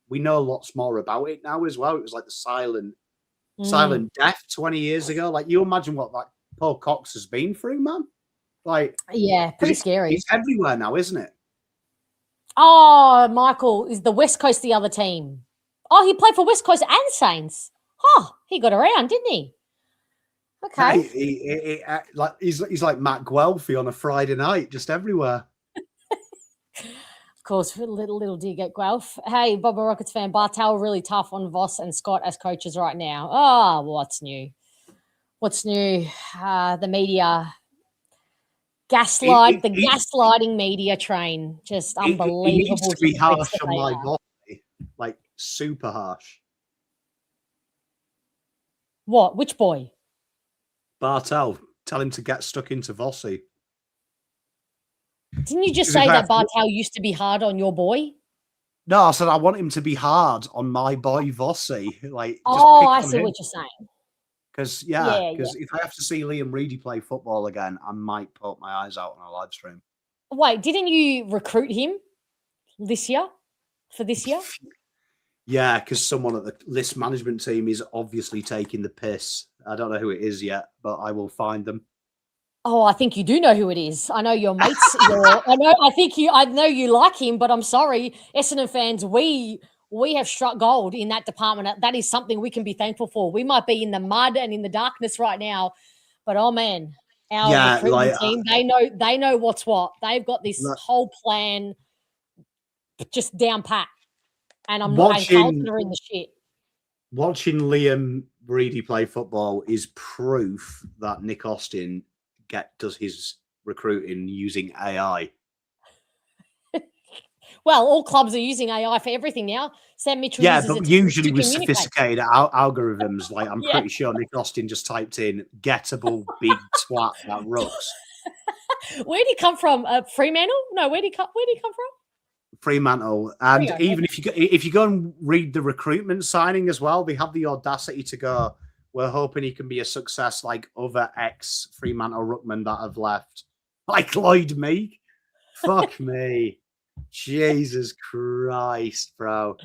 we know lots more about it now as well. It was like the silent death 20 years ago. Like you imagine what that poor Cox has been through, man. Like, yeah, pretty scary. It's everywhere now, isn't it? Oh, Michael, is the West Coast the other team? Oh, he played for West Coast and Saints. Oh, he got around, didn't he? Okay. He's like Matt Guelphy on a Friday night, just everywhere. Of course, little dig at Guelph. Hey, Boba Rockets fan, Bartel really tough on Voss and Scott as coaches right now. Oh, what's new? What's new? The media gaslighting media train. Just unbelievable. He needs to be harsh on my body, like super harsh. What? Which boy? Bartel. Tell him to get stuck into Vossi. Didn't you just say that Bartel used to be hard on your boy? No, I said I want him to be hard on my boy Vossi. Like, I see what you're saying. Because if I have to see Liam Reedy play football again, I might poke my eyes out on a live stream. Wait, didn't you recruit him this year? For this year? Yeah, because someone at the list management team is obviously taking the piss. I don't know who it is yet, but I will find them. Oh, I think you do know who it is. I know your mates. I know you like him, but I'm sorry, Essendon fans. We have struck gold in that department. That is something we can be thankful for. We might be in the mud and in the darkness right now, but oh man, our recruitment team, they know what's what. They've got this whole plan just down pat. And Carlton are in the shit. Watching Liam Reedy play football is proof that Nick Austin does his recruiting using AI. Well, all clubs are using AI for everything now. Sam Mitchell uses but usually with sophisticated algorithms. Like I'm pretty sure Nick Austin just typed in "gettable big twat that rucks." Where'd he come from? Fremantle? No, where'd he come from? Fremantle. And even if you go and read the recruitment signing as well, they have the audacity to go, we're hoping he can be a success like other ex-Fremantle ruckmen that have left. Like Lloyd Meek. Fuck me. Jesus Christ, bro.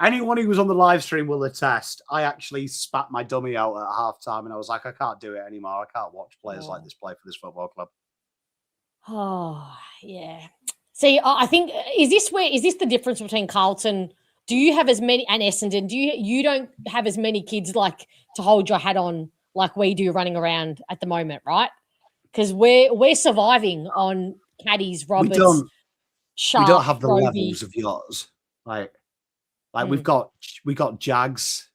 Anyone who was on the live stream will attest. I actually spat my dummy out at halftime and I was like, I can't do it anymore. I can't watch players like this play for this football club. Oh, yeah. See, I think, is this the difference between Carlton? Do you have as many, and Essendon, you don't have as many kids like to hold your hat on like we do running around at the moment, right? Because we're surviving on Caddies, Roberts, Sharp, we don't have the Roby. levels of yours. Like we've got Jags.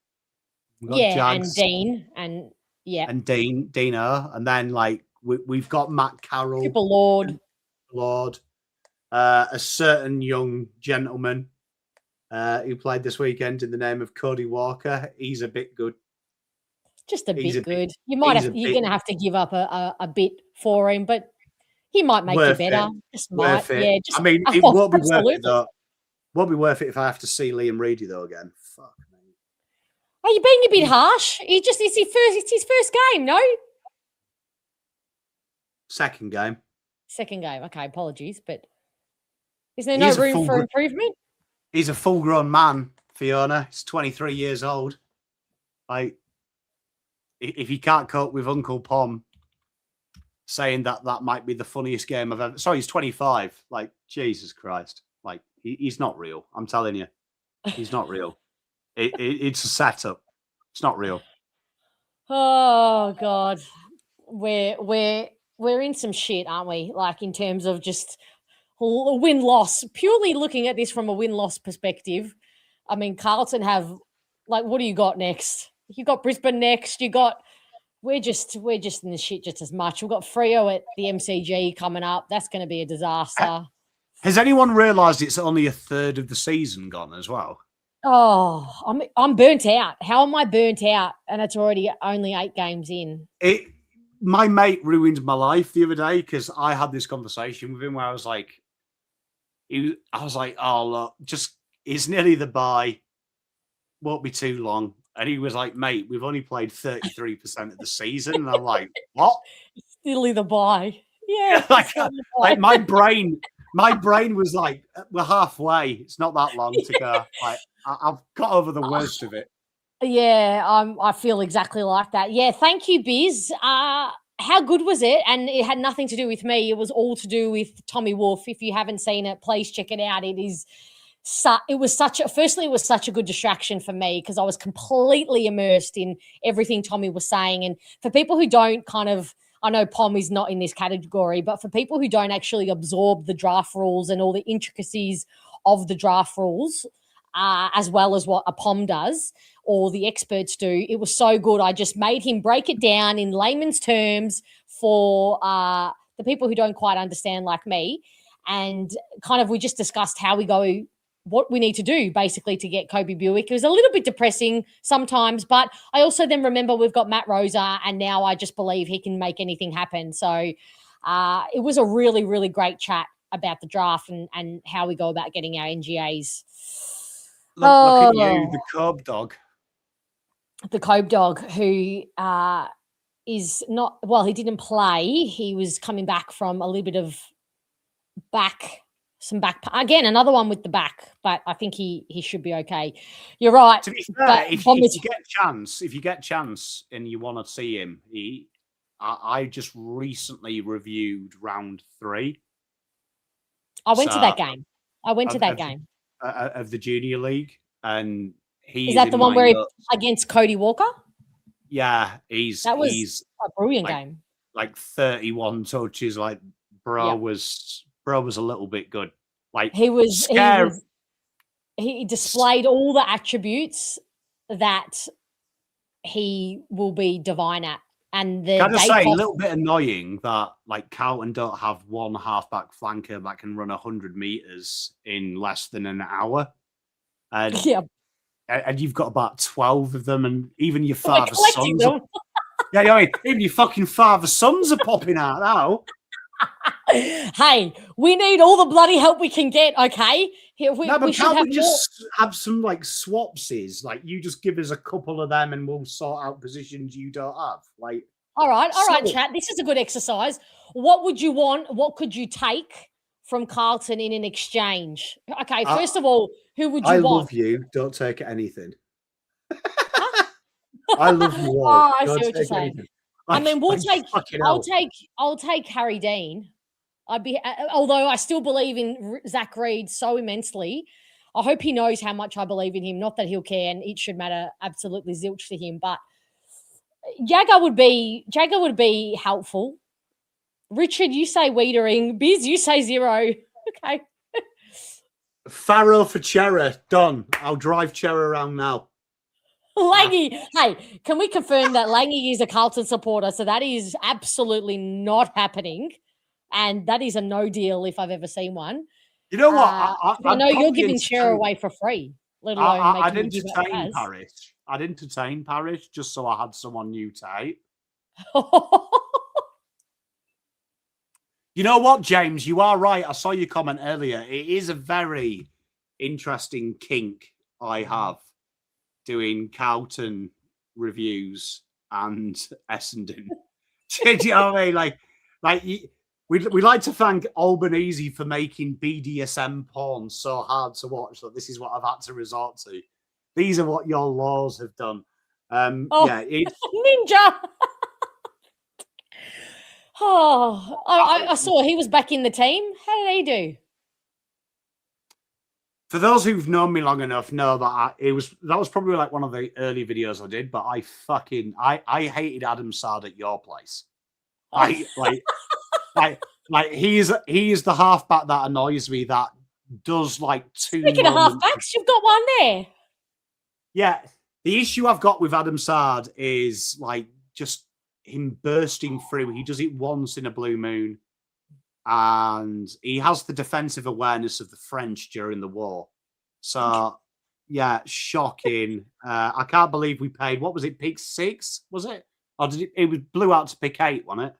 Jags. And Dean. And Dino. And then like we've got Matt Carroll. Triple Lord. A certain young gentleman who played this weekend in the name of Cody Walker. He's a bit good. Just a bit good. You're going to have to give up a bit for him, but he might make you better. Just might. Yeah, I mean, it won't be worth it though. Won't be worth it if I have to see Liam Reedy though again. Fuck me. Are you being a bit harsh? It's his first game, no? Second game. Okay, apologies, but is there no room for improvement? He's a full-grown man, Fiona. He's 23 years old. Like, if he can't cope with Uncle Pom saying that might be the funniest game I've ever... Sorry, he's 25. Like, Jesus Christ. Like, he's not real. I'm telling you. He's not real. It's a setup. It's not real. Oh, God. We're in some shit, aren't we? Like, in terms of just... a win-loss, purely looking at this from a win-loss perspective. I mean, Carlton have, like, what do you got next? You got Brisbane next. We're just in the shit just as much. We've got Freo at the MCG coming up. That's going to be a disaster. Has anyone realised it's only a third of the season gone as well? Oh, I'm burnt out. How am I burnt out? And it's already only 8 games in. My mate ruined my life the other day because I had this conversation with him where I was like, oh, look, it's nearly the bye. Won't be too long. And he was like, mate, we've only played 33% of the season. And I'm like, what? It's nearly the bye. Yeah. like my brain was like, we're halfway. It's not that long to go. Like, I've got over the worst of it. Yeah, I feel exactly like that. Yeah, thank you, Biz. How good was it? And it had nothing to do with me. It was all to do with Tommy Wolf. If you haven't seen it, please check it out. It is it was such a good distraction for me because I was completely immersed in everything Tommy was saying. And for people who don't I know Pommy's not in this category, but for people who don't actually absorb the draft rules and all the intricacies of the draft rules, as well as what a Pom does or the experts do, it was so good. I just made him break it down in layman's terms for the people who don't quite understand like me. And we just discussed how we go, what we need to do basically to get Kobe Buick. It was a little bit depressing sometimes, but I also then remember we've got Matt Rosa, and now I just believe he can make anything happen. So it was a really, really great chat about the draft and how we go about getting our NGAs. Look at you, the Cobe dog. The Cobe dog, who is not, well, he didn't play. He was coming back from a little bit of some back again, another one with the back, but I think he should be okay. You're right. To be fair, if you get a chance and you want to see him, I just recently reviewed round 3. I went to that game. Of the Junior League, and is that the one where he against Cody Walker? Yeah, that was a brilliant game. Like 31 touches. Like bro was a little bit good. Like he displayed all the attributes that he will be divine at. And can I say a little bit annoying that like Carlton don't have one halfback flanker that can run 100 meters in less than an hour, and you've got about 12 of them, and even your father's sons. Even your fucking father's sons are popping out now. Hey, we need all the bloody help we can get, okay? Can't we just have some like swapsies? Like you just give us a couple of them and we'll sort out positions you don't have. Like, all right, chat. This is a good exercise. What would you want? What could you take from Carlton in an exchange? Okay, first of all, who would you want? I love you. Don't take anything. I love you all. I see what you're saying. I mean, I'll take Harry Dean. Although I still believe in Zach Reed so immensely. I hope he knows how much I believe in him. Not that he'll care, and it should matter absolutely zilch to him. But Jagger would be helpful. Richard, you say Wiedering. Biz, you say 0. Okay. Farrell for Chera. Done. I'll drive Chera around now. Langy, hey, can we confirm that Langy is a Carlton supporter? So that is absolutely not happening. And that is a no deal if I've ever seen one. You know what? I know you're giving share away for free, let alone I'd entertain Parish. I'd entertain Parish just so I had someone new to hate. You know what, James? You are right. I saw your comment earlier. It is a very interesting kink I have doing Carlton reviews and Essendon. Do you know what I mean? We like to thank Albanese for making BDSM porn so hard to watch that this is what I've had to resort to. These are what your laws have done. It's Ninja. I saw he was back in the team. How did he do? For those who've known me long enough, know that that was probably like one of the early videos I did. But I hated Adam Sard at your place. He is the halfback that annoys me. That does like 2. Speaking of halfbacks, you've got one there. Yeah, the issue I've got with Adam Sard is like just him bursting through. He does it once in a blue moon, and he has the defensive awareness of the French during the war. So, yeah, shocking. I can't believe we paid. What was it? Pick 6? Was it? Or did it was blew out to pick 8, wasn't it?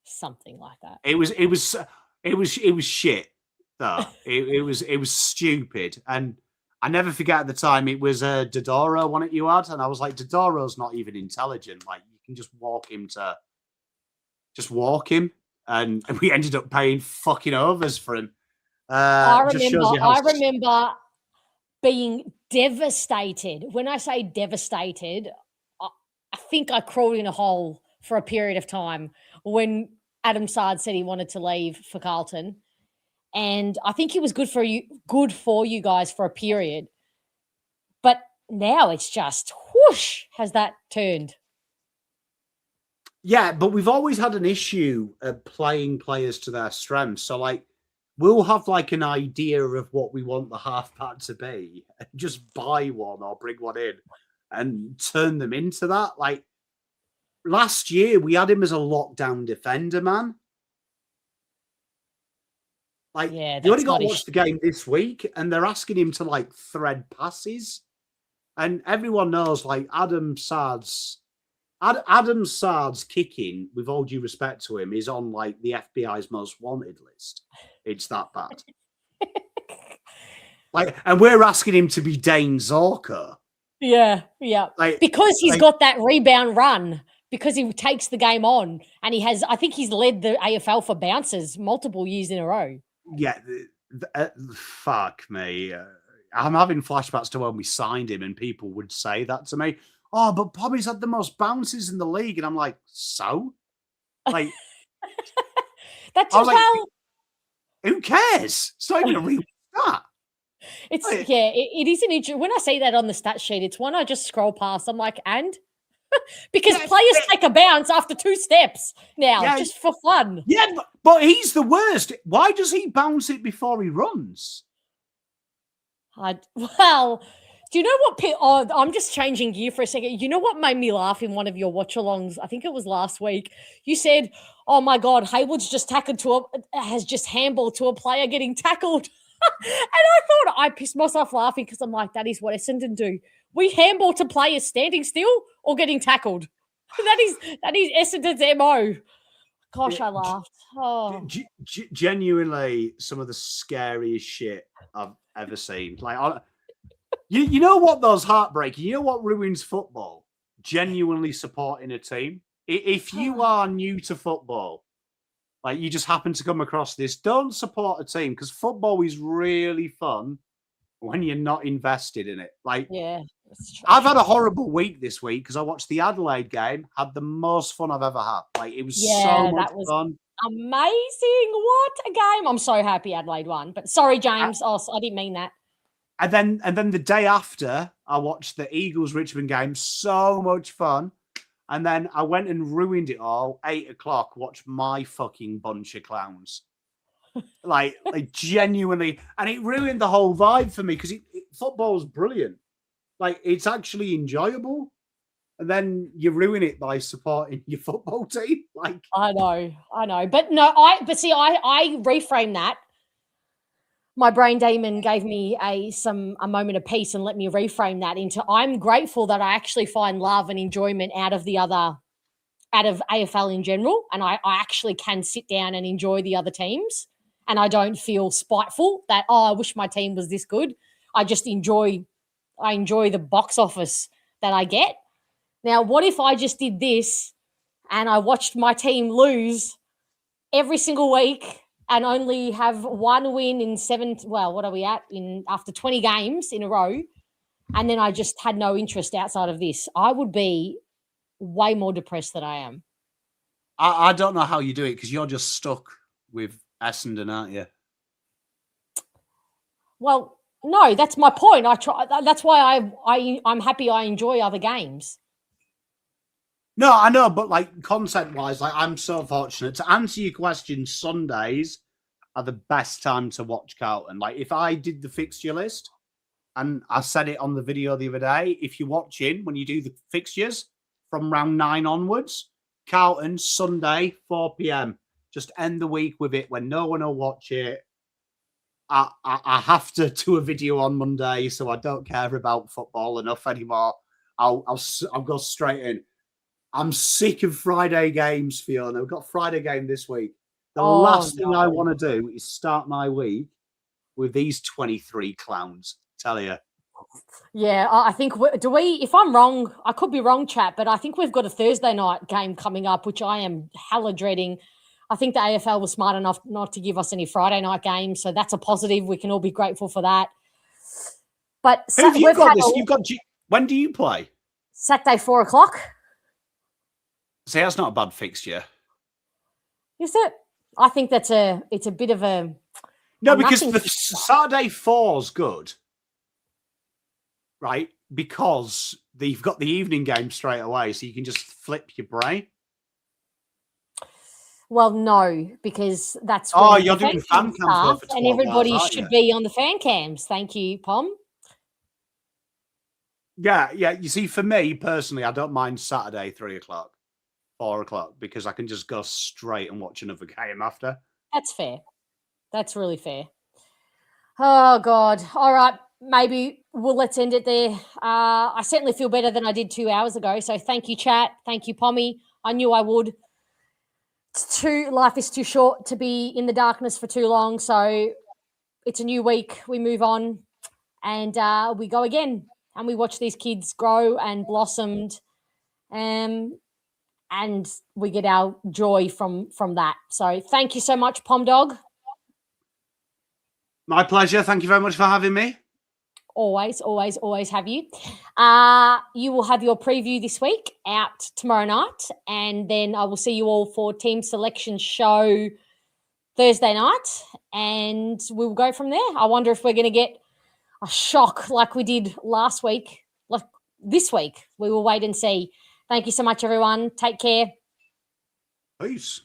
Something like that. It was shit though. it was stupid, and I never forget at the time it was Dodoro one that you had, and I was like, Dodoro's not even intelligent. Like you can just walk him, and we ended up paying fucking overs for him. I remember being devastated. When I say devastated, I think I crawled in a hole for a period of time when Adam Sard said he wanted to leave for Carlton. and I think he was good for you guys for a period. But now it's just whoosh, has that turned? Yeah, but we've always had an issue of playing players to their strengths. So, like, we'll have like an idea of what we want the halfback to be and just buy one or bring one in and turn them into that. Like, last year, we had him as a lockdown defender, man. Like, you only got to watch the game this week, and they're asking him to, like, thread passes. And everyone knows, like, Adam Sard's kicking, with all due respect to him, is on, like, the FBI's most wanted list. It's that bad. Like, and we're asking him to be Dane Zorko. Yeah. Like, because he's got that rebound run, because he takes the game on, and I think he's led the AFL for bounces multiple years in a row. Yeah, fuck me. I'm having flashbacks to when we signed him, and people would say that to me. Oh, but Pommy's had the most bounces in the league. And I'm like, so? Like, that's just how. Who cares? It's not even a real stat. It's it is an interesting. When I see that on the stat sheet, it's one I just scroll past. I'm like, and because players take a bounce after 2 steps now, just for fun. Yeah, but he's the worst. Why does he bounce it before he runs? Well, do you know what? I'm just changing gear for a second. You know what made me laugh in one of your watch-alongs? I think it was last week. You said, "Oh my God, Haywood's just has just handballed to a player getting tackled," and I pissed myself laughing because I'm like, that is what Essendon do. We handball to players standing still or getting tackled. That is Essendon's MO. Gosh, I laughed. Oh. Genuinely, some of the scariest shit I've ever seen. Like, you know what? Those heartbreaking. You know what ruins football? Genuinely supporting a team. If you are new to football, like you just happen to come across this, don't support a team, because football is really fun when you're not invested in it. Like, yeah, I've had a horrible week this week because I watched the Adelaide game, had the most fun I've ever had. Like, it was so much fun. Amazing. What a game. I'm so happy Adelaide won. But sorry, James. I didn't mean that. And then the day after, I watched the Eagles-Richmond game. So much fun. And then I went and ruined it all. 8 o'clock, watched my fucking bunch of clowns. like genuinely. And it ruined the whole vibe for me because football's brilliant. Like, it's actually enjoyable. And then you ruin it by supporting your football team. Like, I know. But no, I reframe that. My brain demon gave me a moment of peace and let me reframe that into, I'm grateful that I actually find love and enjoyment out of AFL in general. And I actually can sit down and enjoy the other teams. And I don't feel spiteful that, I wish my team was this good. I just enjoy the box office that I get. Now, what if I just did this and I watched my team lose every single week and only have 1 win in what are we at? After 20 games in a row, and then I just had no interest outside of this? I would be way more depressed than I am. I don't know how you do it because you're just stuck with Essendon, aren't you? Well, no, that's my point. That's why I'm happy I enjoy other games. No, I know, but like content-wise, like I'm so fortunate to answer your question. Sundays are the best time to watch Carlton. Like, if I did the fixture list, and I said it on the video the other day, if you're watching when you do the fixtures from round 9 onwards, Carlton Sunday 4 p.m. Just end the week with it when no one will watch it. I have to do a video on Monday, so I don't care about football enough anymore. I'll go straight in. I'm sick of Friday games, Fiona. We've got Friday game this week. The last thing I want to do is start my week with these 23 clowns. Tell you. Yeah, I think if I'm wrong, I could be wrong, chat, but I think we've got a Thursday night game coming up, which I am hella dreading. I think the AFL was smart enough not to give us any Friday night games, so that's a positive. We can all be grateful for that. But have you got this? When do you play? Saturday, 4 o'clock. See, that's not a bad fixture. Is it? I think it's a bit of a No, because the Saturday 4's good, right? Because you've got the evening game straight away, so you can just flip your brain. Well, no, because that's you're doing fan cams and everybody should be on the fan cams. Thank you, Pom. Yeah. You see, for me personally, I don't mind Saturday 3 o'clock, 4 o'clock, because I can just go straight and watch another game after. That's fair. That's really fair. Oh, God. All right. Maybe let's end it there. I certainly feel better than I did 2 hours ago. So thank you, chat. Thank you, Pommy. I knew I would. Life is too short to be in the darkness for too long. So it's a new week. We move on and we go again. And we watch these kids grow and blossomed. And we get our joy from that. So thank you so much, Pom Dog. My pleasure. Thank you very much for having me. Always, always, always have you. You will have your preview this week out tomorrow night, and then I will see you all for team selection show Thursday night, and we'll go from there. I wonder if we're going to get a shock like we did last week, like this week. We will wait and see. Thank you so much, everyone. Take care. Peace.